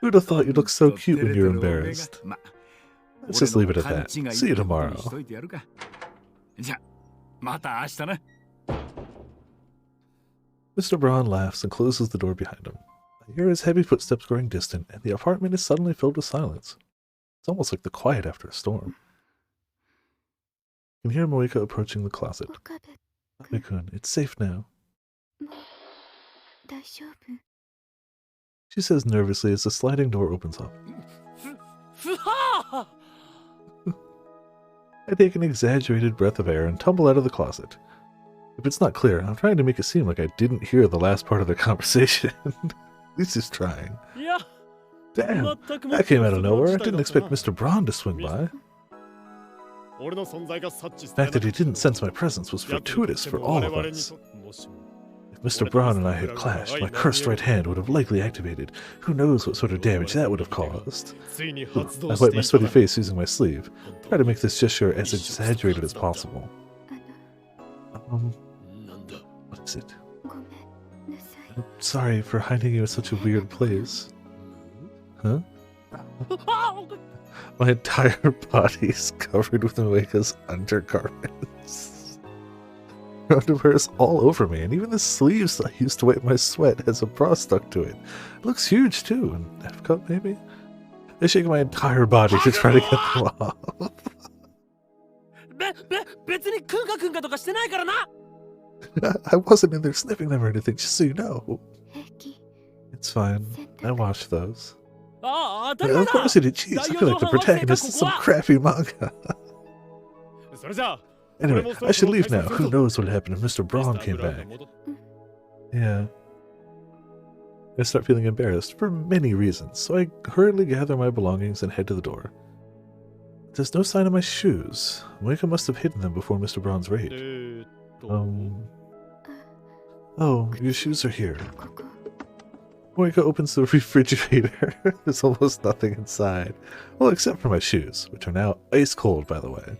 Who'd have thought you look so cute when you're embarrassed? ま Let's just leave it at that. See you tomorrow. しといてやるかじゃまた明日ね Mr. Braun laughs and closes the door behind him. I hear his heavy footsteps growing distant, and the apartment is suddenly filled with silence. It's almost like the quiet after a storm. You can hear Moika approaching the closet. 岡部 Abe-kun, it's safe now. もう大丈夫 She says nervously as the sliding door opens up. ふはー I take an exaggerated breath of air and tumble out of the closet. If it's not clear, I'm trying to make it seem like I didn't hear the last part of the conversation. At least he's trying. いや Damn, 全くも that came out of nowhere. I 不 didn't 可思議 expect な Mr. Braun to swing by. 俺の存在が察知 The fact that he didn't sense my presence was fortuitous for all of us. If Mr. Braun and I had clashed, my cursed right hand would have likely activated. Who knows what sort of damage that would have caused. ついに I 発動 wipe して my いた sweaty な face using my sleeve. Try to make this gesture as exaggerated as possible. あの なんだ What is it? ごめんなさい I'm sorry for hiding you in such a weird place. Huh? あ My entire body is covered with Moika's undergarments. Her underwear is all over me, and even the sleeves I used to wipe my sweat has a bra stuck to it. It looks huge too, an F cup maybe? I shake my entire body to try to get them off. 別にクンカクンカとかしてないからな I wasn't in there sniffing them or anything, just so you know. 平気 It's fine. 洗 I 濯 watched those. ああ当たり前 Of だ course it did. Jeez, I feel like the protagonist in some crappy manga. それじゃあ Anyway, I should leave now. Who knows what happened if Mr. Braun came back. Yeah. I start feeling embarrassed for many reasons, so I hurriedly gather my belongings and head to the door. There's no sign of my shoes. Moika must have hidden them before Mr. Braun's raid. と Oh, your shoes are here. ここ Moika opens the refrigerator. There's almost nothing inside. Well, except for my shoes, which are now ice cold, by the way.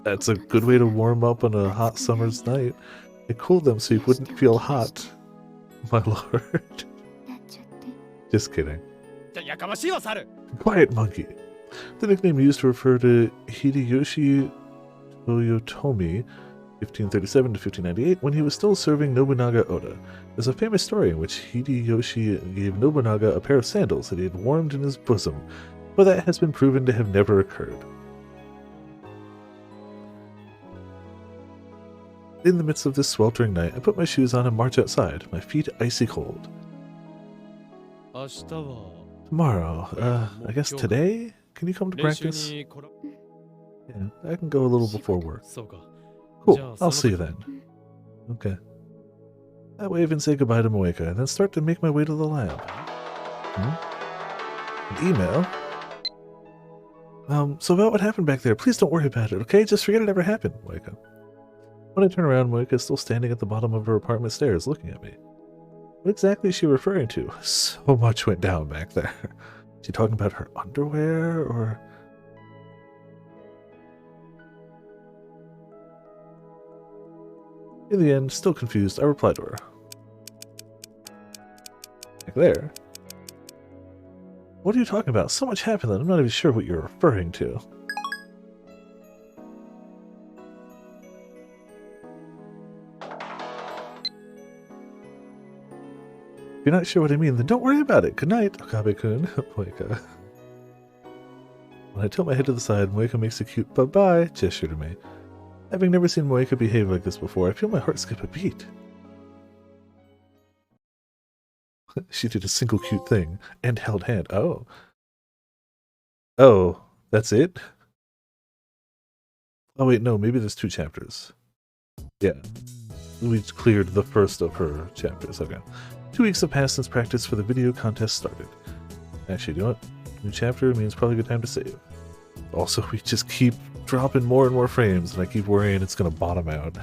That's a good way to warm up on a hot summer's night. I cooled them so you wouldn't feel hot, my lord. なっちゃって Just kidding. じゃやかましいわ猿 Quiet monkey. The nickname used to refer to Hideyoshi Toyotomi, 1537 to 1598, when he was still serving Nobunaga Oda. There's a famous story in which Hideyoshi gave Nobunaga a pair of sandals that he had warmed in his bosom, but that has been proven to have never occurred. In the midst of this sweltering night, I put my shoes on and march outside, my feet icy cold. 明日は Tomorrow, I guess today? Can you come to 練習 practice? に来ら Yeah, I can go a little before work. そうか Cool, I'll see you then. Okay. I wave and say goodbye to Moika, and then start to make my way to the lab. An email? So about what happened back there, please don't worry about it, okay? Just forget it ever happened, Moika. When I turn around, Moika is still standing at the bottom of her apartment stairs, looking at me. What exactly is she referring to? So much went down back there. Is she talking about her underwear, or... In the end, still confused, I replied to her. Back there? What are you talking about? So much happened that I'm not even sure what you're referring to. If you're not sure what I mean, then don't worry about it. Good night, Okabe-kun. Moeka. When I tilt my head to the side, Moeka makes a cute bye-bye gesture to me. Having never seen Moeka behave like this before, I feel my heart skip a beat. She did a single cute thing and held hand. Oh. Oh, that's it? Oh wait, no, maybe there's 2 chapters. Yeah. We cleared the first of her chapters. Okay. 2 weeks have passed since practice for the video contest started. Actually, you know what? New chapter means probably a good time to save. Also, we just keep dropping more and more frames, and I keep worrying it's going to bottom out.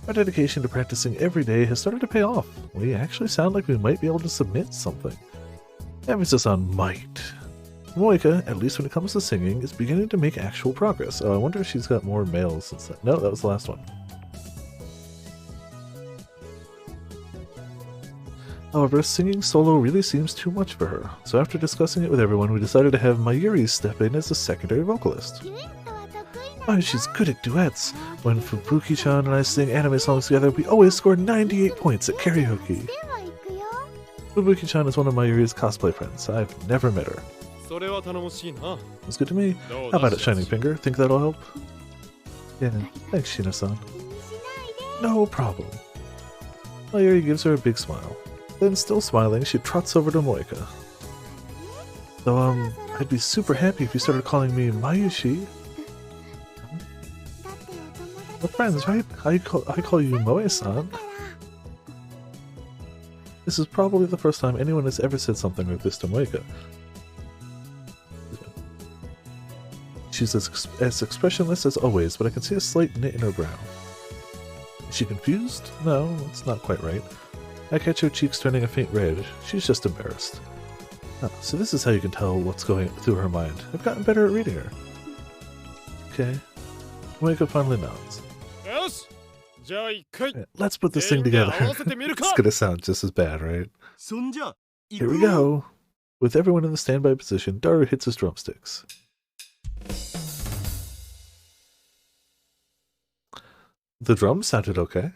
Our dedication to practicing every day has started to pay off. We actually sound like we might be able to submit something. Emphasis on might. Moeka, at least when it comes to singing, is beginning to make actual progress. Oh, I wonder if she's got more males since that. No, that was the last one. However, singing solo really seems too much for her, so after discussing it with everyone, we decided to have Mayuri step in as a secondary vocalist. Oh, she's good at duets. When Fubuki-chan and I sing anime songs together, we always score 98 points at karaoke. Fubuki-chan is one of Mayuri's cosplay friends. I've never met her. It's good to me. How about it, Shining Finger? Think that'll help? Yeah, thanks, Shina-san. No problem. Mayuri gives her a big smile. Then, still smiling, she trots over to Moeka. So, I'd be super happy if you started calling me Mayushi. We're friends, right? I call you Moe-san. This is probably the first time anyone has ever said something like this to Moeka. She's as expressionless as always, but I can see a slight knit in her brow. Is she confused? No, it's not quite right. I catch her cheeks turning a faint red. She's just embarrassed. Oh, so this is how you can tell what's going through her mind. I've gotten better at reading her. Okay. Moeka finally nods. Right, let's put this thing together. It's gonna sound just as bad, right? Here we go. With everyone in the standby position, Daru hits his drumsticks. The drums sounded okay.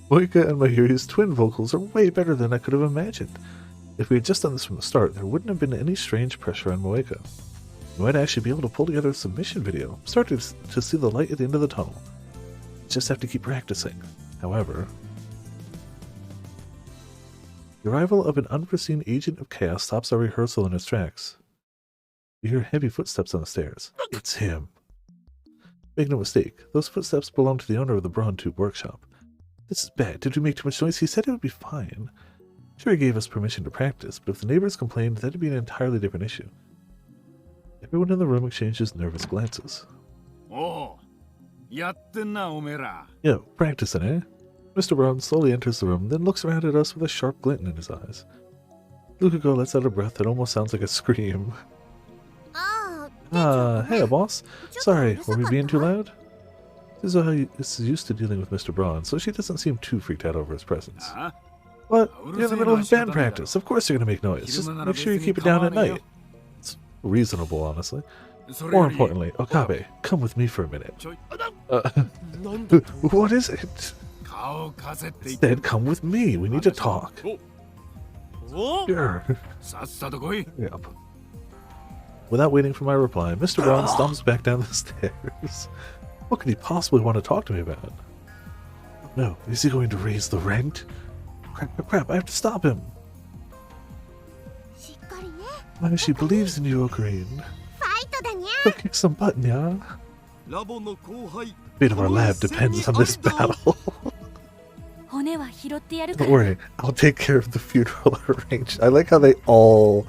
Moeka and Mayuri's twin vocals are way better than I could have imagined. If we had just done this from the start, there wouldn't have been any strange pressure on Moeka. We might actually be able to pull together a submission video, start to see the light at the end of the tunnel. Just have to keep practicing. However, the arrival of an unforeseen agent of chaos stops our rehearsal in its tracks. We hear heavy footsteps on the stairs. It's him. Make no mistake, those footsteps belong to the owner of the Brawn Tube workshop. This is bad. Did we make too much noise? He said it would be fine. Sure, he gave us permission to practice, but if the neighbors complained, that'd be an entirely different issue. Everyone in the room exchanges nervous glances. Oh, Yo, practicing, eh? Mr. Braun slowly enters the room, then looks around at us with a sharp glint in his eyes. Lukaku lets out a breath that almost sounds like a scream. Hey, boss. Sorry, were we being too loud? Suzuha is used to dealing with Mr. Braun, so she doesn't seem too freaked out over his presence. What? You're in the middle of band practice. Of course you're going to make noise. Just make sure you keep it down at night. Reasonable, honestly. More importantly, Okabe, come with me for a minute. What is it? Instead, come with me. We need to talk. Sure. Yep. Without waiting for my reply, Mr. Brown stomps back down the stairs. What could he possibly want to talk to me about? No, is he going to raise the rent? Crap, I have to stop him. She believes in you, Ocarine. Go kick some butt, yeah? Fate of our lab depends on this battle. Don't worry, I'll take care of the funeral arranged. I like how they all,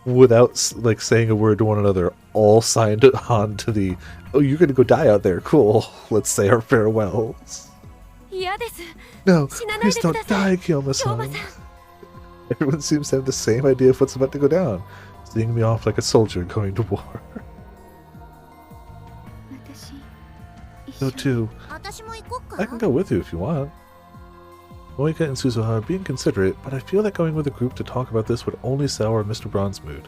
without like saying a word to one another, all signed on to the, oh, you're gonna go die out there, cool, let's say our farewells. 嫌です。 No, 死なない please でく don't ださ die, い。 Kyoma-san. Kyoma-san. Everyone seems to have the same idea of what's about to go down, seeing me off like a soldier going to war. 私 Go too. 私も行こっ I can go with you if you want. Moika and Suzuha are being considerate, but I feel that going with a group to talk about this would only sour Mr. Braun's mood,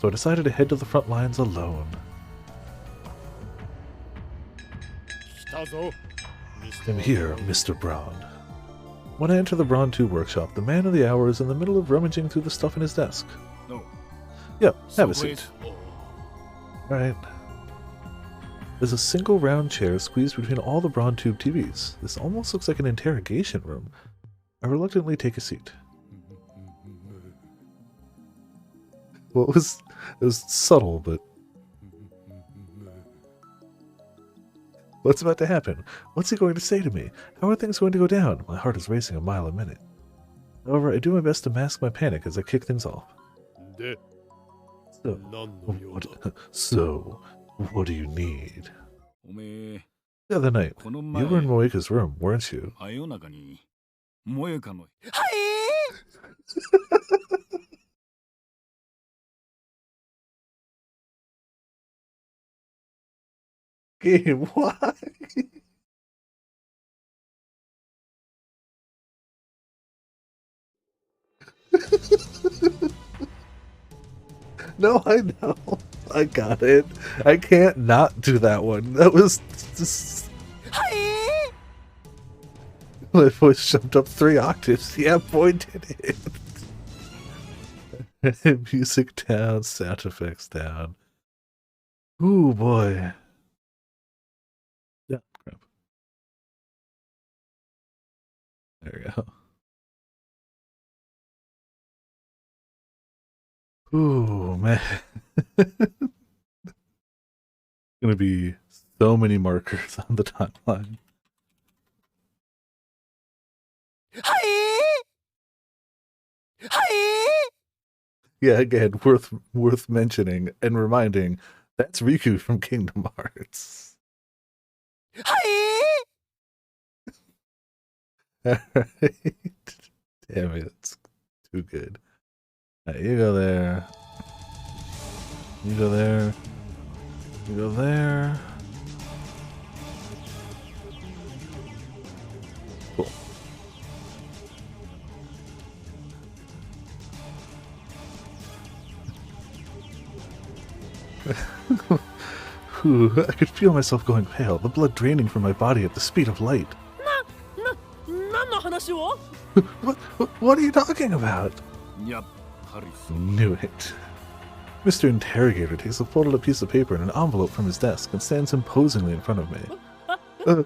so I decided to head to the front lines alone. I'm here, Mr. Braun. When I enter the Braun 2 workshop, the man of the hour is in the middle of rummaging through the stuff in his desk. No. Yep, have a seat. Alright. There's a single round chair squeezed between all the Braun tube TVs. This almost looks like an interrogation room. I reluctantly take a seat. Well, it was subtle, but... What's about to happen? What's he going to say to me? How are things going to go down? My heart is racing a mile a minute. However, I do my best to mask my panic as I kick things off. So, what do you need? The other night, you were in Moika's room, weren't you? Game, why? No, I know. I got it. I can't not do that one. That was just... My voice jumped up 3 octaves. Yeah, boy, did it. Music down, sound effects down. Ooh, boy. Yeah, crap. There we go. Ooh, man. Gonna be so many markers on the timeline. Yeah, again, worth mentioning and reminding, that's Riku from Kingdom Hearts. Alright. Damn it, it's too good. Alright, you go there. You go there. You go there. Cool. Whew, I could feel myself going pale, the blood draining from my body at the speed of light. What are you talking about? Knew it. Mr. Interrogator takes a folded up piece of paper and an envelope from his desk and stands imposingly in front of me. I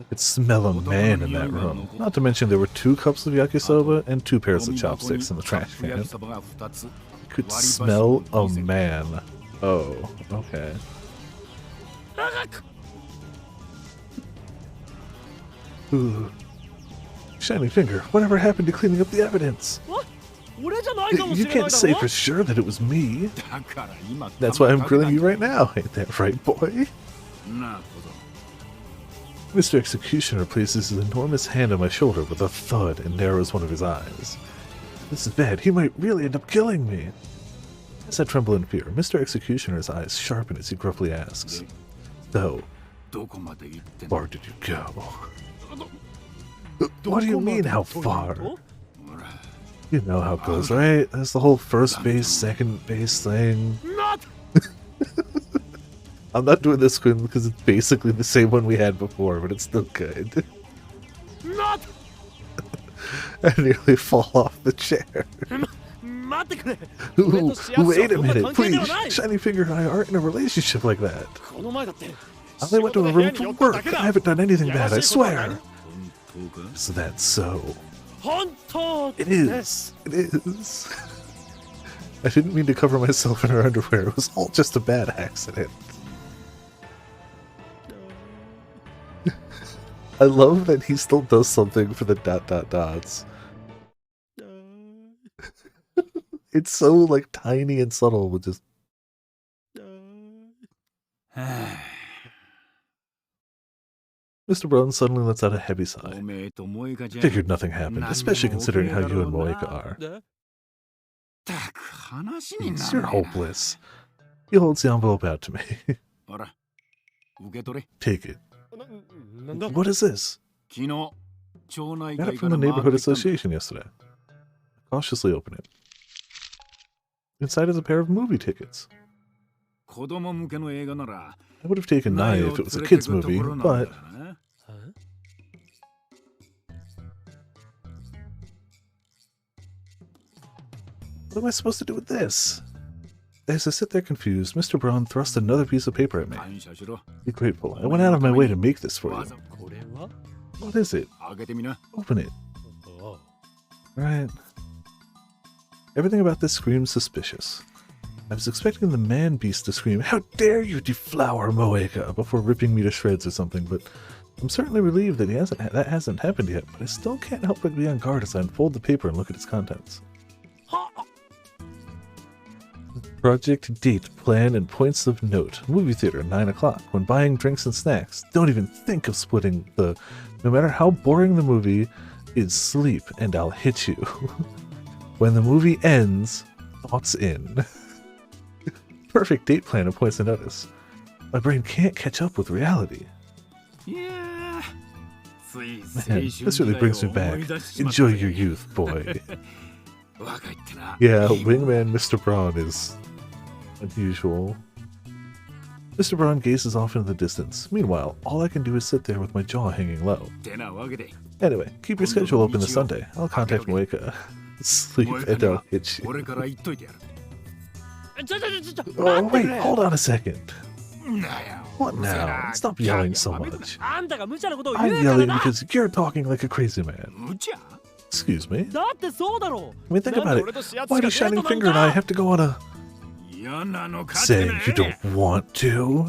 could smell a man in that room. Not to mention there were 2 cups of yakisoba and 2 pairs of chopsticks in the trash can. I could smell a man. Oh, okay. Ooh. Shiny finger, whatever happened to cleaning up the evidence? You can't say for sure that it was me. That's why I'm grilling you right now, ain't that right, boy? Mr. Executioner places his enormous hand on my shoulder with a thud and narrows one of his eyes. This is bad, he might really end up killing me. As I tremble in fear, Mr. Executioner's eyes sharpen as he gruffly asks, So, far did you go? What do you mean, how far? You know how it goes, right? That's the whole first base, second base thing. I'm not doing this one because it's basically the same one we had before, but it's still good. I nearly fall off the chair. Ooh, wait a minute, please. Shiny Finger and I aren't in a relationship like that. I only went to a room for work. I haven't done anything bad, I swear. Is that so? It is. It is. I didn't mean to cover myself in her underwear. It was all just a bad accident. I love that he still does something for the ... dots. It's so, like, tiny and subtle with just... Mr. Brown suddenly lets out a heavy sigh. おめえと萌香じゃ Figured nothing happened, especially considering how you and Moeka are. たく話にな Jeez, you're らねえな hopeless. He holds the envelope out to me. ほら受け取れ Take it. なんだ What is this? 昨日町内 Got 会 it か from ら the 回っ neighborhood てきたんだ association yesterday. Cautiously open it. Inside is a pair of movie tickets. 子供向けの映画なら I would have taken 9 苗を if it was a 連れて kid's くと movie, ころなんだ but からな what am I supposed to do with this? As I sit there confused, Mr. Braun thrust another piece of paper at me. 感謝しろ Be grateful. I went out of my way to make this for わ you. ざこれは What is it? 開けてみな Open it. あ Right. Everything about this screams suspicious. I was expecting the man beast to scream, "How dare you deflower Moeka!" before ripping me to shreds or something, but I'm certainly relieved that that hasn't happened yet, but I still can't help but be on guard as I unfold the paper and look at its contents. Project date, plan, and points of note. Movie theater, 9 o'clock. When buying drinks and snacks, don't even think of splitting the... No matter how boring the movie is, sleep and I'll hit you. When the movie ends, thoughts in. Perfect date plan and points of notice. My brain can't catch up with reality. いやつい Man, this really brings me back. Enjoy your youth, boy. 若いってな Yeah, wingman Mr. Braun is unusual. Mr. Braun gazes off into the distance. Meanwhile, all I can do is sit there with my jaw hanging low. てなわけで Anyway, keep your schedule open this Sunday. I'll contact Moeka. Sleep and I'll hit you. 俺から言っといてやる Oh, wait, hold on a second. なや What now? Stop yelling so much. あんたが無茶なことを I'm 言うから yelling な because you're talking like a crazy man. 無茶 Excuse me? だってそうだろ I mean, think なん about で it. 俺としやつ Why が do デー Shining トなん Finger and I か have to go on a... 嫌なのかって saying ね you don't want to?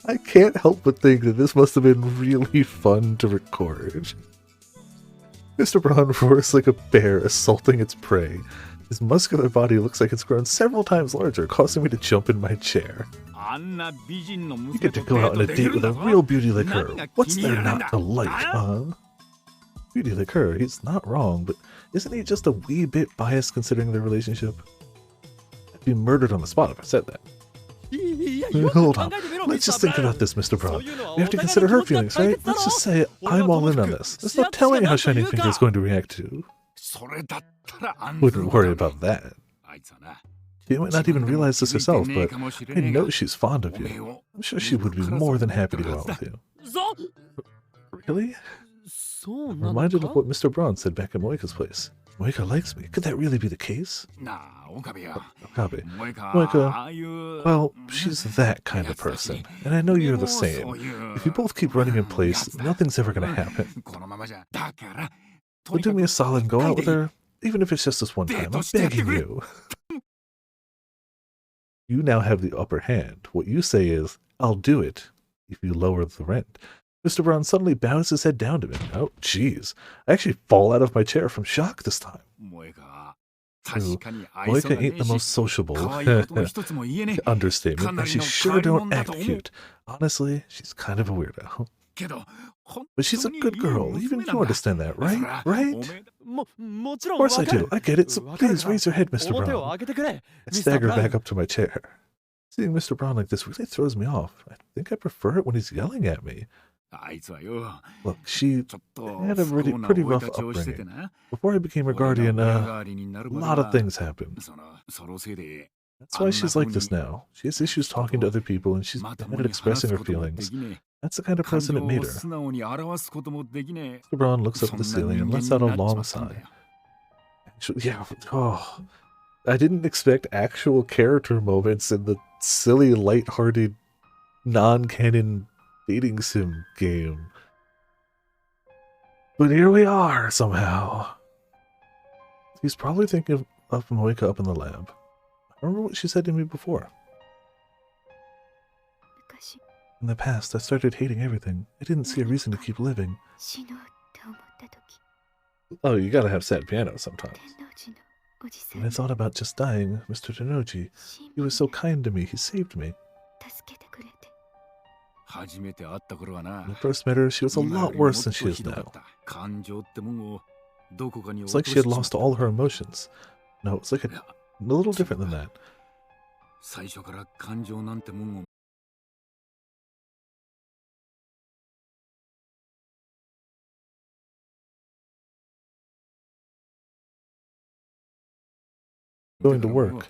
I can't help but think that this must have been really fun to record. Mr. Braun roars like a bear assaulting its prey. His muscular body looks like it's grown several times larger, causing me to jump in my chair. あんな美人の You 娘 get と to デ go ー out on ト a でき date るん with だ a ぞ real beauty like her. 何が What's 気に there 入らないん not だ to like, あ huh? Beauty like her, he's not wrong, but isn't he just a wee bit biased considering their relationship? I'd be murdered on the spot if I said that. いやよく Hold 考 on. えてみろ Let's ミスタ just ーブ think ラウン about this, Mr. そ Braun. ういうのは We お have to 互い consider の her 気持ちが feelings, 大 right? 切だ Let's ろ just say 俺が I'm all ど in の on 服 this. There's し no やつが telling 何 how と言 Shining う Finger か is going to react to. それだったら安 Wouldn't worry about that. あいつはな She might not even realize this herself, but かもしれ I ねえが know she's fond of おめえ you. を I'm sure she would be more than happy to go out with you. そ Really? そう I'm なの reminded of か what Mr. Braun said back at Moika's place. Moika likes me. Could that really be the case? なあ岡部や Okabe. 萌香 Moika, ああいう well, she's that kind of person, and I know you're the same. If you both keep running in place, nothing's ever gonna happen. このままじゃだから So do me a solid and go out with her, even if it's just this one time. I'm begging you. You now have the upper hand. What you say is, I'll do it if you lower the rent. Mr. Braun suddenly bows his head down to me. Oh, jeez. I actually fall out of my chair from shock this time. 萌香確かに愛想 Moika がね ain't え the most し sociable. 可愛いことの一つも言えねえ Understatement. And she sure don't act かなりの変わり者だと思う。 cute. Honestly, she's kind of a weirdo. けど本 But she's a 当に good いい girl. 娘 Even なん you だ understand that, そり right? ゃ Right? おめえもちろ Of ん course I わかる do. I get it. So わかる please が raise your head, Mr. 表を Braun. 開けてくれ I ミスターブ stagger ラウン back up to my chair. Seeing Mr. Braun like this really throws me off. I think I prefer it when he's yelling at me. あいつはよ Look, she, ちょっと had a 不 pretty- 幸な pretty 生い rough 立ちをしててな before I became her 俺が guardian, 親代わりになる a まで lot of は things happened. そのせいで That's why she's like this now. She has issues talking to other people, and she's まと bad も at に話 expressing す her こともで feelings. きね That's the kind of え感 person 情 it を made her. 素直に表すこともできね Mr. Braun looks え up at the そんな ceiling 人 and 間 lets に out a なっちま long ったんだ sigh. よ Yeah, oh, I didn't expect actual character moments in the silly, lighthearted, non-canon dating sim game. But here we are, somehow. He's probably thinking of Moika up in the lab. I remember what she said to me before. 昔 In the past, I started hating everything. I didn't see a reason to keep living. 死のうって思った時 Oh, you gotta have sad piano sometimes. 天王寺のおじさ When ん I thought about just dying, Mr. Tenochi, he was so kind to me, he saved me. 助けてくれて。初めて会った頃は When な I first met her, she was a 今よ lot りもっ worse と than she is ひどかっ now. た感情ってもんをどこかに It's 落 like と she し had ちまっ lost た all her emotions. No, it's like a little different than that. 最初から感情なんてもんを Going to work.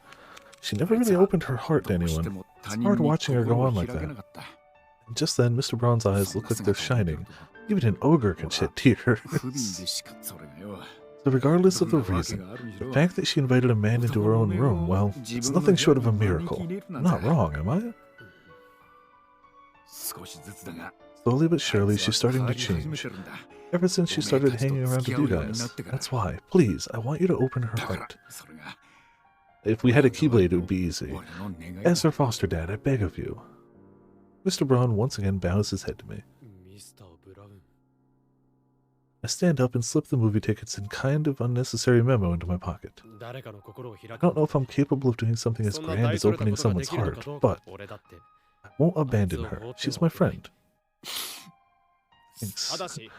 She never really opened her heart to どうして anyone. も It's 他人 hard に watching her 心 go を on 開 like けな that. かった And just then, Mr. Braun's eyes そん look な like they're 姿を見てる shining. と Even an ogre can shed 不憫 tears. でしかそれがよ So regardless ど of ん the なわけ reason, があるにし the ろ fact that she invited a man into her own room, well, it's nothing short of a miracle. I'm not wrong, am I? 少しずつだが Slowly but あ surely, いつは she's starting 変わ to り始め change. てるんだ Ever since she started hanging around with you guys. That's why. Please, I want you to open her だから heart. それが If we had a Keyblade, it would be easy. 俺の願い As だ her foster dad, I beg of you. Mr. Braun once again bows his head to me. ミスター・ブラウン I stand up and slip the movie tickets and kind of unnecessary memo into my pocket. 誰かの心を開 I く don't know if I'm capable of doing something as そんな grand 大 as それた opening ことがで someone's きるのか heart, どうか but 俺だって I won't abandon her. She's my friend. Thanks. ただし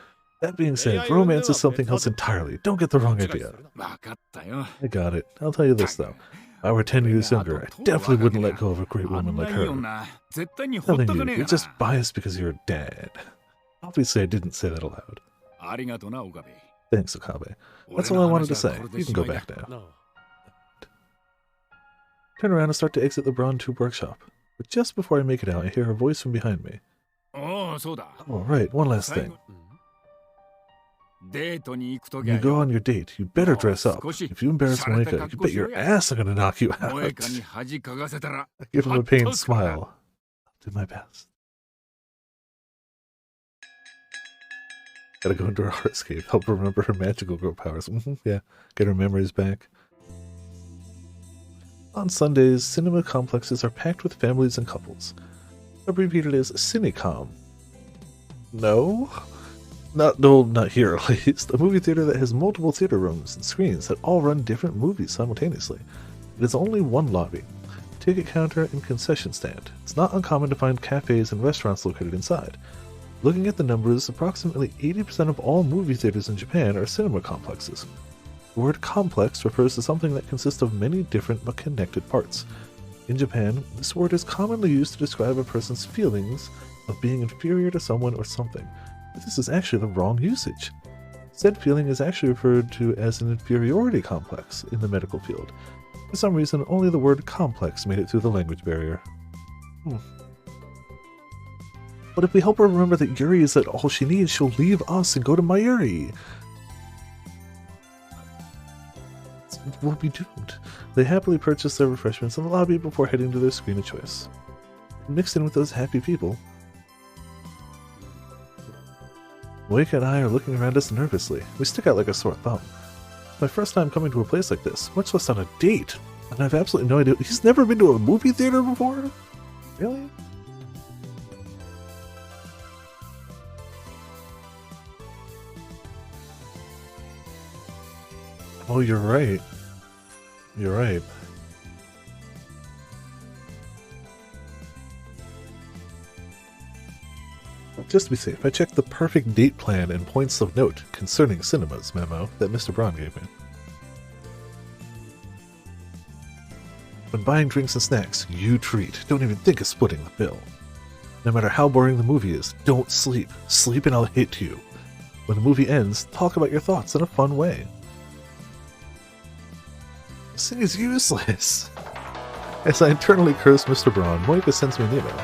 That being said, romance is something else entirely. Don't get the wrong 勘違いす idea. るな 分かったよ I got it. I'll tell you this, though. If I were 10 years younger, I definitely wouldn't let go of a great あ woman ん like ないい her. 女絶対にほっ Telling と you, かねえ you're か just な biased because you're a dad. Obviously, I didn't say that aloud. ありがとな岡部 Thanks, Okabe. 俺 That's の all I wanted to 話は say. これで You し can ま go いだ back now. No. Turn around and start to exit the Braun Tube workshop. But just before I make it out, I hear a voice from behind me. おおそうだ Oh, right, one last 最 thing. 後デートに行くと When きは you go よ on your date, you better dress up. If you embarrass Moeka, you bet your ass I'm gonna knock you 萌 out. えかに恥かかせたら I give him a pained smile. I'll do my best. Gotta go into her heartscape, help her remember her magical girl powers. Yeah, get her memories back. On Sundays, cinema complexes are packed with families and couples. Abbreviated as Cinecom. No? Not here at least. A movie theater that has multiple theater rooms and screens that all run different movies simultaneously. It is only one lobby, ticket counter, and concession stand. It's not uncommon to find cafes and restaurants located inside. Looking at the numbers, approximately 80% of all movie theaters in Japan are cinema complexes. The word complex refers to something that consists of many different but connected parts. In Japan, this word is commonly used to describe a person's feelings of being inferior to someone or something, but this is actually the wrong usage. Said feeling is actually referred to as an inferiority complex in the medical field. For some reason, only the word complex made it through the language barrier. But if we help her remember that Yuri is all she needs, she'll leave us and go to Mayuri. We'll be doomed. They happily purchase their refreshments in the lobby before heading to their screen of choice. Mixed in with those happy people, Moeka and I are looking around us nervously. We stick out like a sore thumb. It's my first time coming to a place like this, much less on a date. And I've absolutely no idea. He's never been to a movie theater before? Really? Oh, you're right. You're right. Just to be safe, I checked the perfect date plan and points of note concerning cinemas memo that Mr. Braun gave me. When buying drinks and snacks, you treat. Don't even think of splitting the bill. No matter how boring the movie is, don't sleep. Sleep and I'll hit you. When the movie ends, talk about your thoughts in a fun way. This thing is useless. As I internally curse Mr. Braun, Moeka sends me an email.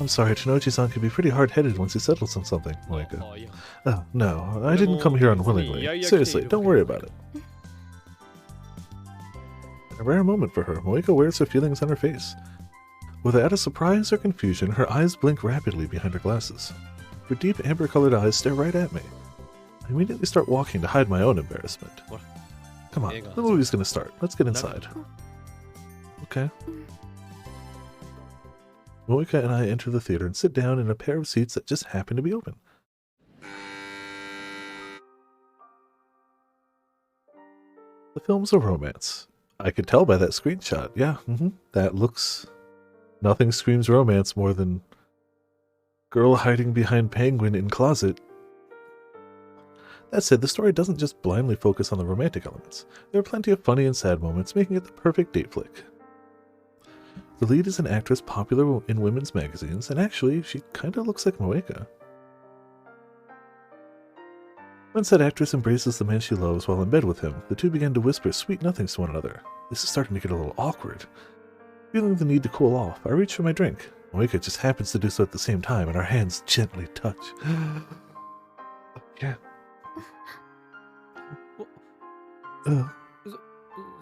I'm sorry, Tenochi-san can be pretty hard-headed once he settles on something, Moeka. Oh, no, I didn't come here unwillingly. Seriously, don't worry about it. A rare moment for her, Moeka wears her feelings on her face. Whether out of surprise or confusion, her eyes blink rapidly behind her glasses. Her deep amber-colored eyes stare right at me. I immediately start walking to hide my own embarrassment. Come on, the movie's gonna start. Let's get inside. Okay. Moeka and I enter the theater and sit down in a pair of seats that just happen to be open. The The film's a romance. I could tell by that screenshot. Yeah, that looks... Nothing screams romance more than girl hiding behind penguin in closet. That said, the story doesn't just blindly focus on the romantic elements. There are plenty of funny and sad moments, making it the perfect date flick. The lead is an actress popular in women's magazines, and actually, she kinda looks like Moeka. When said actress embraces the man she loves while in bed with him, the two begin to whisper sweet nothings to one another. This is starting to get a little awkward. Feeling the need to cool off, I reach for my drink. Moeka just happens to do so at the same time, and our hands gently touch. Yeah.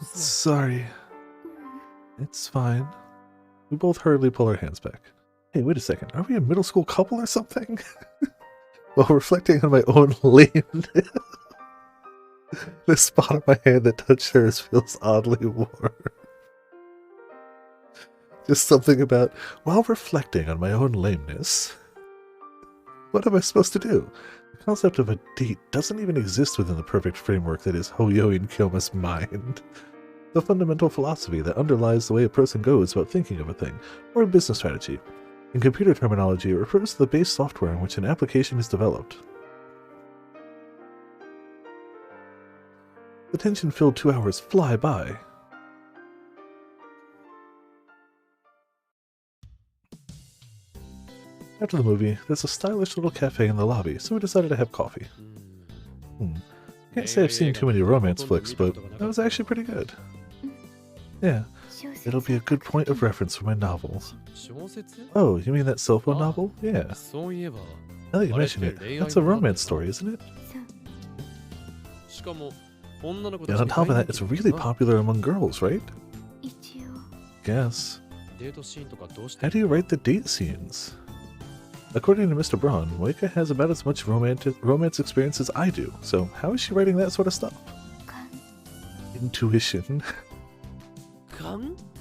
Sorry. It's fine. We both hurriedly pull our hands back. Hey, wait a second. Are we a middle school couple or something? While reflecting on my own lameness, the spot on my hand that touched hers feels oddly warm. Just something about, while reflecting on my own lameness, what am I supposed to do? The concept of a date doesn't even exist within the perfect framework that is Hoyoin Kyoma's mind. The fundamental philosophy that underlies the way a person goes about thinking of a thing, or a business strategy. In computer terminology, it refers to the base software in which an application is developed. The tension-filled 2 hours fly by. After the movie, there's a stylish little cafe in the lobby, so we decided to have coffee. Can't say I've seen too many romance flicks, but that was actually pretty good. Yeah, it'll be a good point of reference for my novels. Oh, you mean that cell phone novel? Yeah. Now that you mention it, that's a romance story, isn't it? And on top of that, it's really popular among girls, right? Guess. How do you write the date scenes? According to Mr. Braun, Moeka has about as much romance experience as I do, so how is she writing that sort of stuff? Intuition.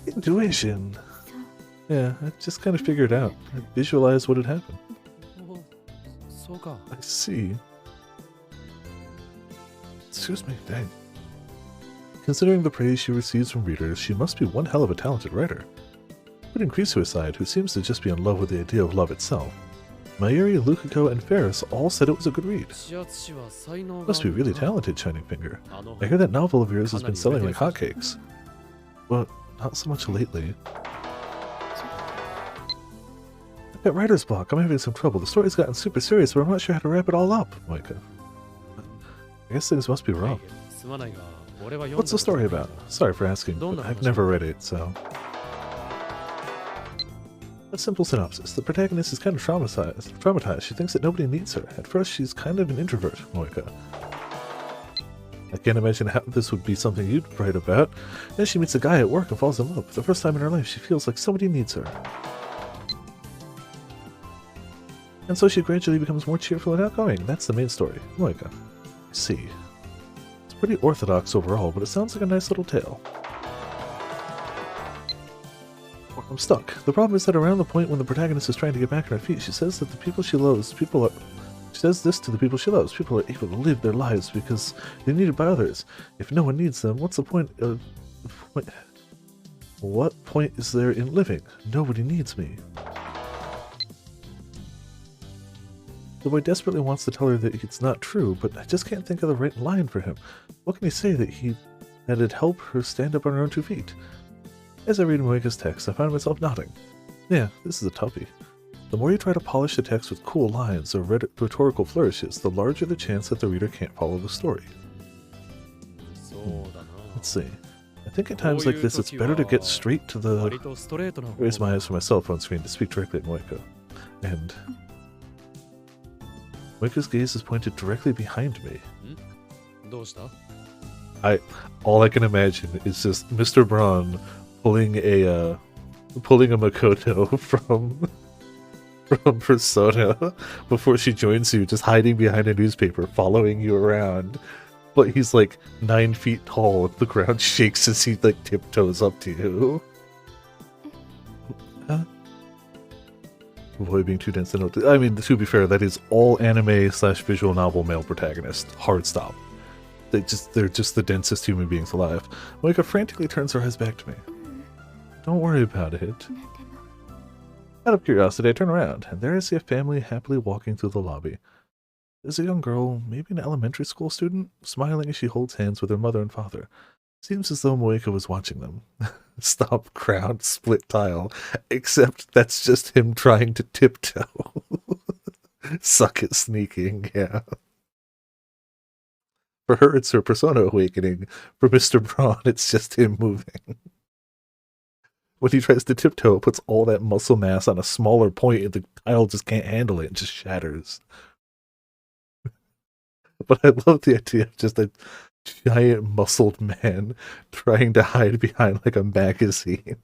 Intuition. Yeah, I just kind of figured out. I visualized what had happened. I see. Excuse me, dang. Considering the praise she receives from readers, she must be one hell of a talented writer. Putting Krisu aside, who seems to just be in love with the idea of love itself, Mayuri, Lukiko, and Ferris all said it was a good read. Must be really talented, Shining Finger. I hear that novel of yours has been selling like hotcakes. But not so much lately. I've got writer's block. I'm having some trouble. The story's gotten super serious, but I'm not sure how to wrap it all up, Moeka. I guess things must be wrong. What's the story about? Sorry for asking, but I've never read it, so... A simple synopsis. The protagonist is kind of traumatized. She thinks that nobody needs her. At first, she's kind of an introvert, Moeka. I can't imagine how this would be something you'd write about. Then she meets a guy at work and falls in love. For the first time in her life, she feels like somebody needs her. And so she gradually becomes more cheerful and outgoing. That's the main story. Moeka. I see. It's pretty orthodox overall, but it sounds like a nice little tale. I'm stuck. The problem is that around the point when the protagonist is trying to get back on her feet, she says that the people she loves, she says this to the people she loves. People are able to live their lives because they're needed by others. If no one needs them, what's the point of... What point is there in living? Nobody needs me. The boy desperately wants to tell her that it's not true, but I just can't think of the right line for him. What can he say that it'd help her stand up on her own 2 feet? As I read Moeka's text, I find myself nodding. Yeah, this is a toughie. The more you try to polish the text with cool lines or rhetorical flourishes, the larger the chance that the reader can't follow the story. Let's see. I think at times like this, it's better to get straight to the... Raise my eyes from my cell phone screen to speak directly at Moeka. And... Moeka's gaze is pointed directly behind me. All I can imagine is just Mr. Braun pulling a Makoto from Persona before she joins you, just hiding behind a newspaper, following you around. But he's like 9 feet tall, and the ground shakes as he like tiptoes up to you. Boy being too dense to note. I mean, to be fair, that is all anime/visual novel male protagonist. Hard stop. they're just the densest human beings alive. Moeka frantically turns her eyes back to me. Don't worry about it. なんでも Out of curiosity, I turn around, and there I see a family happily walking through the lobby. There's a young girl, maybe an elementary school student, smiling as she holds hands with her mother and father. Seems as though Moeka was watching them. Stop, crowd, split tile. Except that's just him trying to tiptoe. Suck at sneaking, yeah. For her, it's her persona awakening. For Mr. Braun, it's just him moving. When he tries to tiptoe, it puts all that muscle mass on a smaller point, and the tile just can't handle it and just shatters. But I love the idea of just a giant muscled man trying to hide behind like a magazine.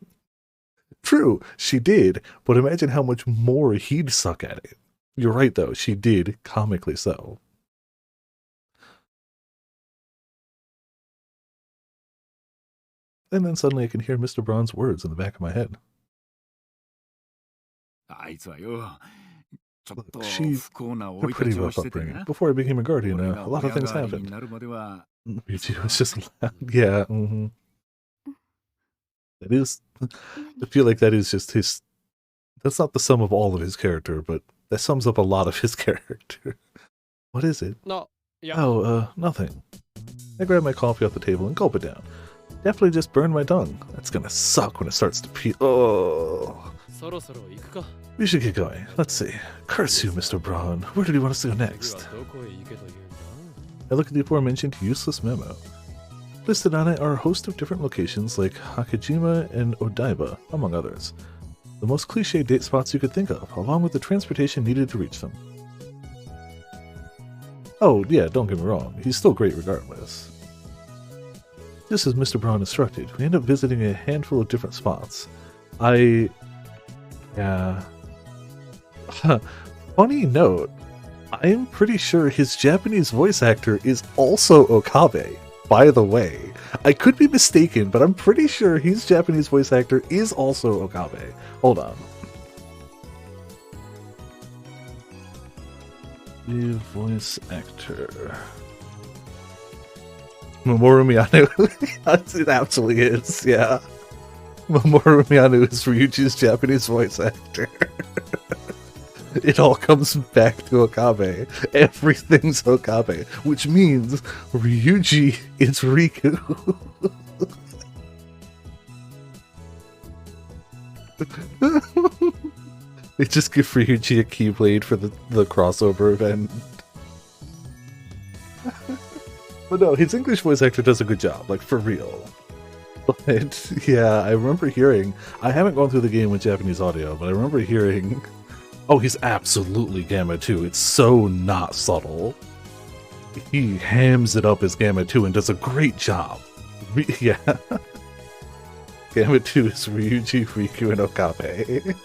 True, she did, but imagine how much more he'd suck at it. You're right, though, she did, comically so. And then suddenly I can hear Mr. Braun's words in the back of my head. あいつはよ、ちょっと She 不幸な A 生い pretty 立ちを rough してて upbringing. な。 Before I became a guardian, 俺 a が lot of 親 things 代わり happened. になるまでは、 Ryuji was just yeah, That is, I feel like that is just his, that's not the sum of all of his character, but that sums up a lot of his character. What is it? No, yeah. Oh, nothing. I grab my coffee off the table and gulp it down. Definitely just burned my tongue. That's gonna suck when it starts to peel. Oh. そろそろ行くか。 We should get going. Let's see. Curse you, Mr. Braun. Where did you want us to go 次は next? どこへ行けというんだ。 I look at the aforementioned useless memo. Listed on it are a host of different locations like Hakajima and Odaiba, among others. The most cliche date spots you could think of, along with the transportation needed to reach them. Oh, yeah, don't get me wrong. He's still great regardless. Just as Mr. Braun instructed, we end up visiting a handful of different spots. Yeah. Funny note, I'm pretty sure his Japanese voice actor is also Okabe, by the way. I could be mistaken, but I'm pretty sure his Japanese voice actor is also Okabe. Hold on. The voice actor. Mamoru Miyano. It absolutely is, yeah. Mamoru Miyano is Ryuji's Japanese voice actor. It all comes back to Okabe. Everything's Okabe, which means Ryuji is Riku. They just give Ryuji a Keyblade for the crossover event. But no, his English voice actor does a good job, like for real. But yeah, I remember hearing, I haven't gone through the game with Japanese audio, but I remember hearing, oh, he's absolutely Gamma 2. It's so not subtle. He hams it up as Gamma 2 and does a great job. Yeah. Gamma 2 is Ryuji, Riku, and Okabe.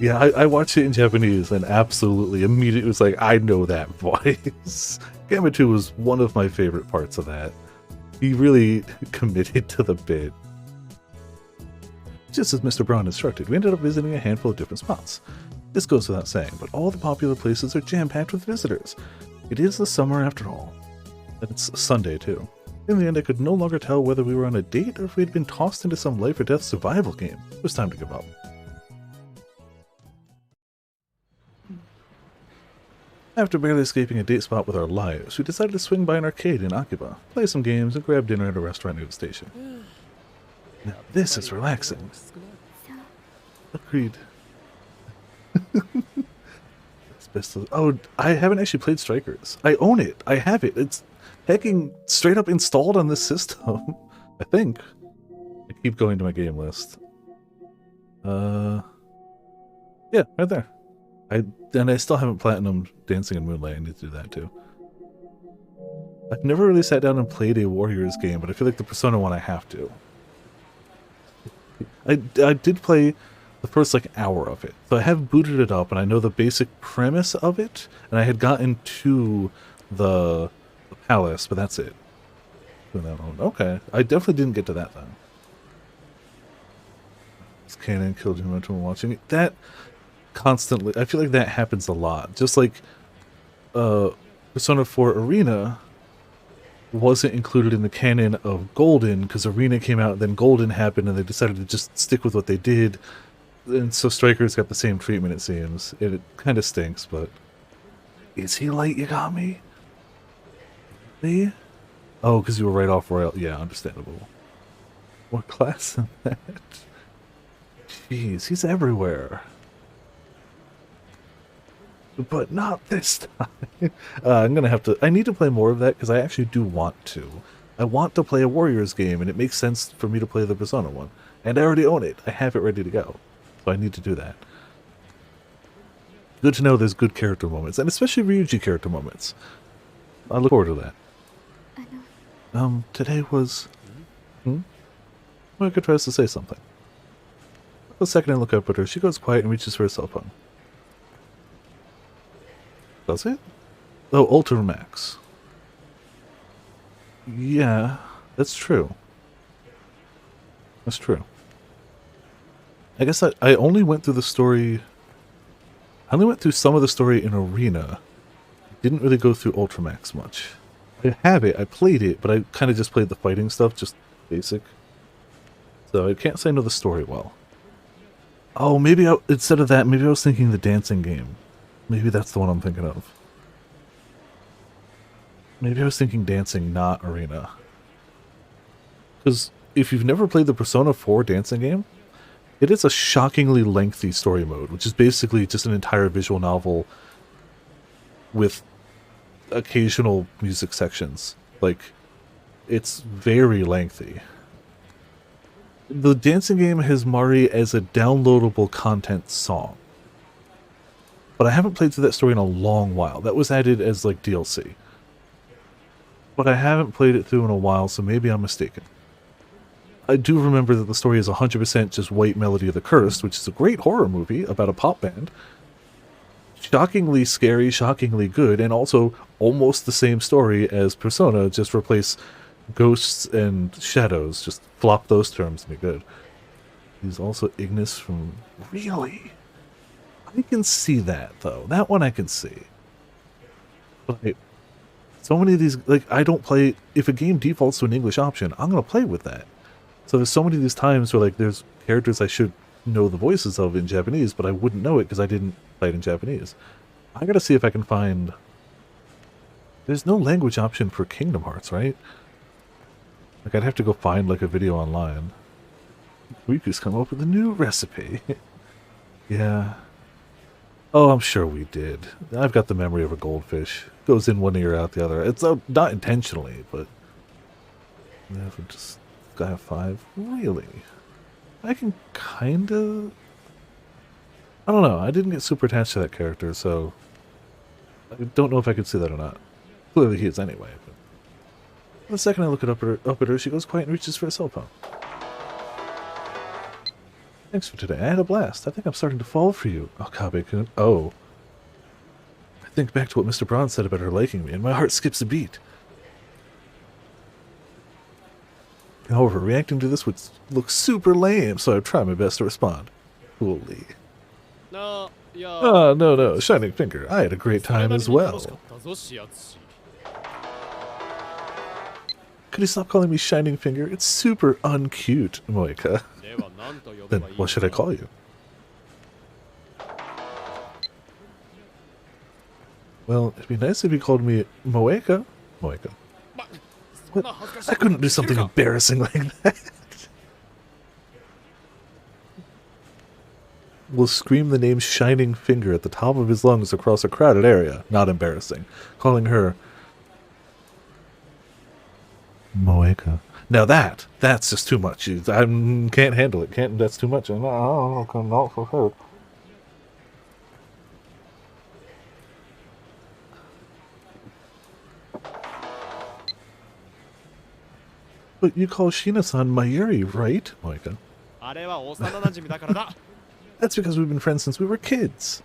Yeah, I watched it in Japanese and absolutely immediately was like, I know that voice. Gamma 2 was one of my favorite parts of that. He really committed to the bit. Just as Mr. Braun instructed, we ended up visiting a handful of different spots. This goes without saying, but all the popular places are jam-packed with visitors. It is the summer after all. And it's Sunday, too. In the end, I could no longer tell whether we were on a date or if we had been tossed into some life-or-death survival game. It was time to give up. After barely escaping a date spot with our lives, we decided to swing by an arcade in Akiba, play some games, and grab dinner at a restaurant near the station. Now this is relaxing. Agreed. Oh, I haven't actually played Strikers. I own it. I have it. It's hecking straight up installed on this system. I think. I keep going to my game list. Yeah, right there. And I still haven't platinumed Dancing in Moonlight. I need to do that too. I've never really sat down and played a Warriors game, but I feel like the Persona one I have to. I did play the first like hour of it, so I have booted it up and I know the basic premise of it, and I had gotten to the palace, but that's it. Okay, I definitely didn't get to that then. This cannon killed you when watching it. That constantly, I feel like that happens a lot. Just like Persona 4 Arena wasn't included in the canon of Golden because Arena came out, then Golden happened, and they decided to just stick with what they did. And so Striker's got the same treatment, it seems. It kind of stinks, but... Is he light, Yagami? Me? Oh, because you were right off Royal. Yeah, understandable. What class in that? Jeez, he's everywhere. But not this time. I'm gonna have to... I need to play more of that because I actually do want to. I want to play a Warriors game, and it makes sense for me to play the Persona one. And I already own it. I have it ready to go. So I need to do that. Good to know there's good character moments, and especially Ryuji character moments. I look forward to that. Today was... Moeka tries to say something. A second I look up at her, she goes quiet and reaches for her cell phone. Does it? Oh, Ultramax. Yeah, that's true. That's true. I guess I only went through the story... I only went through some of the story in Arena. Didn't really go through Ultramax much. I have it, I played it, but I kind of just played the fighting stuff, just basic. So I can't say I know the story well. Oh, maybe instead of that, maybe I was thinking the dancing game. Maybe that's the one I'm thinking of. Maybe I was thinking dancing, not Arena. Because if you've never played the Persona 4 dancing game, it is a shockingly lengthy story mode, which is basically just an entire visual novel with occasional music sections. Like, it's very lengthy. The dancing game has Mari as a downloadable content song. But I haven't played through that story in a long while. That was added as, like, DLC. But I haven't played it through in a while, so maybe I'm mistaken. I do remember that the story is 100% just White Melody of the Cursed, which is a great horror movie about a pop band. Shockingly scary, shockingly good, and also almost the same story as Persona, just replace ghosts and shadows. Just flop those terms to be good. He's also Ignis from... Really? I can see that, though. That one I can see. But so many of these... Like, I don't play... If a game defaults to an English option, I'm going to play with that. So there's so many of these times where, like, there's characters I should know the voices of in Japanese, but I wouldn't know it because I didn't play it in Japanese. I gotta see if I can find... There's no language option for Kingdom Hearts, right? Like, I'd have to go find, like, a video online. We just come up with a new recipe. Yeah. Oh, I'm sure we did. I've got the memory of a goldfish. Goes in one ear, out the other. It's not intentionally, but... Yeah, if we just... Guy of 5? Really? I can kinda... I don't know. I didn't get super attached to that character, so... I don't know if I could see that or not. Clearly he is anyway, but... The second I look up at her, she goes quiet and reaches for a cell phone. Thanks for today. I had a blast. I think I'm starting to fall for you. Okabe-kun. Oh. I think back to what Mr. Braun said about her liking me, and my heart skips a beat. However, reacting to this would look super lame, so I try my best to respond. Coolly. No, no. Shining Finger. I had a great time as well. Could you stop calling me Shining Finger? It's super uncute, Moeka. Then what should I call you? Well, it'd be nice if you called me Moeka. Moeka. What? I couldn't do something embarrassing like that. Will scream the name Shining Finger at the top of his lungs across a crowded area. Not embarrassing. Calling her Moeka. Now that's just too much. I can't handle it. That's too much. I'm not for hurt. But you call Shina-san Mayuri, right, Moeka? That's because we've been friends since we were kids.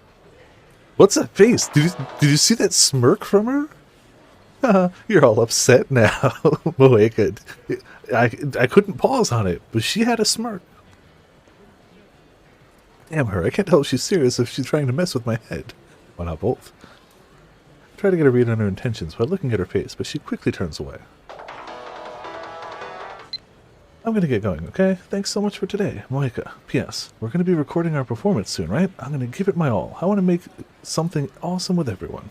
What's that face? Did you see that smirk from her? You're all upset now, Moeka. I couldn't pause on it, but she had a smirk. Damn her, I can't tell if she's serious or if she's trying to mess with my head. Why not both? try to get a read on her intentions by looking at her face, but she quickly turns away. I'm gonna get going, okay? Thanks so much for today, Moika. P.S. We're gonna be recording our performance soon, right? I'm gonna give it my all. I want to make something awesome with everyone.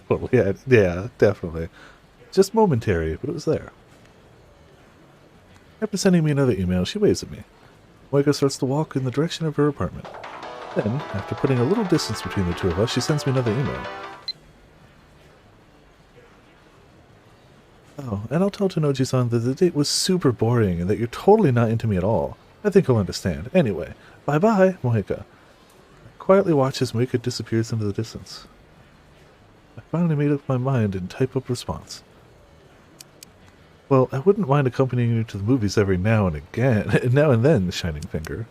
Well, yeah, definitely. Just momentary, but it was there. After sending me another email, she waves at me. Moika starts to walk in the direction of her apartment. Then, after putting a little distance between the two of us, she sends me another email. Oh, and I'll tell Tanoji-san that the date was super boring and that you're totally not into me at all. I think he'll understand. Anyway, bye-bye, Moika. I quietly watch as Moika disappears into the distance. I finally made up my mind and type up response. Well, I wouldn't mind accompanying you to the movies every now and then, Shining Finger.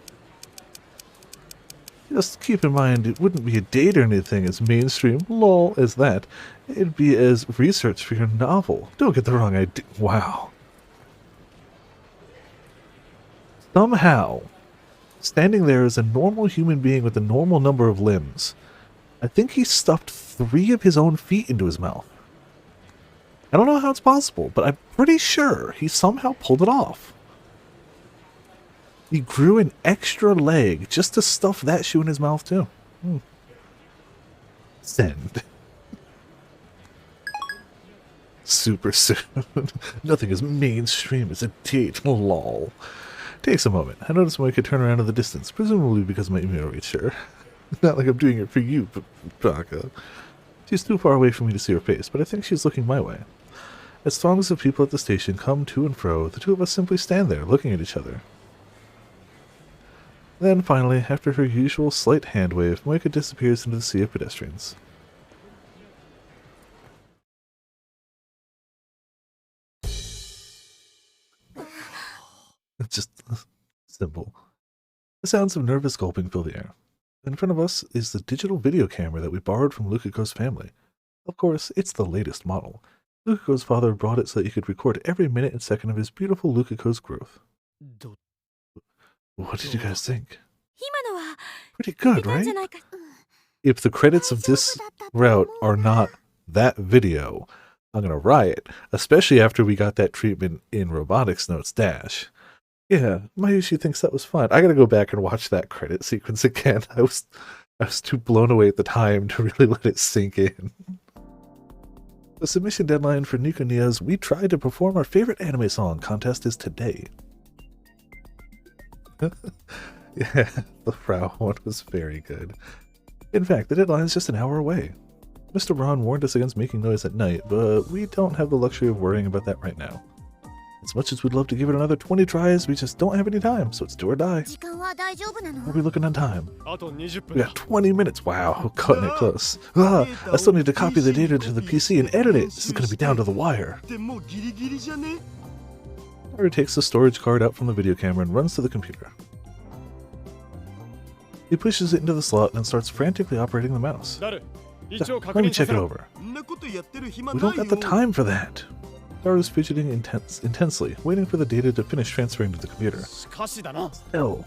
Just keep in mind, it wouldn't be a date or anything as mainstream, lol, as that. It'd be as research for your novel. Don't get the wrong idea. Wow. Somehow, standing there as a normal human being with a normal number of limbs, I think he stuffed 3 of his own feet into his mouth. I don't know how it's possible, but I'm pretty sure he somehow pulled it off. He grew an extra leg just to stuff that shoe in his mouth, too. Send. Super soon. Nothing as mainstream as a date, lol. Takes a moment. I notice when I could turn around in the distance, presumably because my email reached her. Not like I'm doing it for you, Baka. She's too far away for me to see her face, but I think she's looking my way. As throngs of people at the station come to and fro, the two of us simply stand there, looking at each other. Then, finally, after her usual slight hand wave, Moika disappears into the sea of pedestrians. Just simple. The sounds of nervous gulping fill the air. In front of us is the digital video camera that we borrowed from Lukiko's family. Of course, it's the latest model. Lukiko's father brought it so that he could record every minute and second of his beautiful Lukiko's growth. What did you guys think? Pretty good, right? If the credits of this route are not that video, I'm gonna riot, especially after we got that treatment in Robotics Notes Dash. Yeah, Mayushi thinks that was fun. I gotta go back and watch that credit sequence again. I was too blown away at the time to really let it sink in. The submission deadline for Nico Nia's We Tried to Perform Our Favorite Anime Song contest is today. Yeah, the Frau one was very good. In fact, the deadline is just an hour away. Mr. Braun warned us against making noise at night, but we don't have the luxury of worrying about that right now. As much as we'd love to give it another 20 tries, we just don't have any time, so it's do or die. Are we looking on time? We got 20 minutes. Wow, cutting it close. I still need to copy the data to the PC and edit it. This is going to be down to the wire. Haru takes the storage card out from the video camera and runs to the computer. He pushes it into the slot and starts frantically operating the mouse. Let me check it over. We don't got the time for that. Haru's fidgeting intensely, waiting for the data to finish transferring to the computer. Still.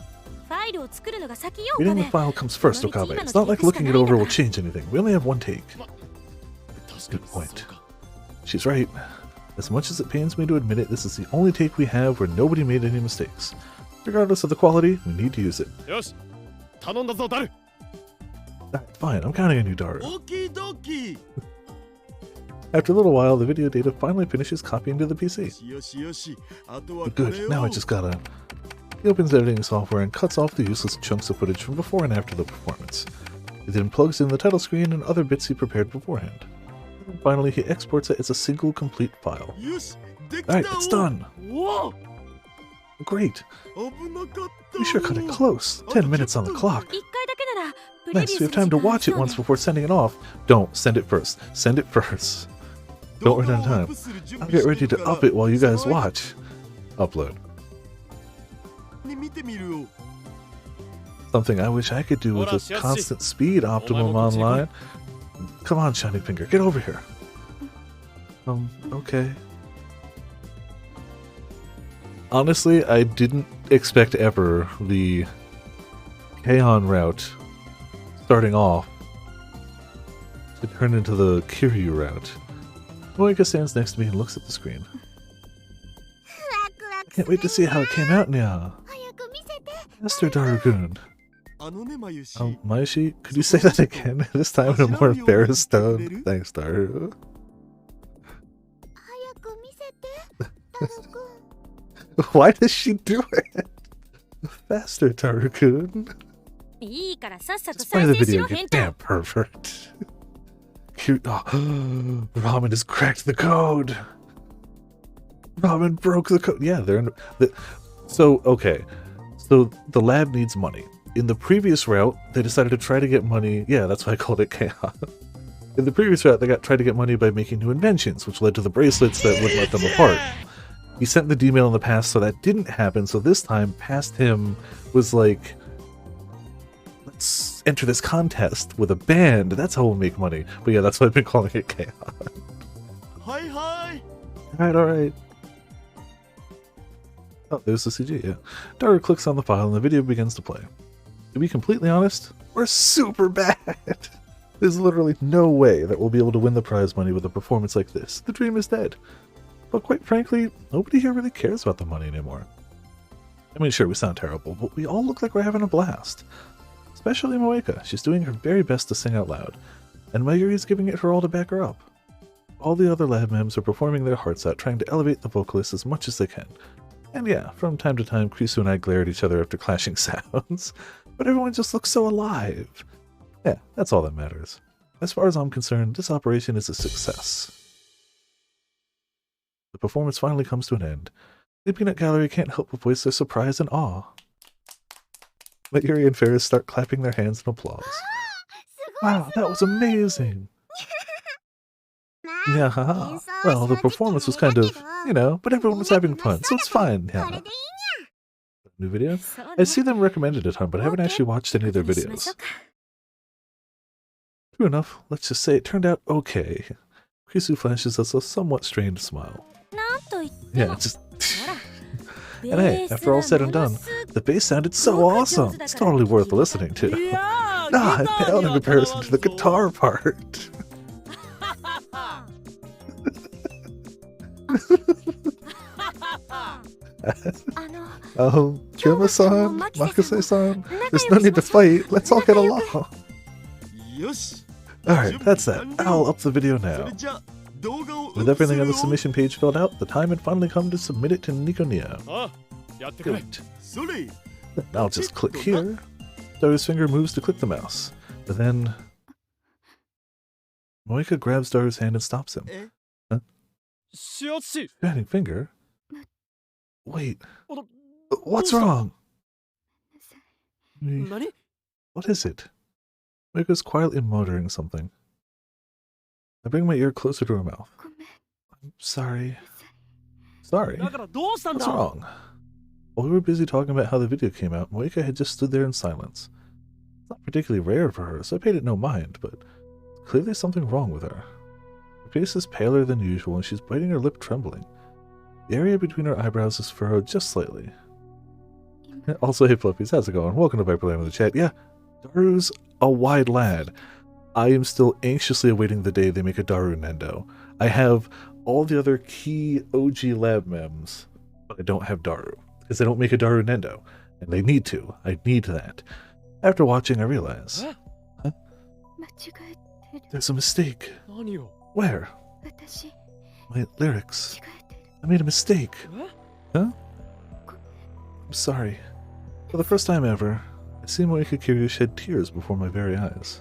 Reading the file comes first, Okabe. It's not like looking it over will change anything. We only have one take. Good point. She's right. As much as it pains me to admit it, this is the only take we have where nobody made any mistakes. Regardless of the quality, we need to use it. Alright, fine, I'm counting on you, Daru. After a little while, the video data finally finishes copying to the PC. Good, now I just gotta... He opens editing software and cuts off the useless chunks of footage from before and after the performance. He then plugs in the title screen and other bits he prepared beforehand. And finally, he exports it as a single complete file. Alright, it's done! Great! We sure cut it close. 10 minutes on the clock. Nice, we have time to watch it once before sending it off. Don't, send it first. Send it first. Don't run out of time. I'll get ready to up it while you guys watch. Upload. Something I wish I could do with a constant speed optimum online. Come on, Shining Finger, get over here. Okay. Honestly, I didn't expect ever the K-On! Route starting off to turn into the Kiryu route. Moika stands next to me and looks at the screen. Can't wait to see how it came out now. Master Daru-kun. Mayushi, could you say that again? This time in a more embarrassed tone. Thanks, Daru. Why does she do it? Faster, Daru-kun. Just play the video game. Damn pervert. Cute. Oh, Ramen has cracked the code. Ramen broke the code. Yeah, they're in so okay. So the lab needs money. In the previous route, they decided to try to get money. Yeah, that's why I called it chaos. In the previous route, they tried to get money by making new inventions, which led to the bracelets that would let them apart. He sent the D-mail in the past, so that didn't happen. So this time, past him was like, let's enter this contest with a band. That's how we'll make money. But yeah, that's why I've been calling it chaos. Hi. Alright. Oh, there's the CG, yeah. Daru clicks on the file and the video begins to play. To be completely honest, we're super bad. There's literally no way that we'll be able to win the prize money with a performance like this. The dream is dead. But quite frankly, nobody here really cares about the money anymore. I mean, sure, we sound terrible, but we all look like we're having a blast. Especially Moeka. She's doing her very best to sing out loud. And Mayuri's giving it her all to back her up. All the other lab members are performing their hearts out, trying to elevate the vocalist as much as they can. And yeah, from time to time, Krisu and I glare at each other after clashing sounds. But everyone just looks so alive. Yeah, that's all that matters. As far as I'm concerned, this operation is a success. The performance finally comes to an end. The peanut gallery can't help but voice their surprise and awe. Mayuri and Ferris start clapping their hands in applause. Wow, that was amazing! Yeah, haha. Well, the performance was kind of, you know, but everyone was having fun, so it's fine. Yeah. New video? I see them recommended a ton, but I haven't actually watched any of their videos. True enough, let's just say it turned out okay. Krisu flashes us a somewhat strained smile. Yeah, just... And hey, after all said and done, the bass sounded so awesome! It's totally worth listening to. Nah, it paled in comparison to the guitar part. Kirima-san, Makase-san, there's no need to fight, let's all get along. Alright, that's that. I'll up the video now. With everything on the submission page filled out, the time had finally come to submit it to Nikonia. Great. I'll just click here. Daru's finger moves to click the mouse, but then... Moika grabs Daru's hand and stops him. Huh? Shining finger? Wait. What's wrong? What is it? Moika's quietly muttering something. I bring my ear closer to her mouth. I'm sorry. Sorry? What's wrong? While we were busy talking about how the video came out, Moika had just stood there in silence. It's not particularly rare for her, so I paid it no mind, but clearly something wrong with her. Her face is paler than usual, and she's biting her lip, trembling. The area between her eyebrows is furrowed just slightly. Also, hey Fluffies, how's it going? Welcome to Viperland with the chat. Yeah, Daru's a wide lad. I am still anxiously awaiting the day they make a Daru Nendo. I have all the other key OG lab mems, but I don't have Daru, because they don't make a Daru Nendo, and they need to. I need that. After watching, I realize... Huh? There's a mistake. Where? My lyrics. I made a mistake. Huh? I'm sorry. For the first time ever, I see Moika Kiryu shed tears before my very eyes.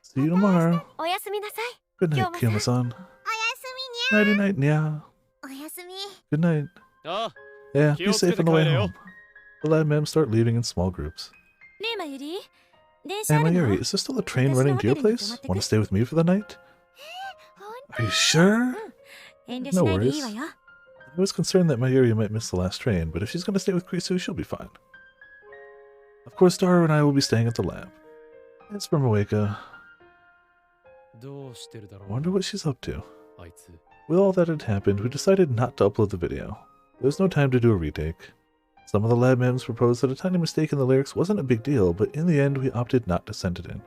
See you tomorrow. Good night, Kirima-san. Nighty night, nya. Good night. Yeah, be safe on the way home. The lab men start leaving in small groups. Hey Mayuri, is there still a train running to your place? Want to stay with me for the night? Are you sure? No worries. I was concerned that Mayuri might miss the last train, but if she's going to stay with Krisu, she'll be fine. Of course, Daru and I will be staying at the lab. As for Moeka, I wonder what she's up to. With all that had happened, we decided not to upload the video. There was no time to do a retake. Some of the lab mems proposed that a tiny mistake in the lyrics wasn't a big deal, but in the end we opted not to send it in.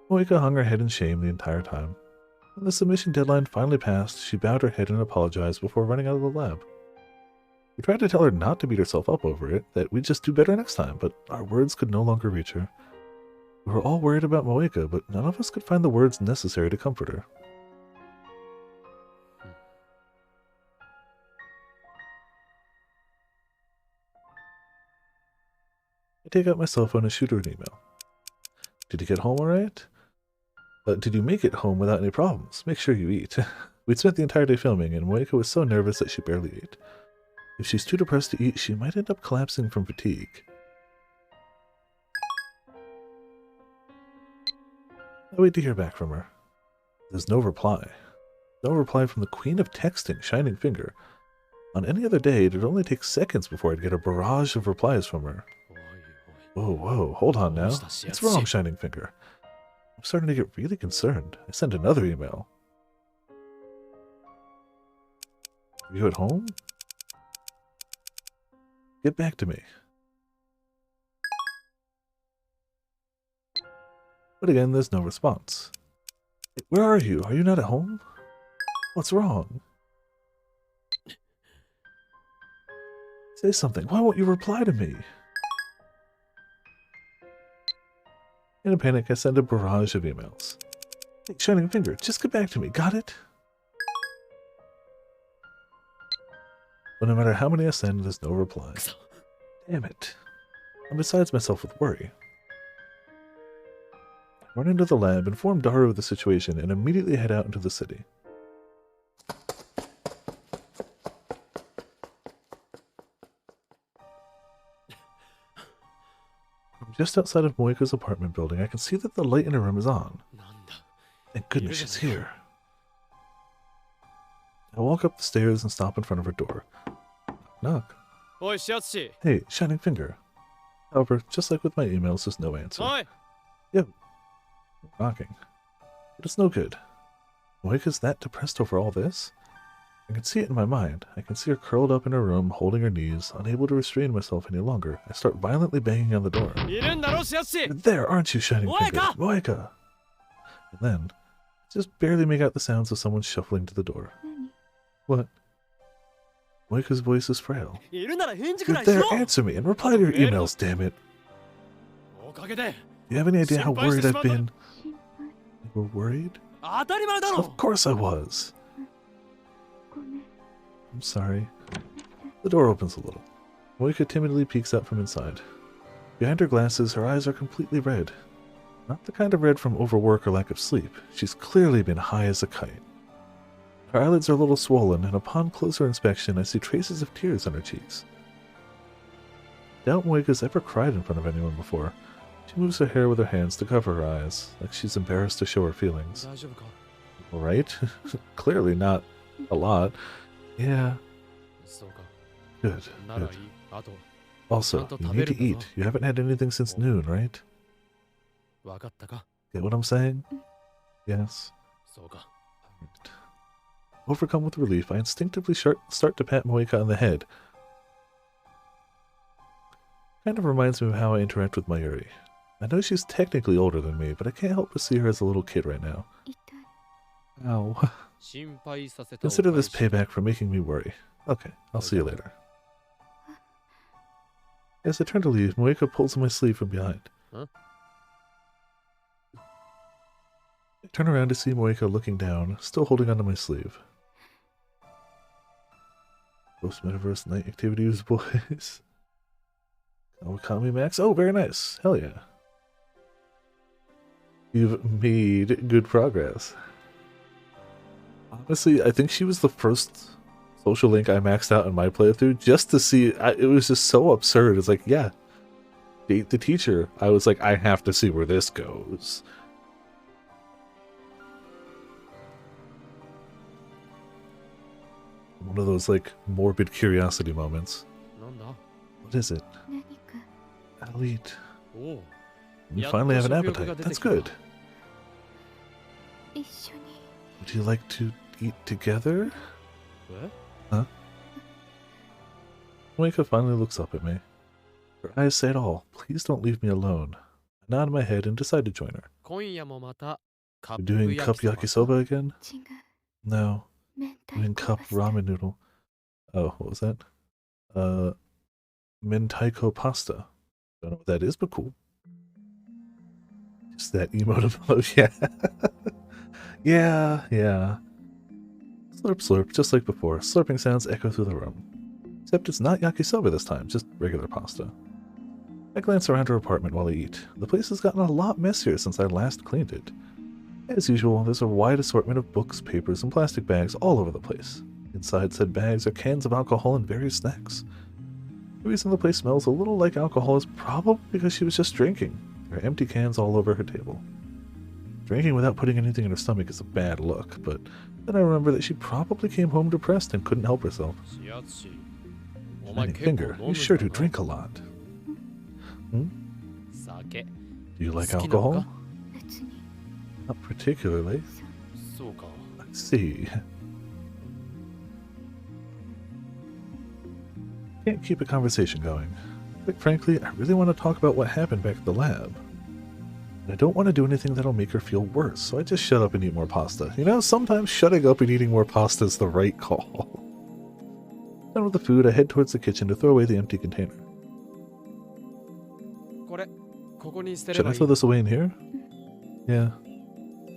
Moika hung her head in shame the entire time. When the submission deadline finally passed, she bowed her head and apologized before running out of the lab. We tried to tell her not to beat herself up over it, that we'd just do better next time, but our words could no longer reach her. We were all worried about Moika, but none of us could find the words necessary to comfort her. I take out my cell phone and shoot her an email. Did you get home alright? Did you make it home without any problems? Make sure you eat. We'd spent the entire day filming, and Moika was so nervous that she barely ate. If she's too depressed to eat, she might end up collapsing from fatigue. I wait to hear back from her. There's no reply. No reply from the queen of texting, Shining Finger. On any other day, it'd only take seconds before I'd get a barrage of replies from her. Whoa, hold on now. What's wrong, Shining Finger? I'm starting to get really concerned. I sent another email. Are you at home? Get back to me. But again, there's no response. Where are you? Are you not at home? What's wrong? Say something. Why won't you reply to me? In a panic, I send a barrage of emails. Hey, Shining Finger, just get back to me. Got it? But no matter how many I send, there's no reply. Damn it. I'm besides myself with worry. I run into the lab, inform Daru of the situation, and immediately head out into the city. From just outside of Moika's apartment building, I can see that the light in her room is on. Thank goodness she's here. I walk up the stairs and stop in front of her door. Knock. Hey, Shining Finger. However, just like with my emails, there's no answer. Yep. Knocking. But it's no good. Moika's that depressed over all this? I can see it in my mind. I can see her curled up in her room, holding her knees, unable to restrain myself any longer. I start violently banging on the door. You're there, aren't you, Shining Finger? Moika! And then, I just barely make out the sounds of someone shuffling to the door. What? Moika's voice is frail. You're there, answer me, and reply to your emails, damn it. Do you have any idea how worried I've been? You were worried? Of course I was. I'm sorry. The door opens a little. Moika timidly peeks out from inside. Behind her glasses, her eyes are completely red. Not the kind of red from overwork or lack of sleep. She's clearly been high as a kite. Her eyelids are a little swollen, and upon closer inspection, I see traces of tears on her cheeks. Doubt Moika's ever cried in front of anyone before. She moves her hair with her hands to cover her eyes, like she's embarrassed to show her feelings. Right? Clearly not a lot. Yeah. Good. Also, you need to eat. You haven't had anything since noon, right? Get what I'm saying? Yes. Right. Overcome with relief, I instinctively start to pat Moika on the head. Kind of reminds me of how I interact with Mayuri. I know she's technically older than me, but I can't help but see her as a little kid right now. Ow. Consider this payback for making me worry. Okay, I'll see you later. As I turn to leave, Moika pulls on my sleeve from behind. I turn around to see Moika looking down, still holding onto my sleeve. Post Metaverse Night Activities, boys. Kawakami Max? Oh, very nice. Hell yeah. You've made good progress. Honestly, I think she was the first social link I maxed out in my playthrough just to see. It was just so absurd. It's like, yeah, date the teacher. I was like, I have to see where this goes. One of those, like, morbid curiosity moments. What is it? I'll eat. You finally have an appetite. That's good. Would you like to eat together? Huh? Moika finally looks up at me. Her eyes say it all. Please don't leave me alone. I nod my head and decide to join her. 今夜もまたカ You're ップ doing 焼 cup きそば yakisoba again? 違う No. 明太 Doing 子 cup パスタ ramen noodle. Oh, what was that? Mentaiko pasta. Don't know what that is, but cool. Just that emotive. Oh, yeah. Yeah. Slurp, slurp, just like before. Slurping sounds echo through the room. Except it's not yakisoba this time, just regular pasta. I glance around her apartment while I eat. The place has gotten a lot messier since I last cleaned it. As usual, there's a wide assortment of books, papers, and plastic bags all over the place. Inside said bags are cans of alcohol and various snacks. The reason the place smells a little like alcohol is probably because she was just drinking. There are empty cans all over her table. Drinking without putting anything in her stomach is a bad look, but then I remember that she probably came home depressed and couldn't help herself. しやつしお Shining 前結構 finger, 飲む you ん sure だ do な drink a lot. Hmm? 酒 Do you like 好きなの alcohol? か別に Not particularly. そうか I see. Can't keep a conversation going. Quite frankly, I really want to talk about what happened back at the lab. And I don't want to do anything that'll make her feel worse, so I just shut up and eat more pasta. You know, sometimes shutting up and eating more pasta is the right call. Done with the food, I head towards the kitchen to throw away the empty container. これここに捨てれ Should ば I いい throw this away in here? Yeah.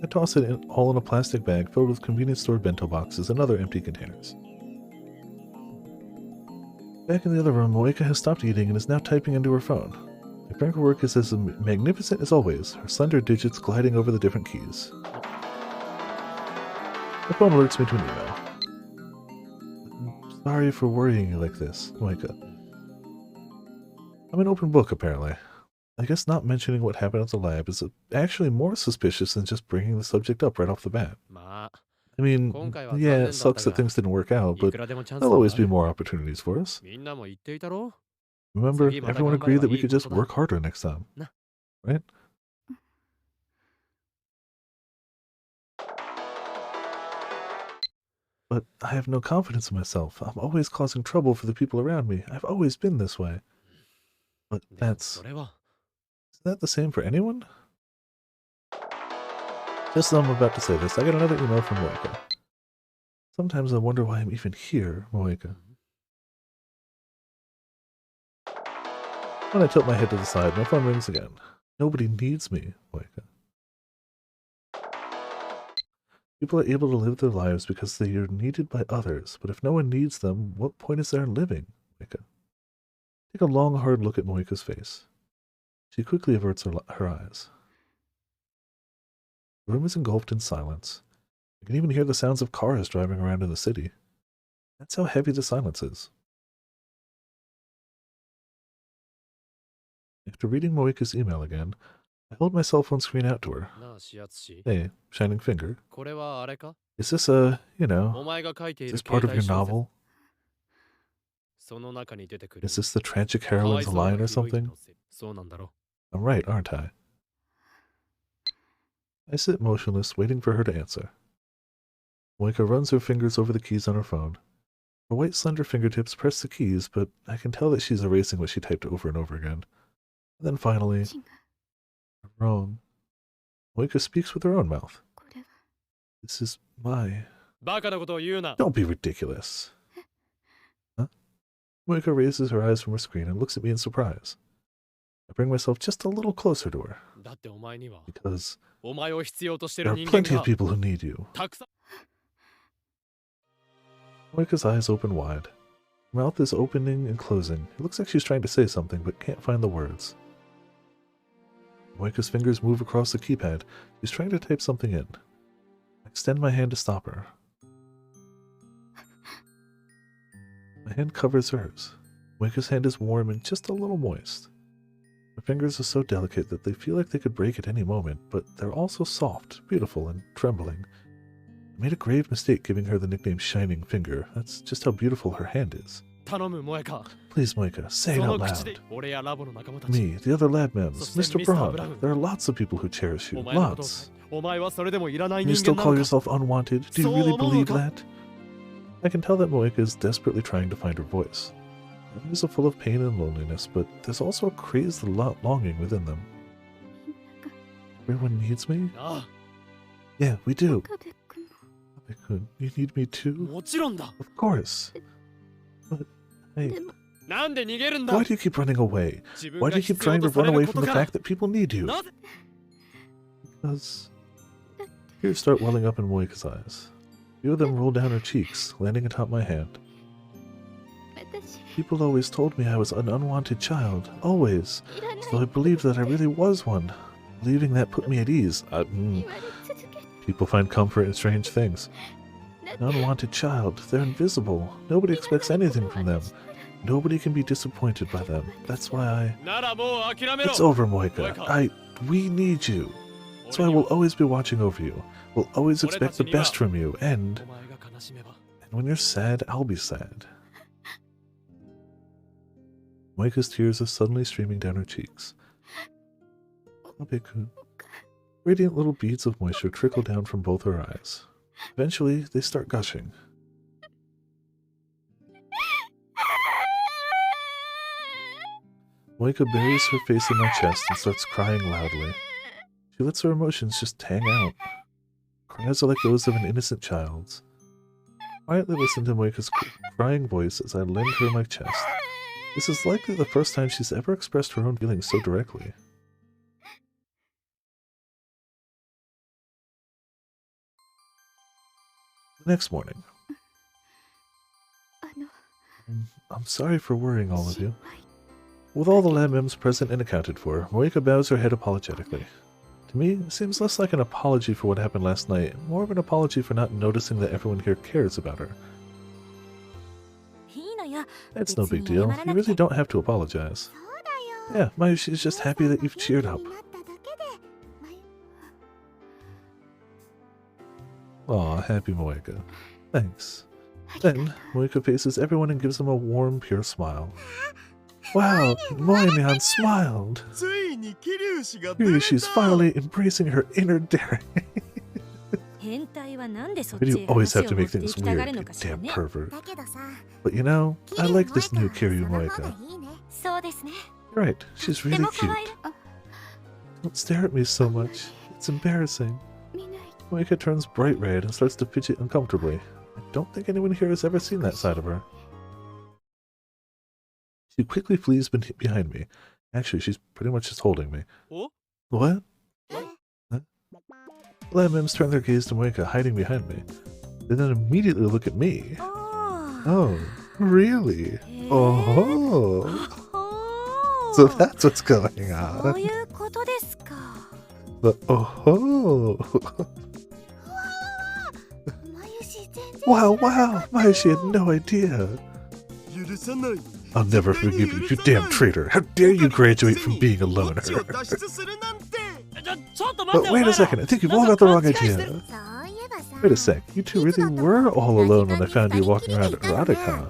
I toss it all in a plastic bag filled with convenience store bento boxes and other empty containers. Back in the other room, Moika has stopped eating and is now typing into her phone. Her paperwork is as magnificent as always, her slender digits gliding over the different keys. The phone alerts me to an email. I'm sorry for worrying you like this, Moika. I'm an open book, apparently. I guess not mentioning what happened at the lab is actually more suspicious than just bringing the subject up right off the bat. まあ I mean, yeah, it sucks that things didn't work out, い but くらでもチャンス there'll は always あ be る more opportunities for us. みんなも言っていたろ Remember, Sige, mata everyone kang agreed that we baliwag, could just ikuto work na. harder next time. Na. Right? But I have no confidence in myself. I'm always causing trouble for the people around me. I've always been this way. But でも that's... それは Is that the same for anyone? Just as I'm about to say this, I get another email from Moika. Sometimes I wonder why I'm even here, Moika. When I tilt my head to the side, my phone rings again. Nobody needs me, Moika. People are able to live their lives because they are needed by others, but if no one needs them, what point is there in living, Moika? Take a long, hard look at Moika's face. She quickly averts her eyes. The room is engulfed in silence. I can even hear the sounds of cars driving around in the city. That's how heavy the silence is. After reading Moika's email again, I hold my cell phone screen out to her. なあしやつし Hey, shining finger. これはあれか Is this a, you know, お前が書いてい is る this part of 携 your 帯小説 novel? その中に出てくる Is this the tragic かわ heroine's いそうな line or ヒロイン something? のせいそうなんだろ I'm right, aren't I? I sit motionless, waiting for her to answer. Moika runs her fingers over the keys on her phone. Her white, slender fingertips press the keys, but I can tell that she's erasing what she typed over and over again. And then finally, 違う wrong. Moika speaks with her own mouth. これは This is my... バカなことを言うな Don't be ridiculous. Huh? Moika raises her eyes from her screen and looks at me in surprise. I bring myself just a little closer to her, だってお前には because お前を必要として there る are 人間 plenty が of people who need you. たくさん Moika's eyes open wide. Her mouth is opening and closing. It looks like she's trying to say something, but can't find the words. Moika's fingers move across the keypad. She's trying to type something in. I extend my hand to stop her. My hand covers hers. Moika's hand is warm and just a little moist. Her fingers are so delicate that they feel like they could break at any moment, but they're also soft, beautiful, and trembling. I made a grave mistake giving her the nickname Shining Finger. That's just how beautiful her hand is. 頼む萌えか Please, Moika, say it そ out の口で loud. 俺やラボの仲間たち Me, the other lab members, So say Mr. Mr. Braun. Brown. There are lots of people who cherish お you. 前のことを Lots. お前はそれでもいらない And you 人 still 間な call のか yourself unwanted? Do you So really believe Monica- that? I can tell that Moika is desperately trying to find her voice. eyes are full of pain and loneliness, but there's also a crazed longing within them. Everyone needs me? あ Yeah, we do. 岡部君も Kabe-kun, you need me あ too? もちろんだ Of course. But, hey, でもなんで逃げるんだ why do you keep running away? 自分 Why が do you keep 必要 trying to とさ run れ away るこ from と the から fact that people need you? なぜ Because tears start welling up in Moika's eyes. A few of them roll down her cheeks, landing atop my hand. 私 People always told me I was an unwanted child, always. いらない So I believed that I really was one. Believing that put me at ease. 言われ続けて People find comfort in strange things. だっ An て unwanted child, they're invisible. Nobody expects anything from them. Nobody can be disappointed by them. That's why I... ならもう諦めろ It's over, Moika. We need you. So I will always be watching over you. We'll always expect the best from you. お前 And が悲しめば when you're sad, I'll be sad. Moika's tears are suddenly streaming down her cheeks. Kabe-kun. Radiant little beads of moisture trickle down from both her eyes. Eventually, they start gushing. Moika buries her face in my chest and starts crying loudly. She lets her emotions just hang out. Cries are like those of an innocent child's. Quietly listen to Moika's crying voice as I lend her my chest. This is likely the first time she's ever expressed her own feelings so directly. The next morning. あの I'm sorry for worrying all of 心 you. 配 With all the Lambims present and accounted for, Moika bows her head apologetically. To me, it seems less like an apology for what happened last night, and more of an apology for not noticing that everyone here cares about her. いいのよ It's no 別に big deal. 謝ら You なく really て don't have to apologize. そうだよ Yeah, Mayushi is just happy that you've cheered up. 元気になっただけでまゆ Aw, happy Moika. Thanks. ありがとう Then, Moika faces everyone and gives them a warm, pure smile. Wow, Moinyan smiled! ついに桐生氏が Here she's finally embracing her inner daring. 変態はなんでそっ But ち you へ always 話 have を to 持 make ってい things きたが weird, る you のかしら damn ね pervert. だけどさ But you know, I like this new Kiryu その方が Moika. いいねそうですね You're right, she's で really も可 cute. 愛いあ Don't stare at me so much. It's embarrassing. 見ない Moika turns bright red and starts to fidget uncomfortably. I don't think anyone here has ever seen that side of her. She quickly flees behind me. Actually, she's pretty much just holding me. Oh? What? Huh? Lambims turn their gaze to Moika, hiding behind me. They then immediately look at me. おー Oh, really? へー Oh. おー So that's what's going そう on. いうことですか The oh. まゆし全然 Wow, wow. Mayushi had no idea. 許さない I'll never forgive you, you damn traitor. How dare you graduate from being a loner? ちを脱出するなんてちょっと待 But って wait a second, I think you've all got the wrong idea. そういえばさ Wait a sec, you two really were all alone when I found you walking around at Radicon.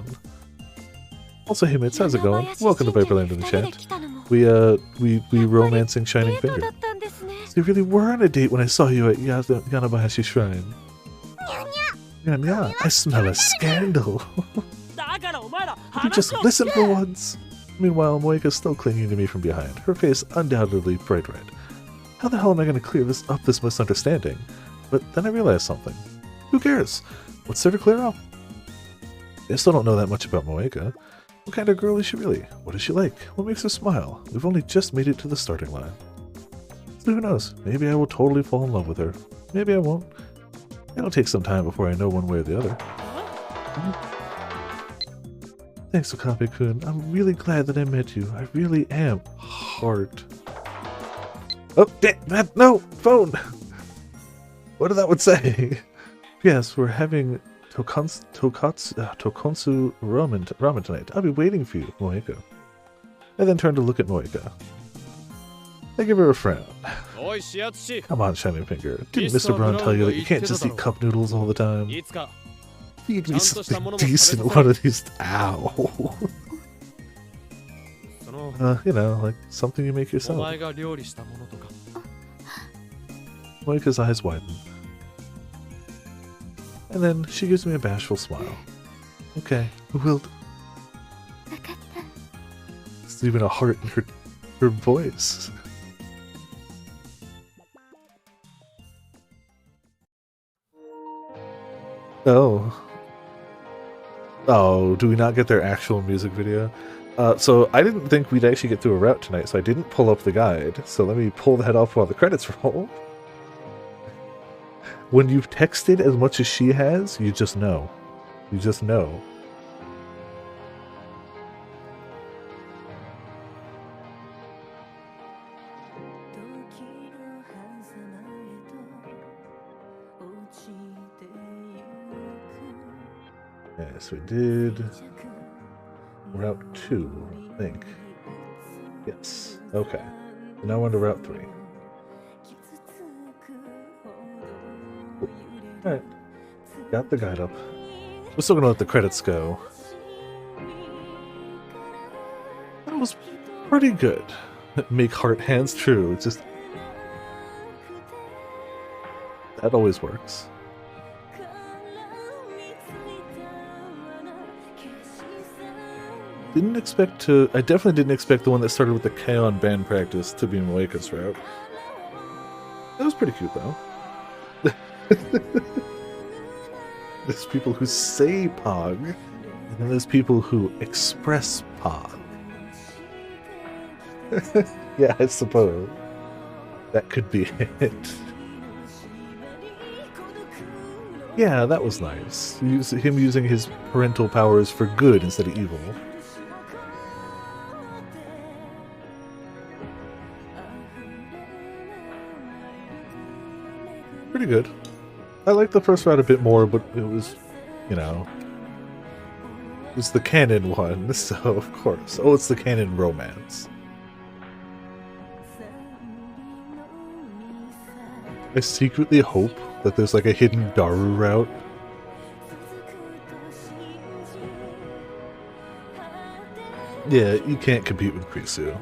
Also, hey mates, how's it going? Welcome to Viperland in the chat. We romancing Shining デート Finger. だったんですね So you really were on a date when I saw you at Yanabayashi Shrine. Yeah, I smell a scandal. だからお前ら You just listen for once. Meanwhile, Moika's still clinging to me from behind, her face undoubtedly bright red. How the hell am I going to clear this misunderstanding? But then I realized something. Who cares? What's there to clear up? I still don't know that much about Moika. What kind of girl is she really? What is she like? What makes her smile? We've only just made it to the starting line. So who knows? Maybe I will totally fall in love with her. Maybe I won't. It'll take some time before I know one way or the other. Thanks, Okabe-kun. I'm really glad that I met you. I really am. Heart. Oh, damn, that, no! Phone! What did that one say? Yes, we're having Tokonsu ramen tonight. I'll be waiting for you, Moika. I then turned to look at Moika. I give her a frown. おい視圧師 Come on, Shining Finger. Didn't Mr. Brown tell you that you can't just eat cup noodles all the time? いつか Feed me something decent one of these. Ow. その You know, like something you make お yourself. 前が料理したものとか Moika's eyes widen. And then she gives me a bashful smile. Okay, we'll... かった。 There's even a heart in her voice. Oh. Oh, do we not get their actual music video? So I didn't think we'd actually get through a route tonight, so I didn't pull up the guide. So let me pull that off while the credits roll. When you've texted as much as she has, you just know. You just know. Yes, we did. Route 2, I think. Yes. Okay. Now we're on to Route 3. Cool. Alright. Got the guide up. We're still gonna let the credits go. That was pretty good. Make heart hands true. It's just... that always works. Didn't expect to... I definitely didn't expect the one that started with the K-On! Band practice to be Moeka's route. That was pretty cute, though. There's people who say Pog, and then there's people who express Pog. Yeah, I suppose. That could be it. Yeah, that was nice. Him using his parental powers for good instead of evil. Pretty good. I liked the first route a bit more, but it was, you know, it was the canon one, so of course. Oh, it's the canon romance. I secretly hope that there's like a hidden Daru route. Yeah, you can't compete with Krisu.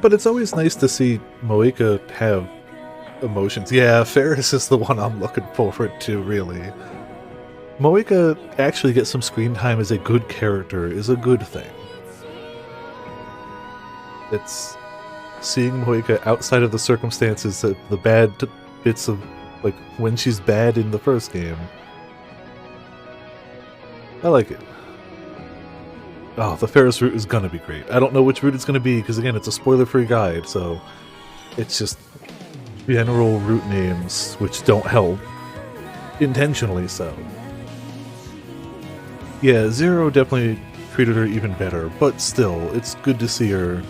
But it's always nice to see Moeka have emotions. Yeah, Ferris is the one I'm looking forward to, really. Moeka actually gets some screen time as a good character is a good thing. It's seeing Moeka outside of the circumstances that the bad bits of, like, when she's bad in the first game. I like it. Oh, the Ferris route is gonna be great. I don't know which route it's gonna be, because again, it's a spoiler-free guide, so it's just general route names, which don't help. Intentionally so. Yeah, Zero definitely treated her even better, but still, it's good to see her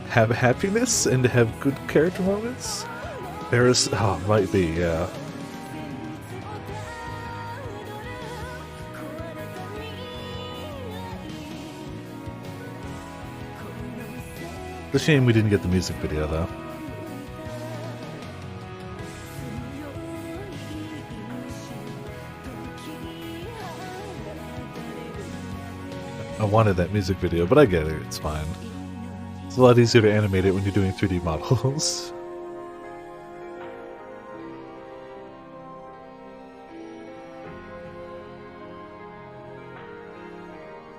have happiness and to have good character moments. Ferris, oh, might be, yeah. It's a shame we didn't get the music video, though. I wanted that music video, but I get it, it's fine. It's a lot easier to animate it when you're doing 3D models.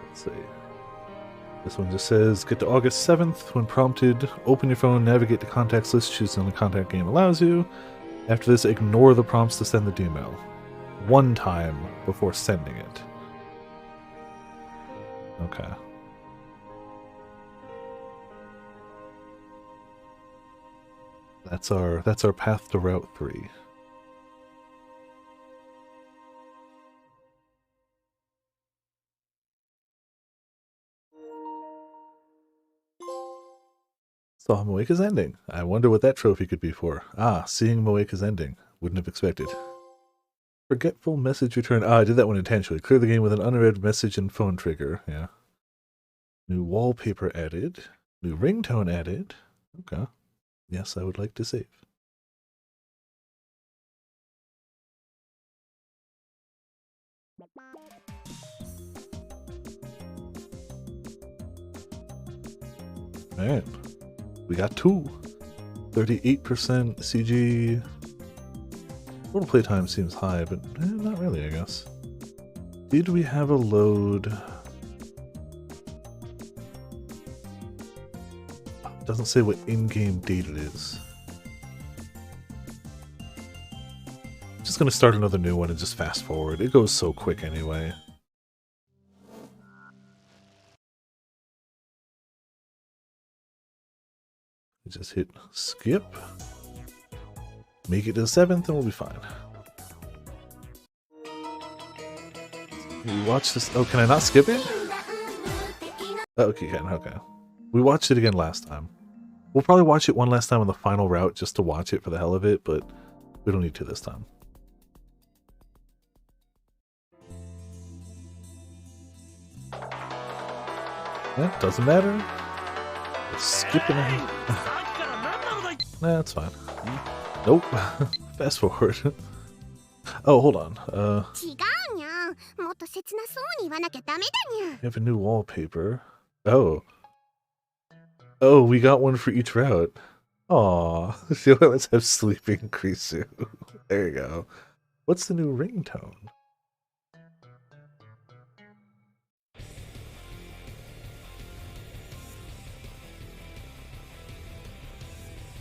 Let's see. This one just says, get to August 7th. When prompted, open your phone, navigate to contacts list, choose the only contact game allows you. After this, ignore the prompts to send the email. One time before sending it. Okay. That's our path to Route 3. Saw Moeka's ending. I wonder what that trophy could be for. Ah, seeing Moeka's ending. Wouldn't have expected. Forgetful message return. Ah, I did that one intentionally. Clear the game with an unread message and phone trigger. Yeah. New wallpaper added. New ringtone added. Okay. Yes, I would like to save. Alright. We got 2. 38% CG. Total playtime seems high, but not really, I guess. Did we have a load? It doesn't say what in-game date it is. Just gonna start another new one and just fast forward. It goes so quick anyway. Just hit skip. Make it to the 7th and we'll be fine. We watch this. Oh, can I not skip it? Oh, okay, you can. Okay. We watched it again last time. We'll probably watch it one last time on the final route just to watch it for the hell of it, but we don't need to this time. Yeah, doesn't matter. It's skipping ahead. Nah, that's fine. Nope. Fast forward. Oh, hold on. We have a new wallpaper. Oh. Oh, we got one for each route. Aw. Let's have sleeping Krisu. There you go. What's the new ringtone?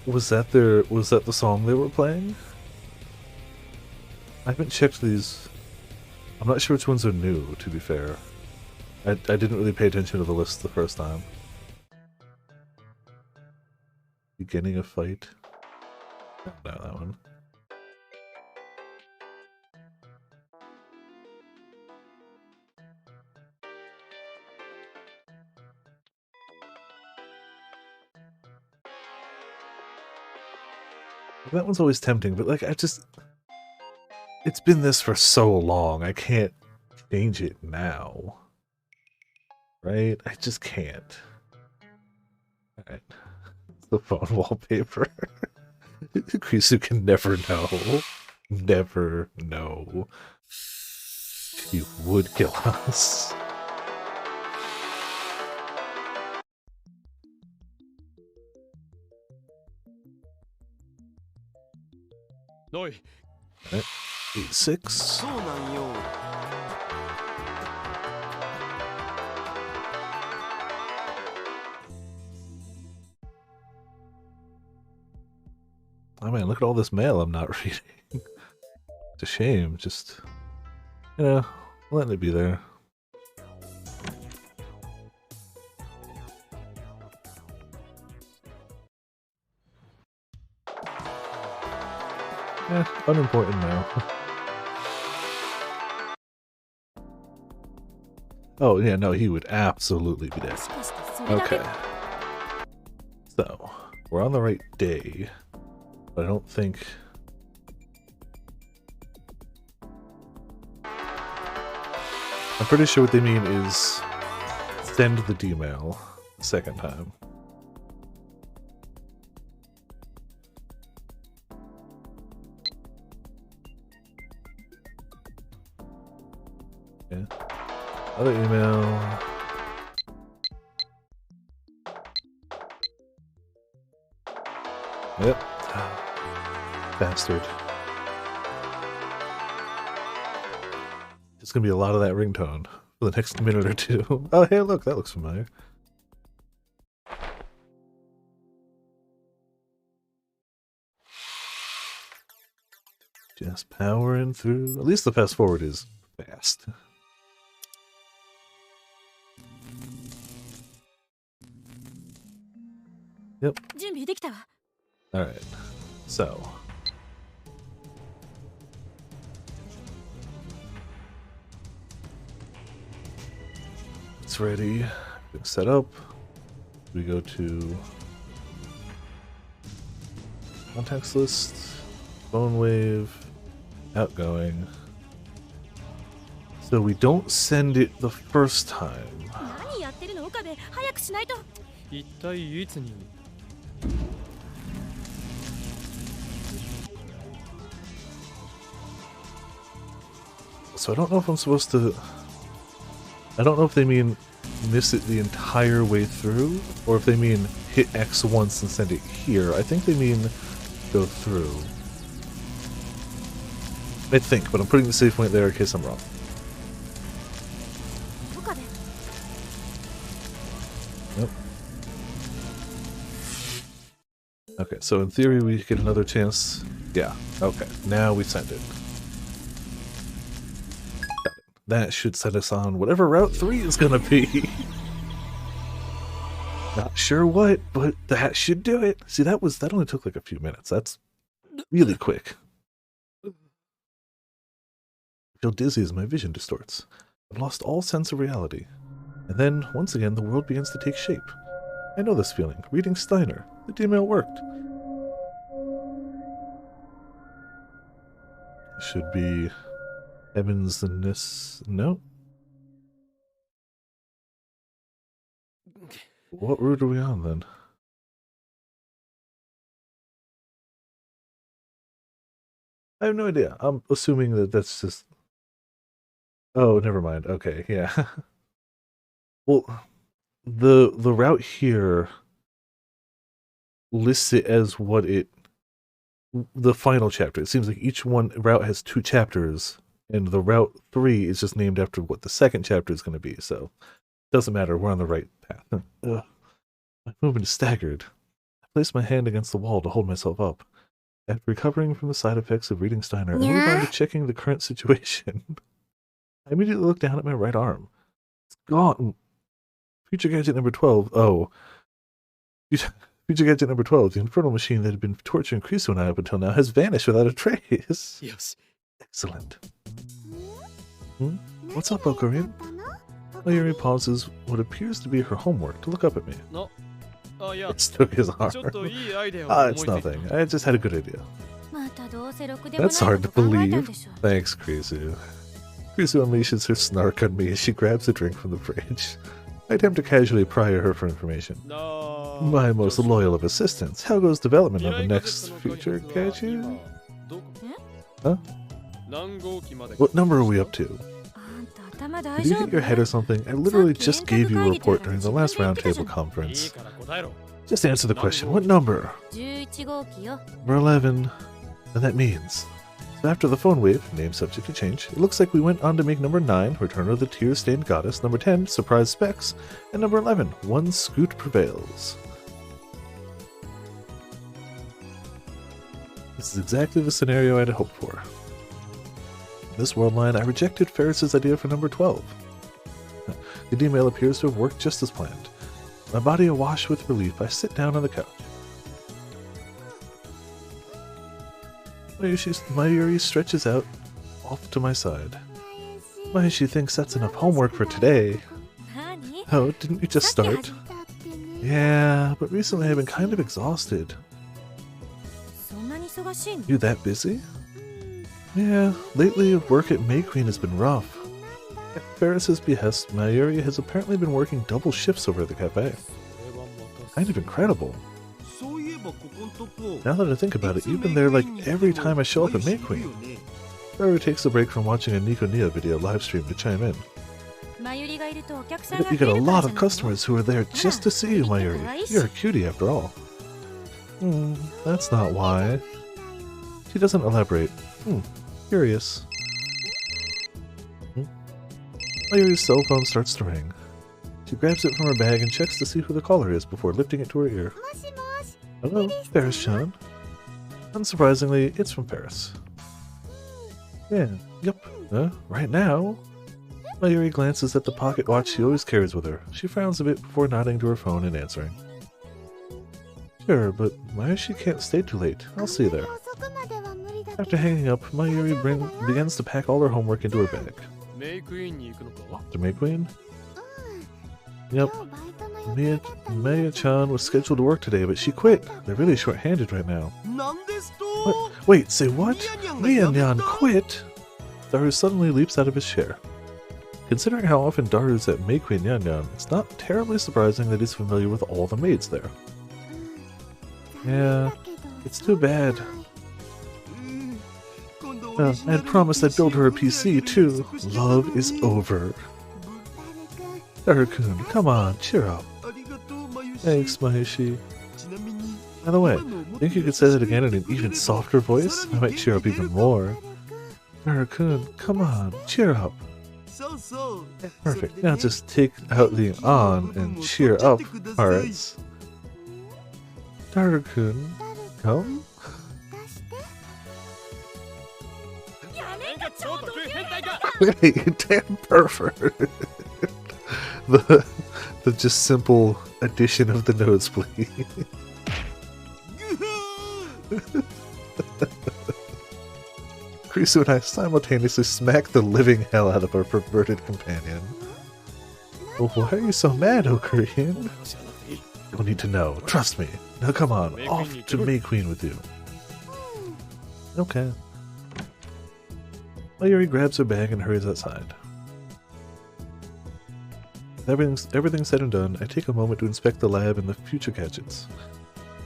Was that the song they were playing? I haven't checked these. I'm not sure which ones are new, to be fair. I didn't really pay attention to the list the first time. Beginning a fight. No, that one. That one's always tempting, but like it's been this for so long, I can't change it now. Right? I just can't. Alright. It's the phone wallpaper. Krisu can never know. Never know. She would kill us. Oi. 8-6. そうなんよ。 Oh man, look at all this mail I'm not reading. It's a shame, just, you know, letting it be there. Unimportant now. Oh yeah, no, he would absolutely be dead. Okay. So, we're on the right day. But I don't think... I'm pretty sure what they mean is send the D-mail the second time. Yeah. Other email... Yep. Bastard. It's gonna be a lot of that ringtone for the next minute or two. Oh, hey, look, that looks familiar. Just powering through. At least the fast forward is fast. Yep. Alright. So. It's ready. Set up. We go to contacts list, phone wave, outgoing. So we don't send it the first time. 何やってるの岡部、早くしないと。一体いつに So I don't know if I'm supposed to... I don't know if they mean miss it the entire way through, or if they mean hit X once and send it here. I think they mean go through. I think, but I'm putting the save point there in case I'm wrong. Yep. Okay, so in theory we get another chance. Yeah, okay. Now we send it. Got it. That should set us on whatever Route 3 is gonna be. Not sure what, but that should do it. See, that only took like a few minutes. That's really quick. I feel dizzy as my vision distorts. I've lost all sense of reality. And then, once again, the world begins to take shape. I know this feeling. Reading Steiner. The D-mail worked. Should be Evans and this. No. What route are we on then? I have no idea. I'm assuming that that's just. Oh, never mind. Okay, yeah. Well, the route here lists it as what the final chapter. It seems like each route has 2 chapters, and the route 3 is just named after what the second chapter is going to be. So it doesn't matter. We're on the right path. Ugh. My movement is staggered. I place my hand against the wall to hold myself up. After recovering from the side effects of reading Steiner, I move on to checking the current situation. I immediately look down at my right arm. It's gone. Future gadget number 12. Oh. Future gadget number 12. The infernal machine that had been torturing Krisu and I up until now has vanished without a trace. Yes. Excellent. What's up, Okarin? Mayuri pauses what appears to be her homework to look up at me. No. Oh, yeah. It's took his arm. It's nothing. I just had a good idea. That's hard to believe. Thanks, Krisu. Krisu unleashes her snark on me as she grabs a drink from the fridge. I attempt to casually pry her for information. No. My most loyal of assistants. How goes development on the next future gadget? Huh? What number are we up to? Did you hit your head or something? I literally just gave you a report during the last roundtable conference. Just answer the question. What number? Number 11. And that means. So after the phone wave, name subject to change, it looks like we went on to make number 9, Return of the Tear-Stained Goddess, number 10, Surprise Specs, and number 11, One Scoot Prevails. This is exactly the scenario I had hoped for. In this world line, I rejected Ferris's idea for number 12. The D-mail appears to have worked just as planned. My body awash with relief, I sit down on the couch. Mayuri stretches out off to my side. Mayushi thinks that's enough homework for today. Oh, didn't you just start? Yeah, but recently I've been kind of exhausted. You that busy? Yeah, lately work at May Queen has been rough. At Ferris's behest, Mayuri has apparently been working double shifts over at the cafe. Kind of incredible. Now that I think about it, you've been there like every time I show up at May Queen. Mayuri takes a break from watching a Nico Nia video livestream to chime in. You get a lot of customers who are there just to see you, Mayuri. You're a cutie after all. That's not why. She doesn't elaborate. Curious. Mayuri's cell phone starts to ring. She grabs it from her bag and checks to see who the caller is before lifting it to her ear. Hello, Ferris-chan. Unsurprisingly, it's from Ferris. Yeah, yep. Right now? Mayuri glances at the pocket watch she always carries with her. She frowns a bit before nodding to her phone and answering. Sure, but Mayuri can't stay too late. I'll see you there. After hanging up, Mayuri begins to pack all her homework into her bag. Off to May Queen? Yep. Maya-chan was scheduled to work today, but she quit. They're really short-handed right now. What? Wait, say what? Mia-nyan quit? Daru suddenly leaps out of his chair. Considering how often Daru's at May Queen Nyan-nyan, it's not terribly surprising that he's familiar with all the maids there. Yeah, it's too bad. I had promised I'd build her a PC too. Love is over. Daru-kun, come on, cheer up. Thanks, Maheshi. By the way, think you could say that again in an even softer voice? I might cheer up even more. Daru-kun, come on, cheer up. Perfect, now just take out the on and cheer up parts. Daru-kun, Come? 出して。 You damn pervert. the just simple addition of the nosebleed. Krisu and I simultaneously smack the living hell out of our perverted companion. Oh, why are you so mad, oh Korean? Don't need to know. Trust me. Now come on, off to May Queen with you. Okay. Mayuri grabs her bag and hurries outside. With everything's said and done, I take a moment to inspect the lab and the future gadgets.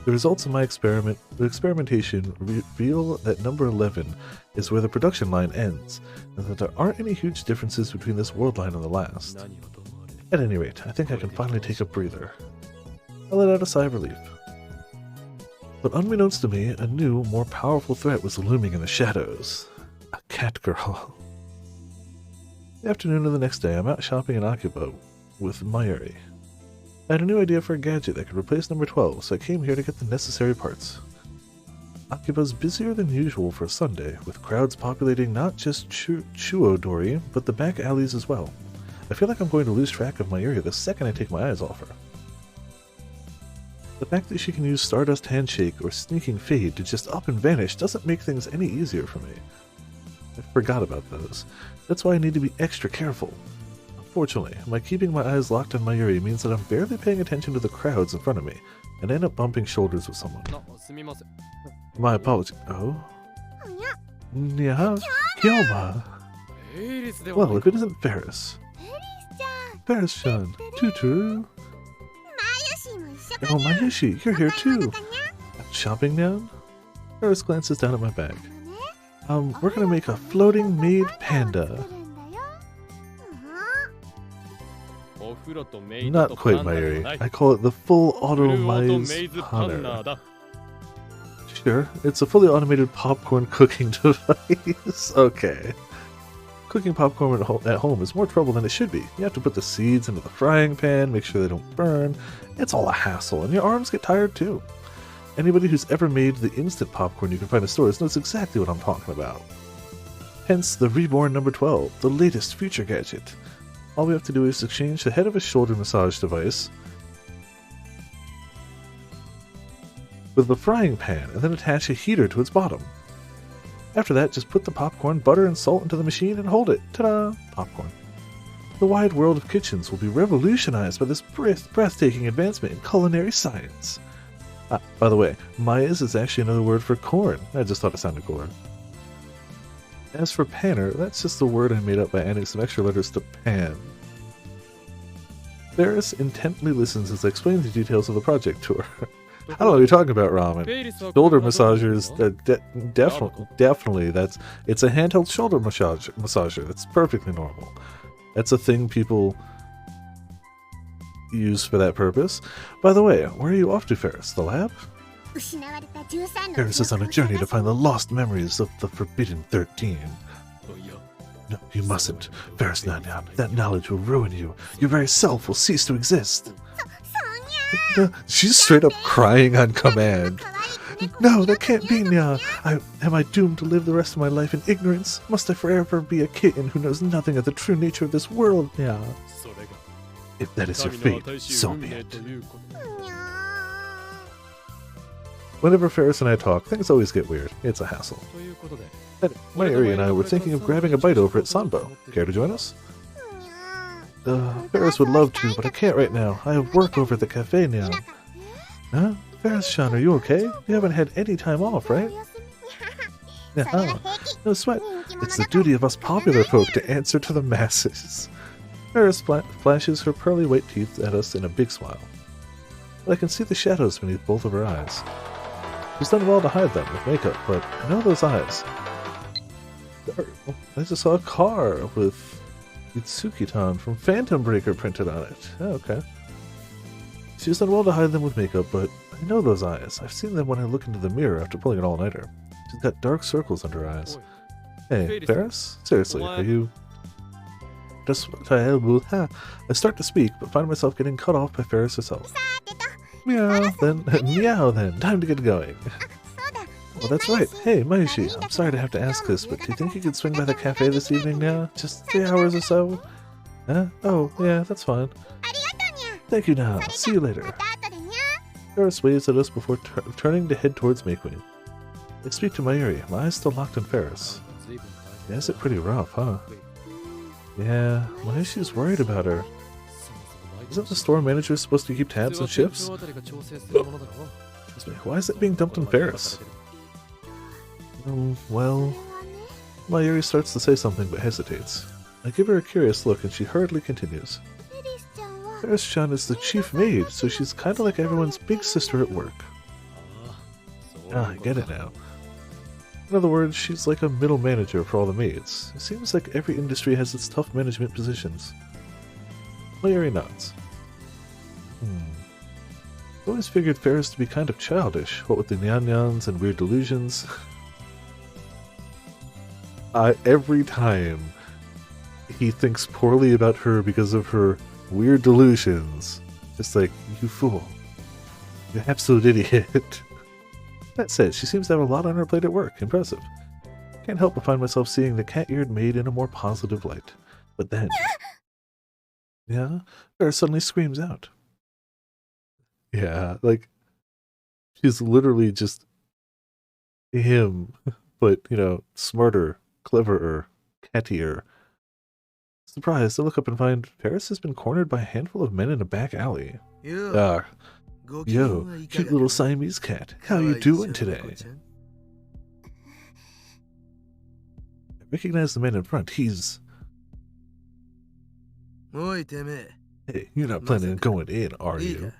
The results of my experimentation reveal that number 11 is where the production line ends, and that there aren't any huge differences between this world line and the last. At any rate, I think I can finally take a breather. I let out a sigh of relief. But unbeknownst to me, a new, more powerful threat was looming in the shadows. A cat girl. The afternoon of the next day, I'm out shopping in Akiba with Mayuri. I had a new idea for a gadget that could replace number 12, so I came here to get the necessary parts. Akiba's busier than usual for a Sunday, with crowds populating not just Chuodori, but the back alleys as well. I feel like I'm going to lose track of Mayuri the second I take my eyes off her. The fact that she can use Stardust Handshake or Sneaking Fade to just up and vanish doesn't make things any easier for me. I forgot about those. That's why I need to be extra careful. Unfortunately, my keeping my eyes locked on Mayuri means that I'm barely paying attention to the crowds in front of me, and end up bumping shoulders with someone. My apologies. Oh? Nya? Kyoma? Well, if it isn't Ferris. Ferris-chan. Tutu. Oh, Mayushi, you're here too. Shopping now? Ferris glances down at my bag. We're gonna make a floating maid panda. Not quite, Mayuri. I call it the full auto maze Hunter. Sure, it's a fully automated popcorn cooking device. Okay. Cooking popcorn at home is more trouble than it should be. You have to put the seeds into the frying pan, make sure they don't burn. It's all a hassle, and your arms get tired too. Anybody who's ever made the instant popcorn you can find in stores knows exactly what I'm talking about. Hence the reborn number 12, the latest future gadget. All we have to do is exchange the head of a shoulder massage device with the frying pan and then attach a heater to its bottom. After that, just put the popcorn, butter, and salt into the machine and hold it. Ta-da! Popcorn. The wide world of kitchens will be revolutionized by this breathtaking advancement in culinary science. By the way, maize is actually another word for corn. I just thought it sounded cooler. As for panner, that's just the word I made up by adding some extra letters to pan. Ferris intently listens as I explain the details of the project to her. I don't know what you're talking about, Ramen. Shoulder massagers, definitely, it's a handheld shoulder massager. That's perfectly normal. That's a thing people use for that purpose. By the way, where are you off to, Ferris? The lab? Ferris is on a journey to find the lost memories of the Forbidden 13. No, you mustn't. Ferris Nanyan, that knowledge will ruin you. Your very self will cease to exist. She's straight up crying on command. No, that can't be, Nya. Am I doomed to live the rest of my life in ignorance? Must I forever be a kitten who knows nothing of the true nature of this world, Nya? If that is your fate, so be it. Whenever Ferris and I talk, things always get weird. It's a hassle. Mayuri and I were thinking of grabbing a bite over at Sanbo. Care to join us? Ferris would love to, but I can't right now. I have work over at the cafe now. Huh? Ferris-chan, are you okay? You haven't had any time off, right? No sweat. It's the duty of us popular folk to answer to the masses. Ferris flashes her pearly white teeth at us in a big smile. But I can see the shadows beneath both of her eyes. She's done well to hide them with makeup, but I know those eyes. I just saw a car with Itsuki-tan from Phantom Breaker printed on it. Oh, okay. She's done well to hide them with makeup, but I know those eyes. I've seen them when I look into the mirror after pulling an all-nighter. She's got dark circles under her eyes. Hey, Ferris? Seriously, are you... I start to speak, but find myself getting cut off by Ferris herself. Meow then. Meow then. Time to get going. Oh, that's right. Hey, Maishi, I'm sorry to have to ask this, but do you think you could swing by the cafe this evening now? Just 3 hours or so? Huh? Oh, yeah, that's fine. Thank you now. See you later. Ferris waves at us before turning to head towards Mayqueen. I speak to Mayuri, my eyes still locked on Ferris. Yeah, is it pretty rough, huh? Yeah, Maishi's worried about her. Isn't the store manager supposed to keep tabs on shifts? Why is it being dumped on Ferris? Well... Mayuri starts to say something but hesitates. I give her a curious look and she hurriedly continues. Ferris-chan is the chief maid, so she's kinda like everyone's big sister at work. Ah, I get it now. In other words, she's like a middle manager for all the maids. It seems like every industry has its tough management positions. Mayuri nods. I always figured Ferris to be kind of childish, what with the nyan-nyans and weird delusions. Every time he thinks poorly about her because of her weird delusions, just like, you fool. You absolute idiot. That said, she seems to have a lot on her plate at work. Impressive. Can't help but find myself seeing the cat-eared maid in a more positive light. But then... Yeah? Ferris suddenly screams out. Yeah, like... She's literally just... him. But, you know, smarter, cleverer, cattier. Surprised, I look up and find Ferris has been cornered by a handful of men in a back alley. Yo, cute little Siamese cat. How you doing today? I recognize the man in front. He's... Hey, you're not planning on going in, are you?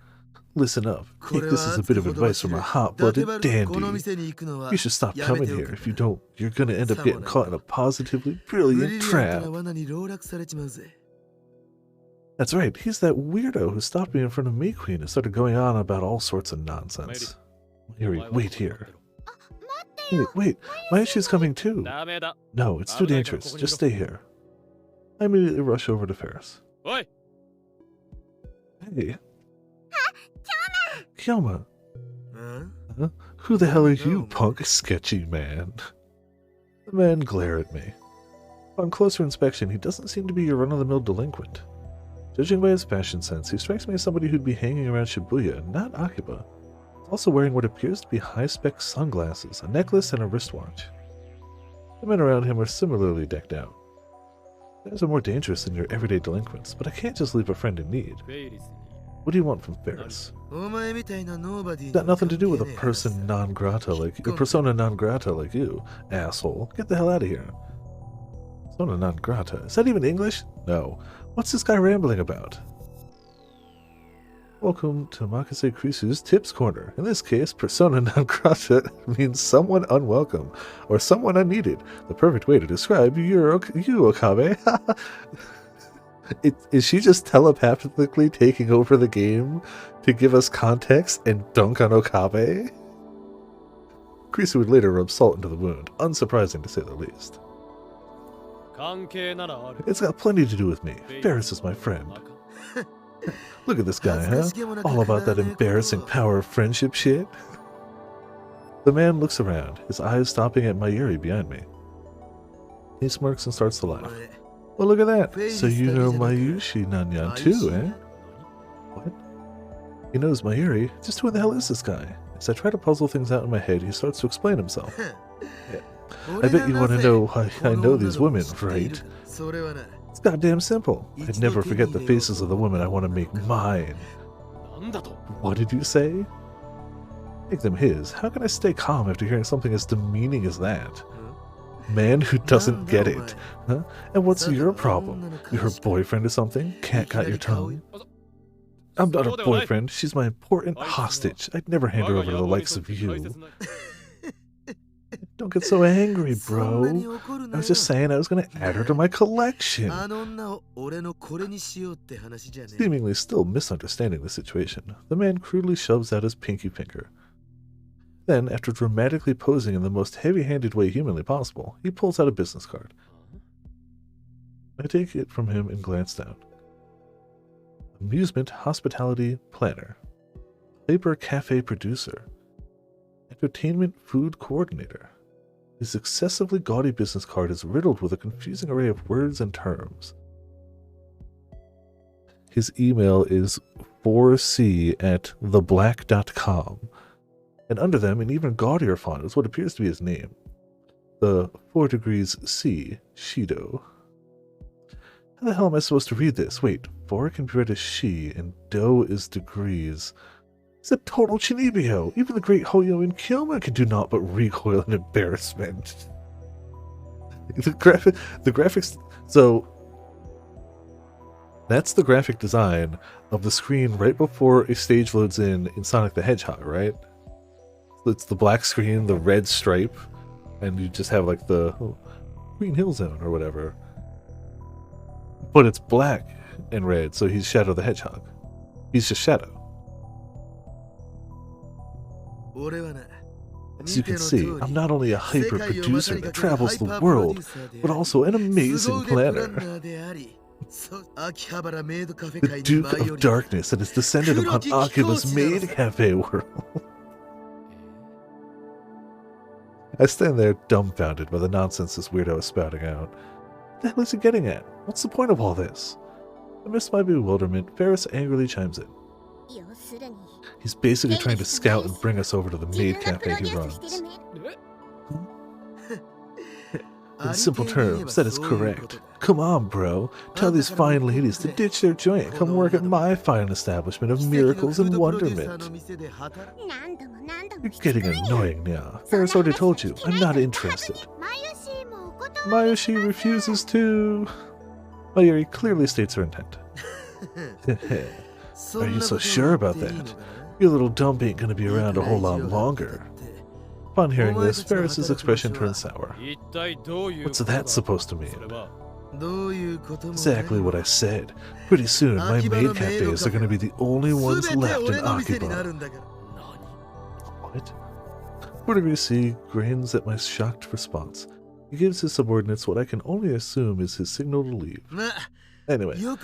Listen up. Take this as a bit of advice from a hot-blooded dandy. You should stop coming here. If you don't, you're gonna end up getting caught in a positively brilliant trap. That's right, he's that weirdo who stopped me in front of Mayqueen and started going on about all sorts of nonsense. Wait here. Wait, Maishi's coming too. No, it's too dangerous. Just stay here. I immediately rush over to Ferris. Hey. Kyoma. Huh? Who the hell are you, punk sketchy man? The man glared at me. On closer inspection, he doesn't seem to be your run-of-the-mill delinquent. Judging by his fashion sense, he strikes me as somebody who'd be hanging around Shibuya, not Akiba. He's also wearing what appears to be high-spec sunglasses, a necklace, and a wristwatch. The men around him are similarly decked out. Theirs are more dangerous than your everyday delinquents, but I can't just leave a friend in need. What do you want from Ferris? It's got nothing to do with a persona non grata like you, asshole. Get the hell out of here. Persona non grata. Is that even English? No. What's this guy rambling about? Welcome to Makase Krisu's Tips Corner. In this case, persona non grata means someone unwelcome, or someone unneeded. The perfect way to describe you, Okabe. Is she just telepathically taking over the game to give us context and dunk on Okabe? Krisu would later rub salt into the wound, unsurprising to say the least. It's got plenty to do with me. Ferris is my friend. Look at this guy, huh? All about that embarrassing power of friendship shit. The man looks around, his eyes stopping at Mayuri behind me. He smirks and starts to laugh. Well, look at that. So you know Mayushi Nanyan too, eh? What? He knows Mayuri. Just who the hell is this guy? As I try to puzzle things out in my head, he starts to explain himself. I bet you want to know why I know these women, right? It's goddamn simple. I'd never forget the faces of the women I want to make mine. What did you say? Make them his. How can I stay calm after hearing something as demeaning as that? Man who doesn't get it. Huh? And what's your problem? You're her boyfriend or something? Cat got your tongue? I'm not her boyfriend. She's my important hostage. I'd never hand her over to the likes of you. Don't get so angry, bro. I was just saying I was going to add her to my collection. Seemingly still misunderstanding the situation, the man crudely shoves out his pinky finger. Then, after dramatically posing in the most heavy-handed way humanly possible, he pulls out a business card. I take it from him and glance down. Amusement Hospitality Planner. Paper Cafe Producer. Entertainment Food Coordinator. His excessively gaudy business card is riddled with a confusing array of words and terms. His email is 4c@theblack.com, and under them, in even gaudier font, is what appears to be his name. The 4 degrees C, Shido. How the hell am I supposed to read this? Wait, 4 can be read as she, and do is degrees. It's a total chinibio. Even the great Hoyo and Kyoma can do naught but recoil in embarrassment. The graphics, so that's the graphic design of the screen right before a stage loads in Sonic the Hedgehog, right? It's the black screen, the red stripe, and you just have like the Green Hill Zone or whatever. But it's black and red, so he's Shadow the Hedgehog. He's just Shadow. As you can see, I'm not only a hyper producer that travels the world, but also an amazing planner. The Duke of Darkness and is descended upon Akiba's maid cafe world. I stand there dumbfounded by the nonsense this weirdo is spouting out. What the hell is he getting at? What's the point of all this? Amidst my bewilderment, Ferris angrily chimes in. He's basically trying to scout and bring us over to the maid cafe he runs. In simple terms, that is correct. Come on, bro. Tell these fine ladies to ditch their joint and come work at my fine establishment of miracles and wonderment. You're getting annoying now. Ferris already told you, I'm not interested. Mayushi refuses to. Mayuri clearly states her intent. Are you so sure about that? Your little dump ain't gonna be around a whole lot longer. Upon hearing this, Ferris's expression turns sour. What's that supposed to mean? Exactly what I said. Pretty soon, my maid cafes are gonna be the only ones left in Akiba. What? 4 degrees C grins at my shocked response. He gives his subordinates what I can only assume is his signal to leave. Anyway, you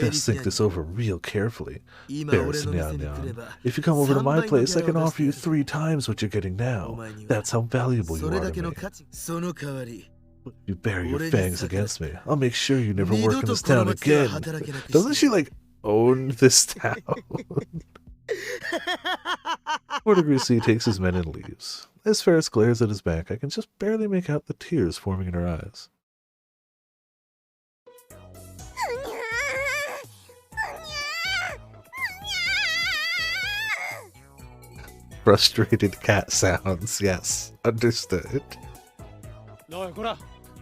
best think this over real carefully. Ferris Nyan Nyan, if you come over to my place, I can offer you 3 times what you're getting now. That's how valuable you are to me. You bury your fangs against me, I'll make sure you never work in this town again. Doesn't she, like, own this town? 4 degrees C takes his men and leaves. As Ferris glares at his back, I can just barely make out the tears forming in her eyes. Frustrated cat sounds, yes. Understood.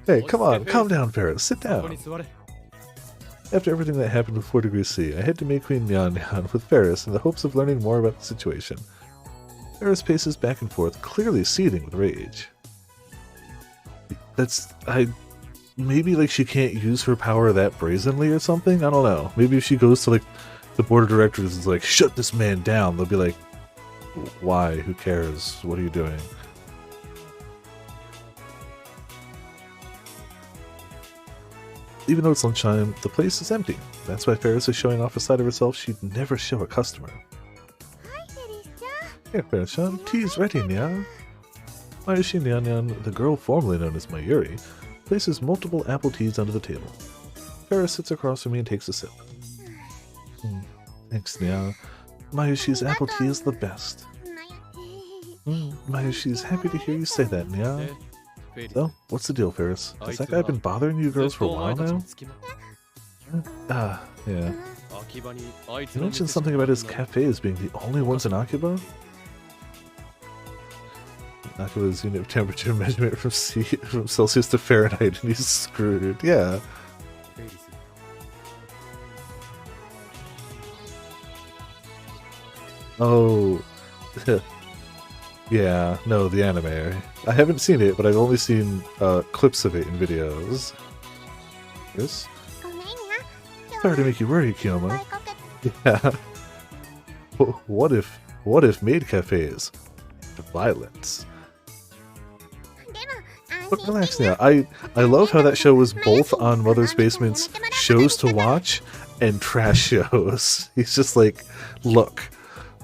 Hey, come on, calm down, Ferris. Sit down. After everything that happened with 4 degrees C, I head to May Queen Nyan Nyan with Ferris in the hopes of learning more about the situation. Ferris paces back and forth, clearly seething with rage. Maybe, like, she can't use her power that brazenly or something? I don't know. Maybe if she goes to, like, the board of directors and is like, shut this man down, they'll be like, why? Who cares? What are you doing? Even though it's lunchtime, the place is empty. That's why Ferris is showing off a side of herself she'd never show a customer. Here, Ferris-chan, tea's ready, nya. Mayushi Nyan Nyan, the girl formerly known as Mayuri, places multiple apple teas onto the table. Ferris sits across from me and takes a sip. Thanks, nya. Mayushi's apple tea is the best. Mayushi's happy to hear you say that, nya. So, what's the deal, Ferris? Has that guy been bothering you girls for a while now? Yeah. You mentioned something about his cafes being the only ones in Akiba? Akiba's unit of temperature measurement from Celsius to Fahrenheit, and he's screwed. Yeah. Oh. Yeah, no, the anime. I haven't seen it, but I've only seen clips of it in videos. Yes? Sorry to make you worry, Kyoma. Yeah. What if maid cafes? Violence. But relax now. I love how that show was both on Mother's Basement's shows to watch and trash shows. He's just like, look,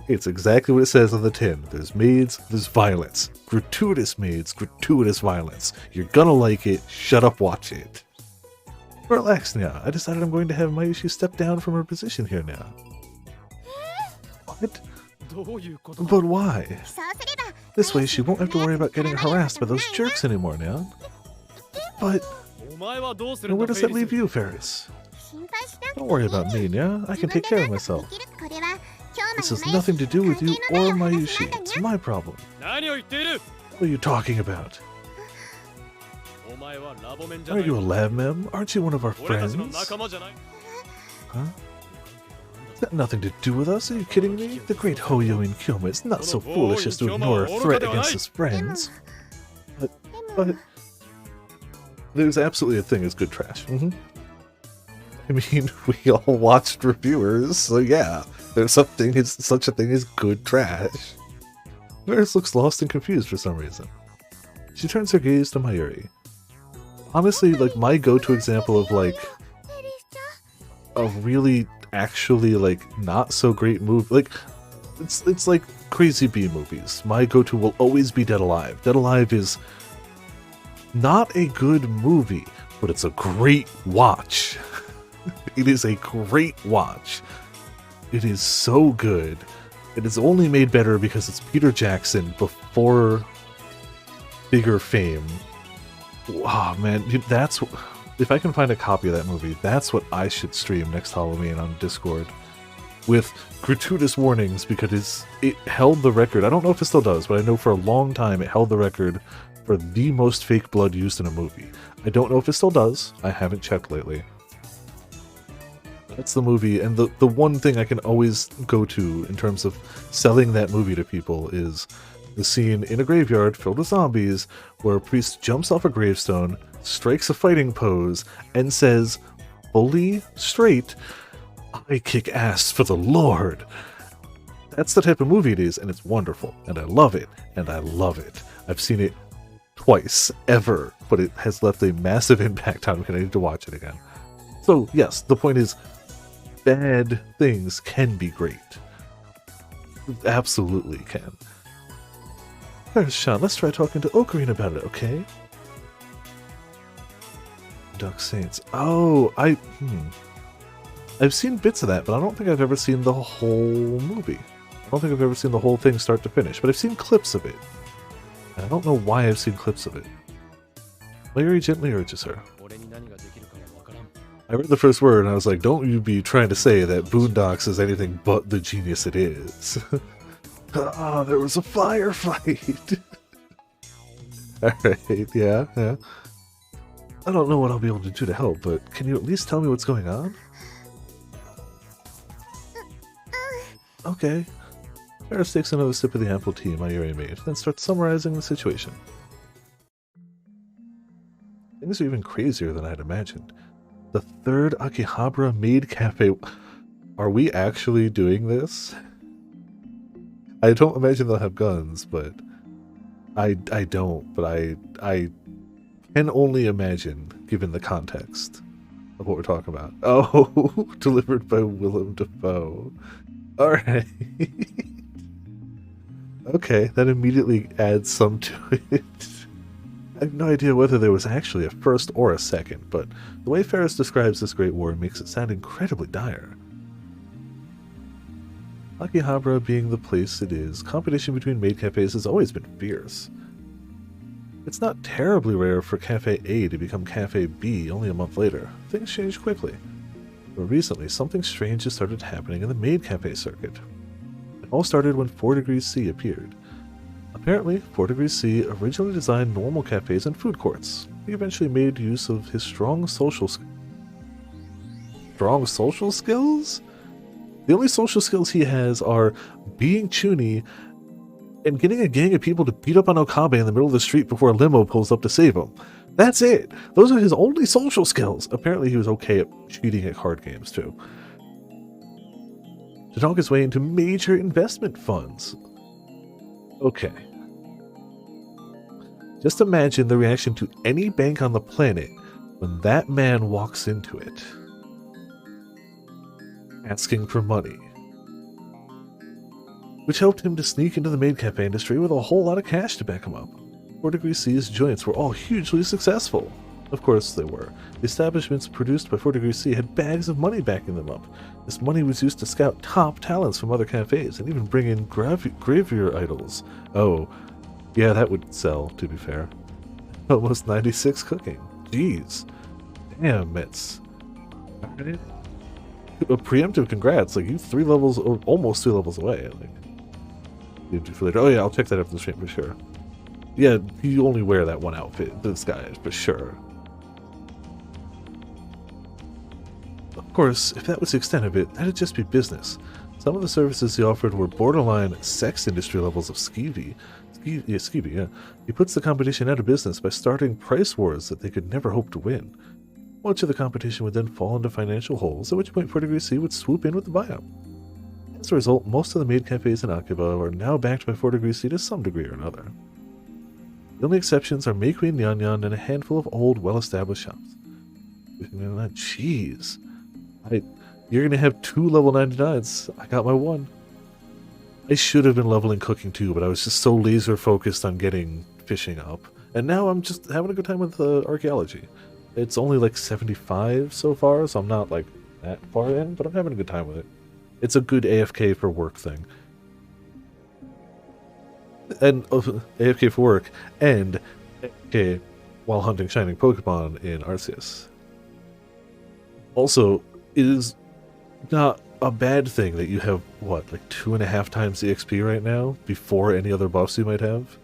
It's exactly what it says on the tin. There's maids, there's violence. Gratuitous maids, gratuitous violence. You're gonna like it. Shut up, watch it. Relax now. I decided I'm going to have Mayushi step down from her position here now. What? どういうことだ But why? そうすれば This way she won't have to worry about getting harassed by those jerks anymore now. But お前はどうするん where だ does フェ that リ leave ス you, Ferris? 心配しなくて Don't worry about me, yeah? I can take care of myself. これは This has nothing to do with you or Mayushi. It's my problem. 何を言っている What are you talking about? お前はラボメンじゃ Are ない you a lab mem? Aren't you one of our 俺たち friends? の仲間じゃない Huh? It's got nothing to do with us. Are you kidding me? The great Hoyo in Kyoma is not so foolish as to ignore a threat against his friends. But there's absolutely a thing as good trash. I mean, we all watched reviewers, so yeah, there's such a thing as good trash. Varys looks lost and confused for some reason. She turns her gaze to Mayuri. Honestly, like, my go-to example of, like, a really, actually, like, not so great movie, like, it's like crazy B movies. My go-to will always be Dead Alive. Dead Alive is not a good movie, but it's a great watch. It is a great watch. It is so good. It is only made better because it's Peter Jackson before bigger fame. Wow, man, that's... If I can find a copy of that movie, that's what I should stream next Halloween on Discord. With gratuitous warnings, because it held the record. I don't know if it still does, but I know for a long time it held the record for the most fake blood used in a movie. I don't know if it still does. I haven't checked lately. That's the movie, and the one thing I can always go to in terms of selling that movie to people is the scene in a graveyard filled with zombies where a priest jumps off a gravestone, strikes a fighting pose, and says, fully straight, "I kick ass for the Lord." That's the type of movie it is, and it's wonderful, and I love it, and I love it. I've seen it twice, ever, but it has left a massive impact on me, and I need to watch it again. So, yes, the point is, bad things can be great. Absolutely can. Alright, Sean, let's try talking to Ocarina about it, okay? Duck Saints. Oh, I've seen bits of that, but I don't think I've ever seen the whole movie. I don't think I've ever seen the whole thing start to finish, but I've seen clips of it. And I don't know why I've seen clips of it. Larry gently urges her. 俺に何ができるかは分からん I read the first word and I was like, don't you be trying to say that Boondocks is anything but the genius it is. Ah, there was a firefight. Alright, yeah. I don't know what I'll be able to do to help, but can you at least tell me what's going on? Okay. Ferris takes another sip of the ample tea Mayuri made, then starts summarizing the situation. Things are even crazier than I'd imagined. The third Akihabara maid cafe. Are we actually doing this? I don't imagine they'll have guns, but I don't, but I can only imagine, given the context of what we're talking about. Oh, delivered by Willem Dafoe. Alright. Okay, that immediately adds some to it. I have no idea whether there was actually a first or a second, but the way Ferris describes this great war makes it sound incredibly dire. Akihabara being the place it is, competition between maid cafes has always been fierce. It's not terribly rare for Cafe A to become Cafe B only a month later. Things change quickly. But recently, something strange has started happening in the maid cafe circuit. It all started when 4 Degrees C appeared. Apparently, 4 Degrees C originally designed normal cafes and food courts. He eventually made use of his strong social skills? The only social skills he has are being Chuny and getting a gang of people to beat up on Okabe in the middle of the street before a limo pulls up to save him. That's it! Those are his only social skills! Apparently he was okay at cheating at card games, too. To talk his way into major investment funds. Okay. Just imagine the reaction to any bank on the planet when that man walks into it. Asking for money. which helped him to sneak into the maid cafe industry with a whole lot of cash to back him up. 4 Degree C's joints were all hugely successful. Of course they were. The establishments produced by 4 Degree C had bags of money backing them up. This money was used to scout top talents from other cafes and even bring in gravure idols. Oh, yeah, that would sell, to be fair. Almost 96 cooking. Jeez. Damn, Mitz. Alright. A preemptive congrats. Like, you 3 levels, or almost 2 levels away. Like, you do for later. Oh yeah, I'll check that after the stream for sure. Yeah, you only wear that one outfit, this guy, for sure. Of course, if that was the extent of it, that'd just be business. Some of the services he offered were borderline sex industry levels of skeevy. Skeevy, yeah. He puts the competition out of business by starting price wars that they could never hope to win. Much of the competition would then fall into financial holes, at which point 4 Degree C would swoop in with the buyout. As a result, most of the maid cafes in Akiba are now backed by 4 Degree C to some degree or another. The only exceptions are Meikui and Yanyan and a handful of old, well-established shops. Jeez. You're gonna have 2 level 99s. I got my 1. I should have been leveling cooking too, but I was just so laser focused on getting fishing up. And now I'm just having a good time with archaeology. It's only like 75 so far, so I'm not like that far in, but I'm having a good time with it. It's a good AFK for work thing. And AFK for work, and AFK while hunting shining Pokemon in Arceus. Also, it is not a bad thing that you have, what, like 2.5 times the XP right now, before any other buffs you might have?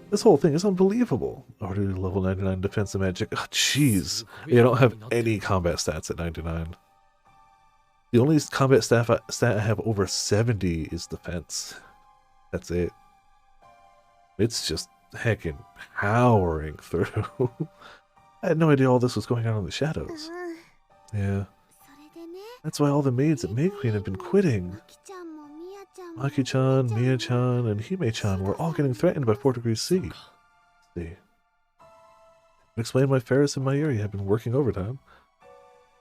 This whole thing is unbelievable. Already level 99 defense and magic. Oh, jeez. Yeah, I don't have any combat stats at 99. The only combat stat I have over 70 is defense. That's it. It's just heckin' powering through. I had no idea all this was going on in the shadows. Yeah. That's why all the maids at May Queen have been quitting. Maki-chan, Mia-chan, and Hime-chan were all getting threatened by 4 Degree C. See. Explain why Ferris and Mayuri have been working overtime.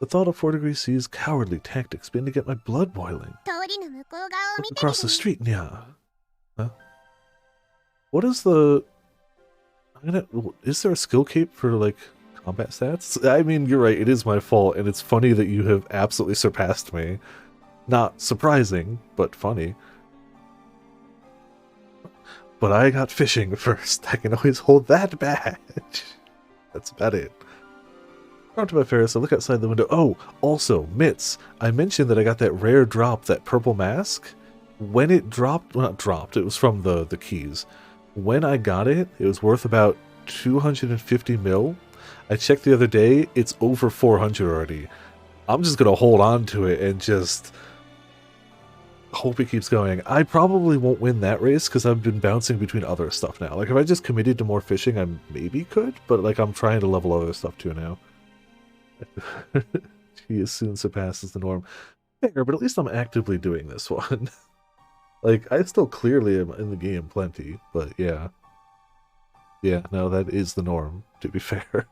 The thought of 4 Degree C's cowardly tactics began to get my blood boiling. Look across the street, Nya. Huh? What is the... Is there a skill cape for, like, combat stats? I mean, you're right, it is my fault, and it's funny that you have absolutely surpassed me. Not surprising, but funny. But I got fishing first. I can always hold that badge. That's about it. Prompted by Ferris, I look outside the window. Oh, also, Mitz, I mentioned that I got that rare drop, that purple mask. When it dropped, well, not dropped, it was from the keys. When I got it, it was worth about 250 mil. I checked the other day, it's over 400 already. I'm just gonna hold on to it and just hope it keeps going. I probably won't win that race because I've been bouncing between other stuff now. Like, if I just committed to more fishing, I maybe could, but like, I'm trying to level other stuff too now. She as soon surpasses the norm. Fair, but at least I'm actively doing this one. Like, I still clearly am in the game plenty, but yeah. Yeah, no, that is the norm, to be fair.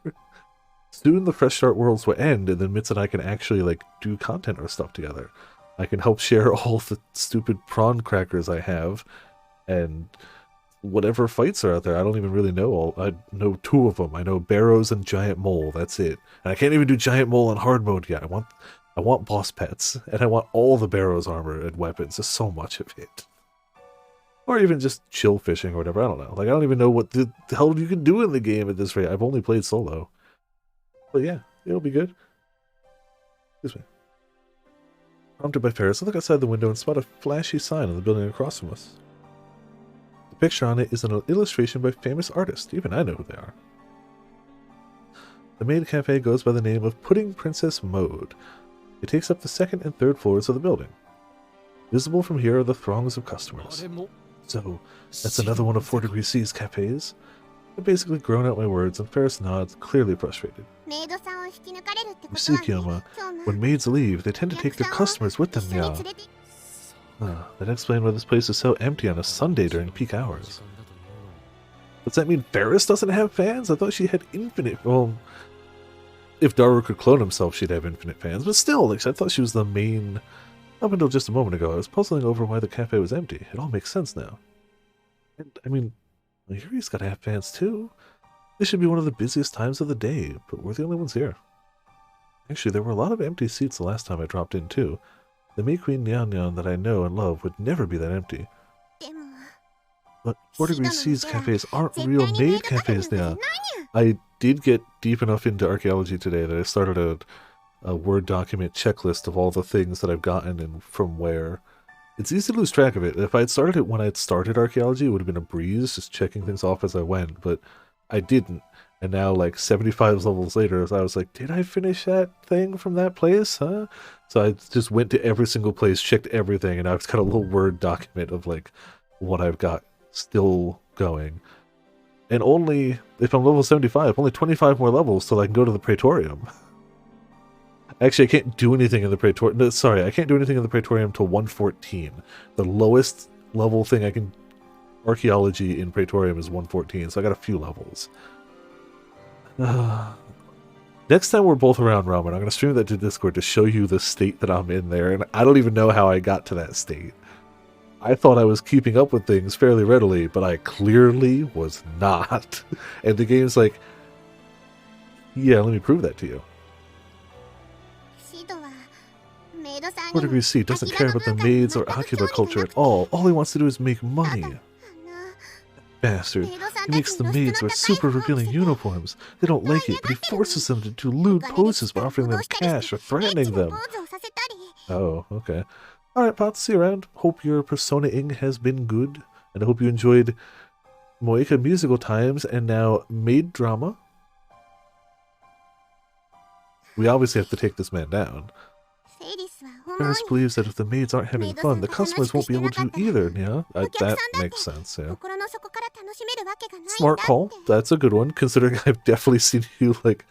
Soon the Fresh Start Worlds will end, and then Mitz and I can actually, like, do content or stuff together. I can help share all the stupid prawn crackers I have, and whatever fights are out there. I don't even really know. I know 2 of them. I know Barrows and Giant Mole, that's it. And I can't even do Giant Mole on hard mode yet. I want boss pets, and I want all the Barrows armor and weapons. There's so much of it. Or even just chill fishing or whatever, I don't know. Like, I don't even know what the hell you can do in the game at this rate. I've only played solo. But yeah, it'll be good. Excuse me. Prompted by Ferris, I look outside the window and spot a flashy sign on the building across from us. The picture on it is an illustration by famous artists. Even I know who they are. The maid cafe goes by the name of Pudding Princess Mode. It takes up the 2nd and 3rd floors of the building. Visible from here are the throngs of customers. So, that's another one of 4 Degree C's cafes. I've basically grown out my words, and Ferris nods, clearly frustrated. You see, Kiyoma, when maids leave, they tend to take their customers with them, yeah. That explains why this place is so empty on a Sunday during peak hours. Does that mean Ferris doesn't have fans? I thought she had infinite... Well, if Daru could clone himself, she'd have infinite fans. But still, like, I thought she was the main Up until just a moment ago, I was puzzling over why the cafe was empty. It all makes sense now. And, I mean, Yuri's got to have fans too. This should be one of the busiest times of the day, but we're the only ones here. Actually, there were a lot of empty seats the last time I dropped in too. The May Queen Nyan Nyan that I know and love would never be that empty. But 4 Degree C's cafes aren't real maid cafes now. I did get deep enough into archaeology today that I started a Word document checklist of all the things that I've gotten and from where. It's easy to lose track of it. If I had started it when I had started archaeology, it would have been a breeze, just checking things off as I went, but I didn't. And now, like, 75 levels later, I was like, did I finish that thing from that place, huh? So I just went to every single place, checked everything, and I've got a little Word document of, like, what I've got still going. And only, if I'm level 75, only 25 more levels till I can go to the Praetorium. Actually, I can't do anything in the Praetorium. No, sorry, I can't do anything in the Praetorium till 114. The lowest level thing I can archaeology in Praetorium is 114, so I got a few levels. Next time we're both around Ramen, I'm going to stream that to Discord to show you the state that I'm in there, and I don't even know how I got to that state. I thought I was keeping up with things fairly readily, but I clearly was not. And the game's like, yeah, let me prove that to you. 4 Degree C doesn't care about the maids or Akiba culture at all. All he wants to do is make money. Bastard. He makes the maids wear super revealing uniforms. They don't like it, but he forces them to do lewd poses by offering them cash or threatening them. Oh, okay. Alright, Pots, see you around. Hope your persona-ing has been good. And I hope you enjoyed Moeka musical times and now maid drama. We obviously have to take this man down. Ferris believes that if the maids aren't having fun, the customers won't be able to either, yeah? That makes sense, yeah. Smart call. That's a good one, considering I've definitely seen you, like,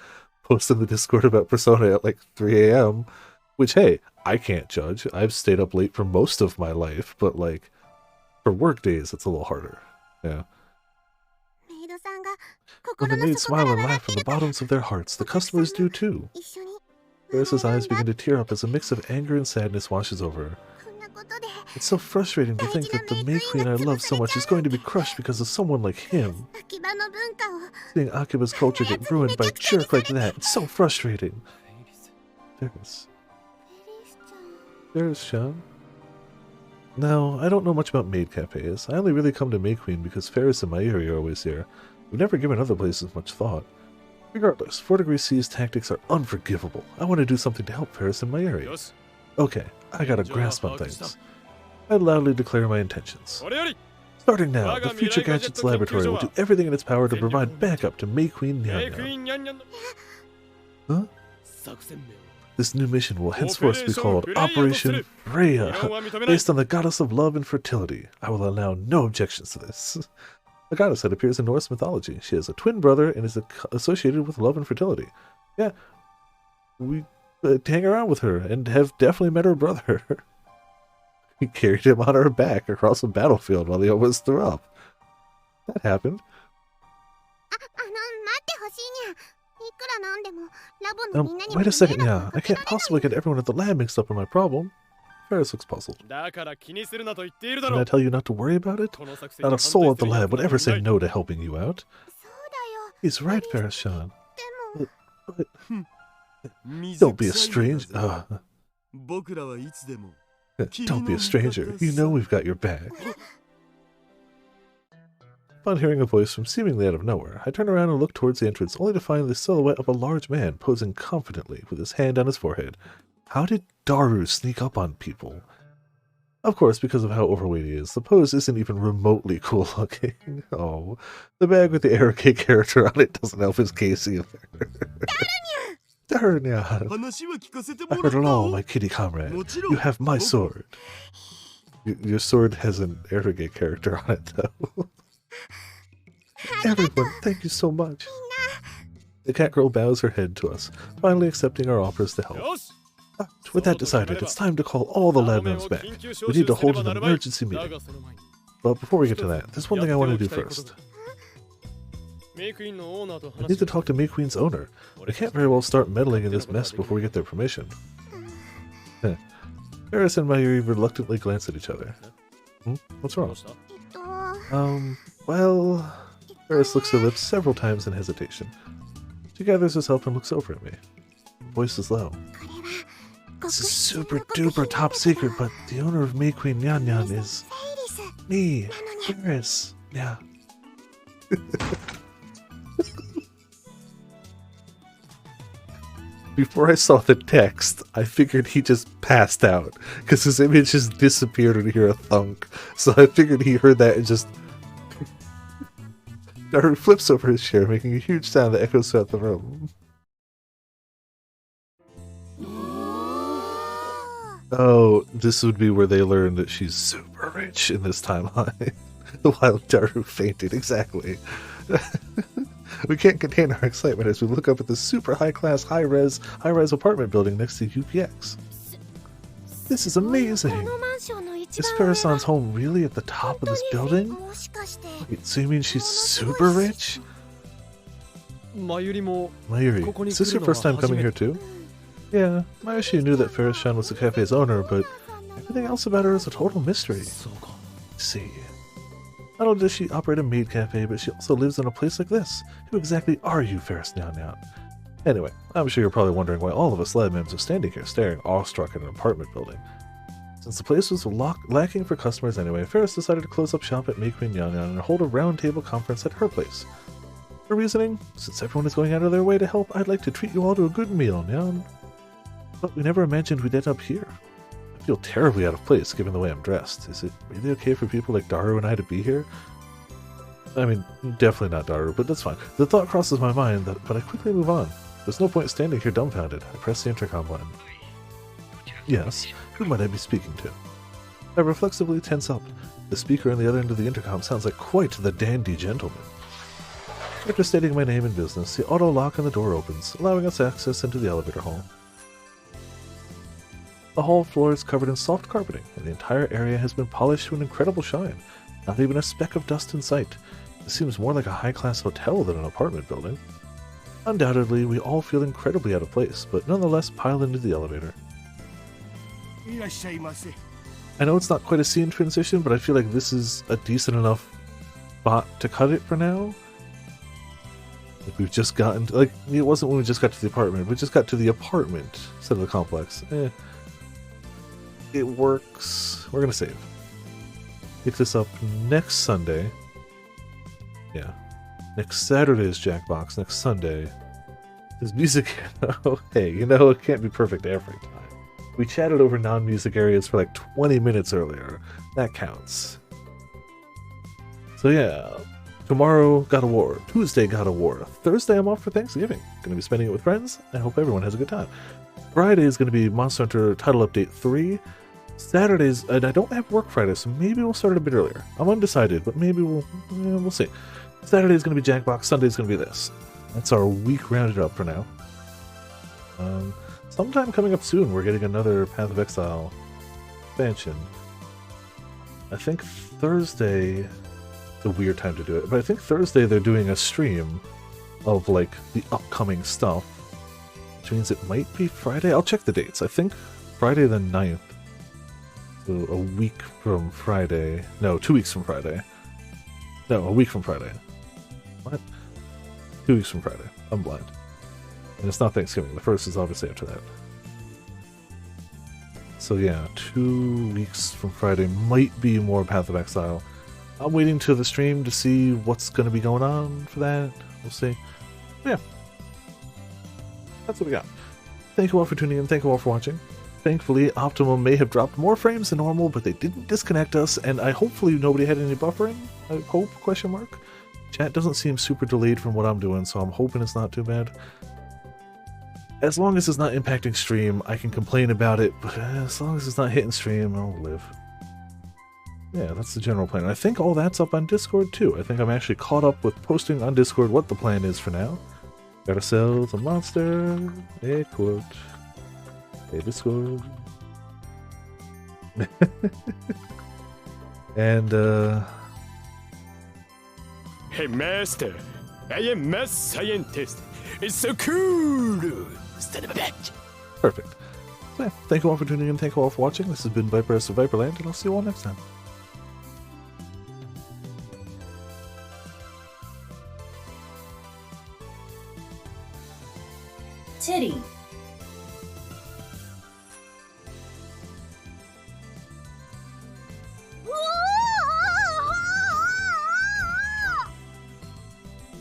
post in the Discord about Persona at, like, 3 a.m. Which, hey, I can't judge. I've stayed up late for most of my life, but, like, for work days, it's a little harder, yeah. When the maids smile and laugh from the bottoms of their hearts, the customers do too. Ferris's eyes begin to tear up as a mix of anger and sadness washes over her. It's so frustrating to think that the May Queen I love so much is going to be crushed because of someone like him. Seeing Akiba's culture get ruined by a jerk like that, it's so frustrating. Ferris-chan? No, I don't know much about maid cafes. I only really come to May Queen because Ferris and Mayuri are always here. We've never given other places much thought. Regardless, 4 Degree C's tactics are unforgivable. I want to do something to help Ferris and Mayuri. Okay, I got a grasp on things. I loudly declare my intentions. Starting now, the Future Gadgets Laboratory will do everything in its power to provide backup to May Queen Nyan Nyan. Huh? This new mission will henceforth be called Operation Freya, based on the goddess of love and fertility. I will allow no objections to this. A goddess that appears in Norse mythology. She has a twin brother and is associated with love and fertility. Yeah, we hang around with her and have definitely met her brother. We carried him on our back across a battlefield while he almost threw up. That happened. Wait a second, yeah. I can't possibly get everyone at the lab mixed up in my problem. Ferris looks puzzled. Didn't I tell you not to worry about it? Not a soul at the lab would ever say no to helping you out. He's right, Ferris-chan. But don't be a stranger. Don't be a stranger. You know we've got your back. Upon hearing a voice from seemingly out of nowhere, I turn around and look towards the entrance, only to find the silhouette of a large man posing confidently with his hand on his forehead. How did Daru sneak up on people? Of course, because of how overweight he is, the pose isn't even remotely cool looking. Oh, the bag with the Arrowcake character on it doesn't help his case either. Darunya! I heard it all, my kitty comrade. You have my sword. Your sword has an Arrowcake character on it, though. Everyone, thank you so much. The cat girl bows her head to us, finally accepting our offers to help. With that decided, it's time to call all the lab members back. We need to hold an emergency meeting. But before we get to that, there's one thing I want to do first. I need to talk to May Queen's owner. I can't very well start meddling in this mess before we get their permission. Ferris and Mayuri reluctantly glance at each other. What's ど wrong? うした？ Well... Ferris looks her lips several times in hesitation. She gathers herself and looks over at me. Her voice is low. This is super duper top secret, but the owner of Me Queen Nyan Nyan is... me, Ferris. Yeah. Before I saw the text, I figured he just passed out, because his image just disappeared when you hear a thunk. So I figured he heard that and just... Daru flips over his chair, making a huge sound that echoes throughout the room. Oh, this would be where they learn that she's super rich in this timeline. While Daru fainted, exactly. We can't contain our excitement as we look up at the super high-class, high-res apartment building next to UPX. This is amazing! Is Ferris-san's home really at the top of this building? Wait, so you mean she's super rich? まゆりも Mayuri, is this your first time coming here too? Yeah, Mayoshi knew that Ferris-san was the cafe's owner, but everything else about her is a total mystery. そうか。 Let's see. Not only does she operate a maid cafe, but she also lives in a place like this. Who exactly are you, Ferris Nyan Nyan? Anyway, I'm sure you're probably wondering why all of us lab mims are standing here staring awestruck at an apartment building. Since the place was lacking for customers anyway, Ferris decided to close up shop at Me Queen Nyan Nyan and hold a roundtable conference at her place. Her reasoning? Since everyone is going out of their way to help, I'd like to treat you all to a good meal, Nyan. But we never imagined we'd end up here. I feel terribly out of place given the way I'm dressed. Is it really okay for people like Daru and I to be here? I mean, definitely not Daru, but that's fine. The thought crosses my mind, but I quickly move on. There's no point standing here dumbfounded. I press the intercom button. Yes, who might I be speaking to? I reflexively tense up. The speaker on the other end of the intercom sounds like quite the dandy gentleman. After stating my name and business, the auto lock on the door opens, allowing us access into the elevator hall. The hall floor is covered in soft carpeting, and the entire area has been polished to an incredible shine. Not even a speck of dust in sight. This seems more like a high-class hotel than an apartment building. Undoubtedly, we all feel incredibly out of place, but nonetheless pile into the elevator. I know it's not quite a scene transition, but I feel like this is a decent enough spot to cut it for now. Like we've just gotten to, like, it wasn't when we just got to the apartment, we just got to the apartment instead of the complex. It works. We're gonna save. Pick this up next Sunday. Yeah. Next Saturday is Jackbox. Next Sunday is music. Oh, hey, you know, it can't be perfect every time. We chatted over non-music areas for like 20 minutes earlier. That counts. So yeah. Tomorrow, God of War. Tuesday, God of War. Thursday, I'm off for Thanksgiving. Gonna be spending it with friends. I hope everyone has a good time. Friday is going to be Monster Hunter Title Update 3. Saturdays, and I don't have work Friday, so maybe we'll start a bit earlier. I'm undecided, but maybe we'll see. Saturday is going to be Jackbox, Sunday is going to be this. That's our week rounded up for now. Sometime coming up soon, we're getting another Path of Exile expansion. I think Thursday, it's a weird time to do it, but I think Thursday they're doing a stream of like the upcoming stuff. Which means it might be Friday. I'll check the dates. I think Friday the 9th. So a week from Friday. No, 2 weeks from Friday. No, a week from Friday. What? 2 weeks from Friday. I'm blind. And it's not Thanksgiving. The first is obviously after that. So yeah, 2 weeks from Friday might be more Path of Exile. I'm waiting to the stream to see what's going to be going on for that. We'll see. Yeah. That's what we got. Thank you all for tuning in. Thank you all for watching. Thankfully, Optimum may have dropped more frames than normal, but they didn't disconnect us, and hopefully nobody had any buffering. I hope, question mark. Chat doesn't seem super delayed from what I'm doing, so I'm hoping it's not too bad. As long as it's not impacting stream, I can complain about it, but as long as it's not hitting stream, I'll live. Yeah, that's the general plan. I think all that's up on Discord too. I think I'm actually caught up with posting on Discord what the plan is for now. Gotta sell the monster, a quote, a Discord. And, Hey, master, I am mad scientist. It's so cool. Son of a bitch. Perfect. So yeah, thank you all for tuning in. Thank you all for watching. This has been Viperess of Viperland, and I'll see you all next time. Titty.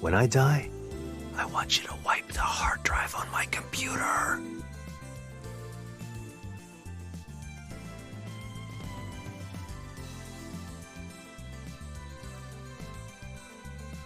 When I die, I want you to wipe the hard drive on my computer.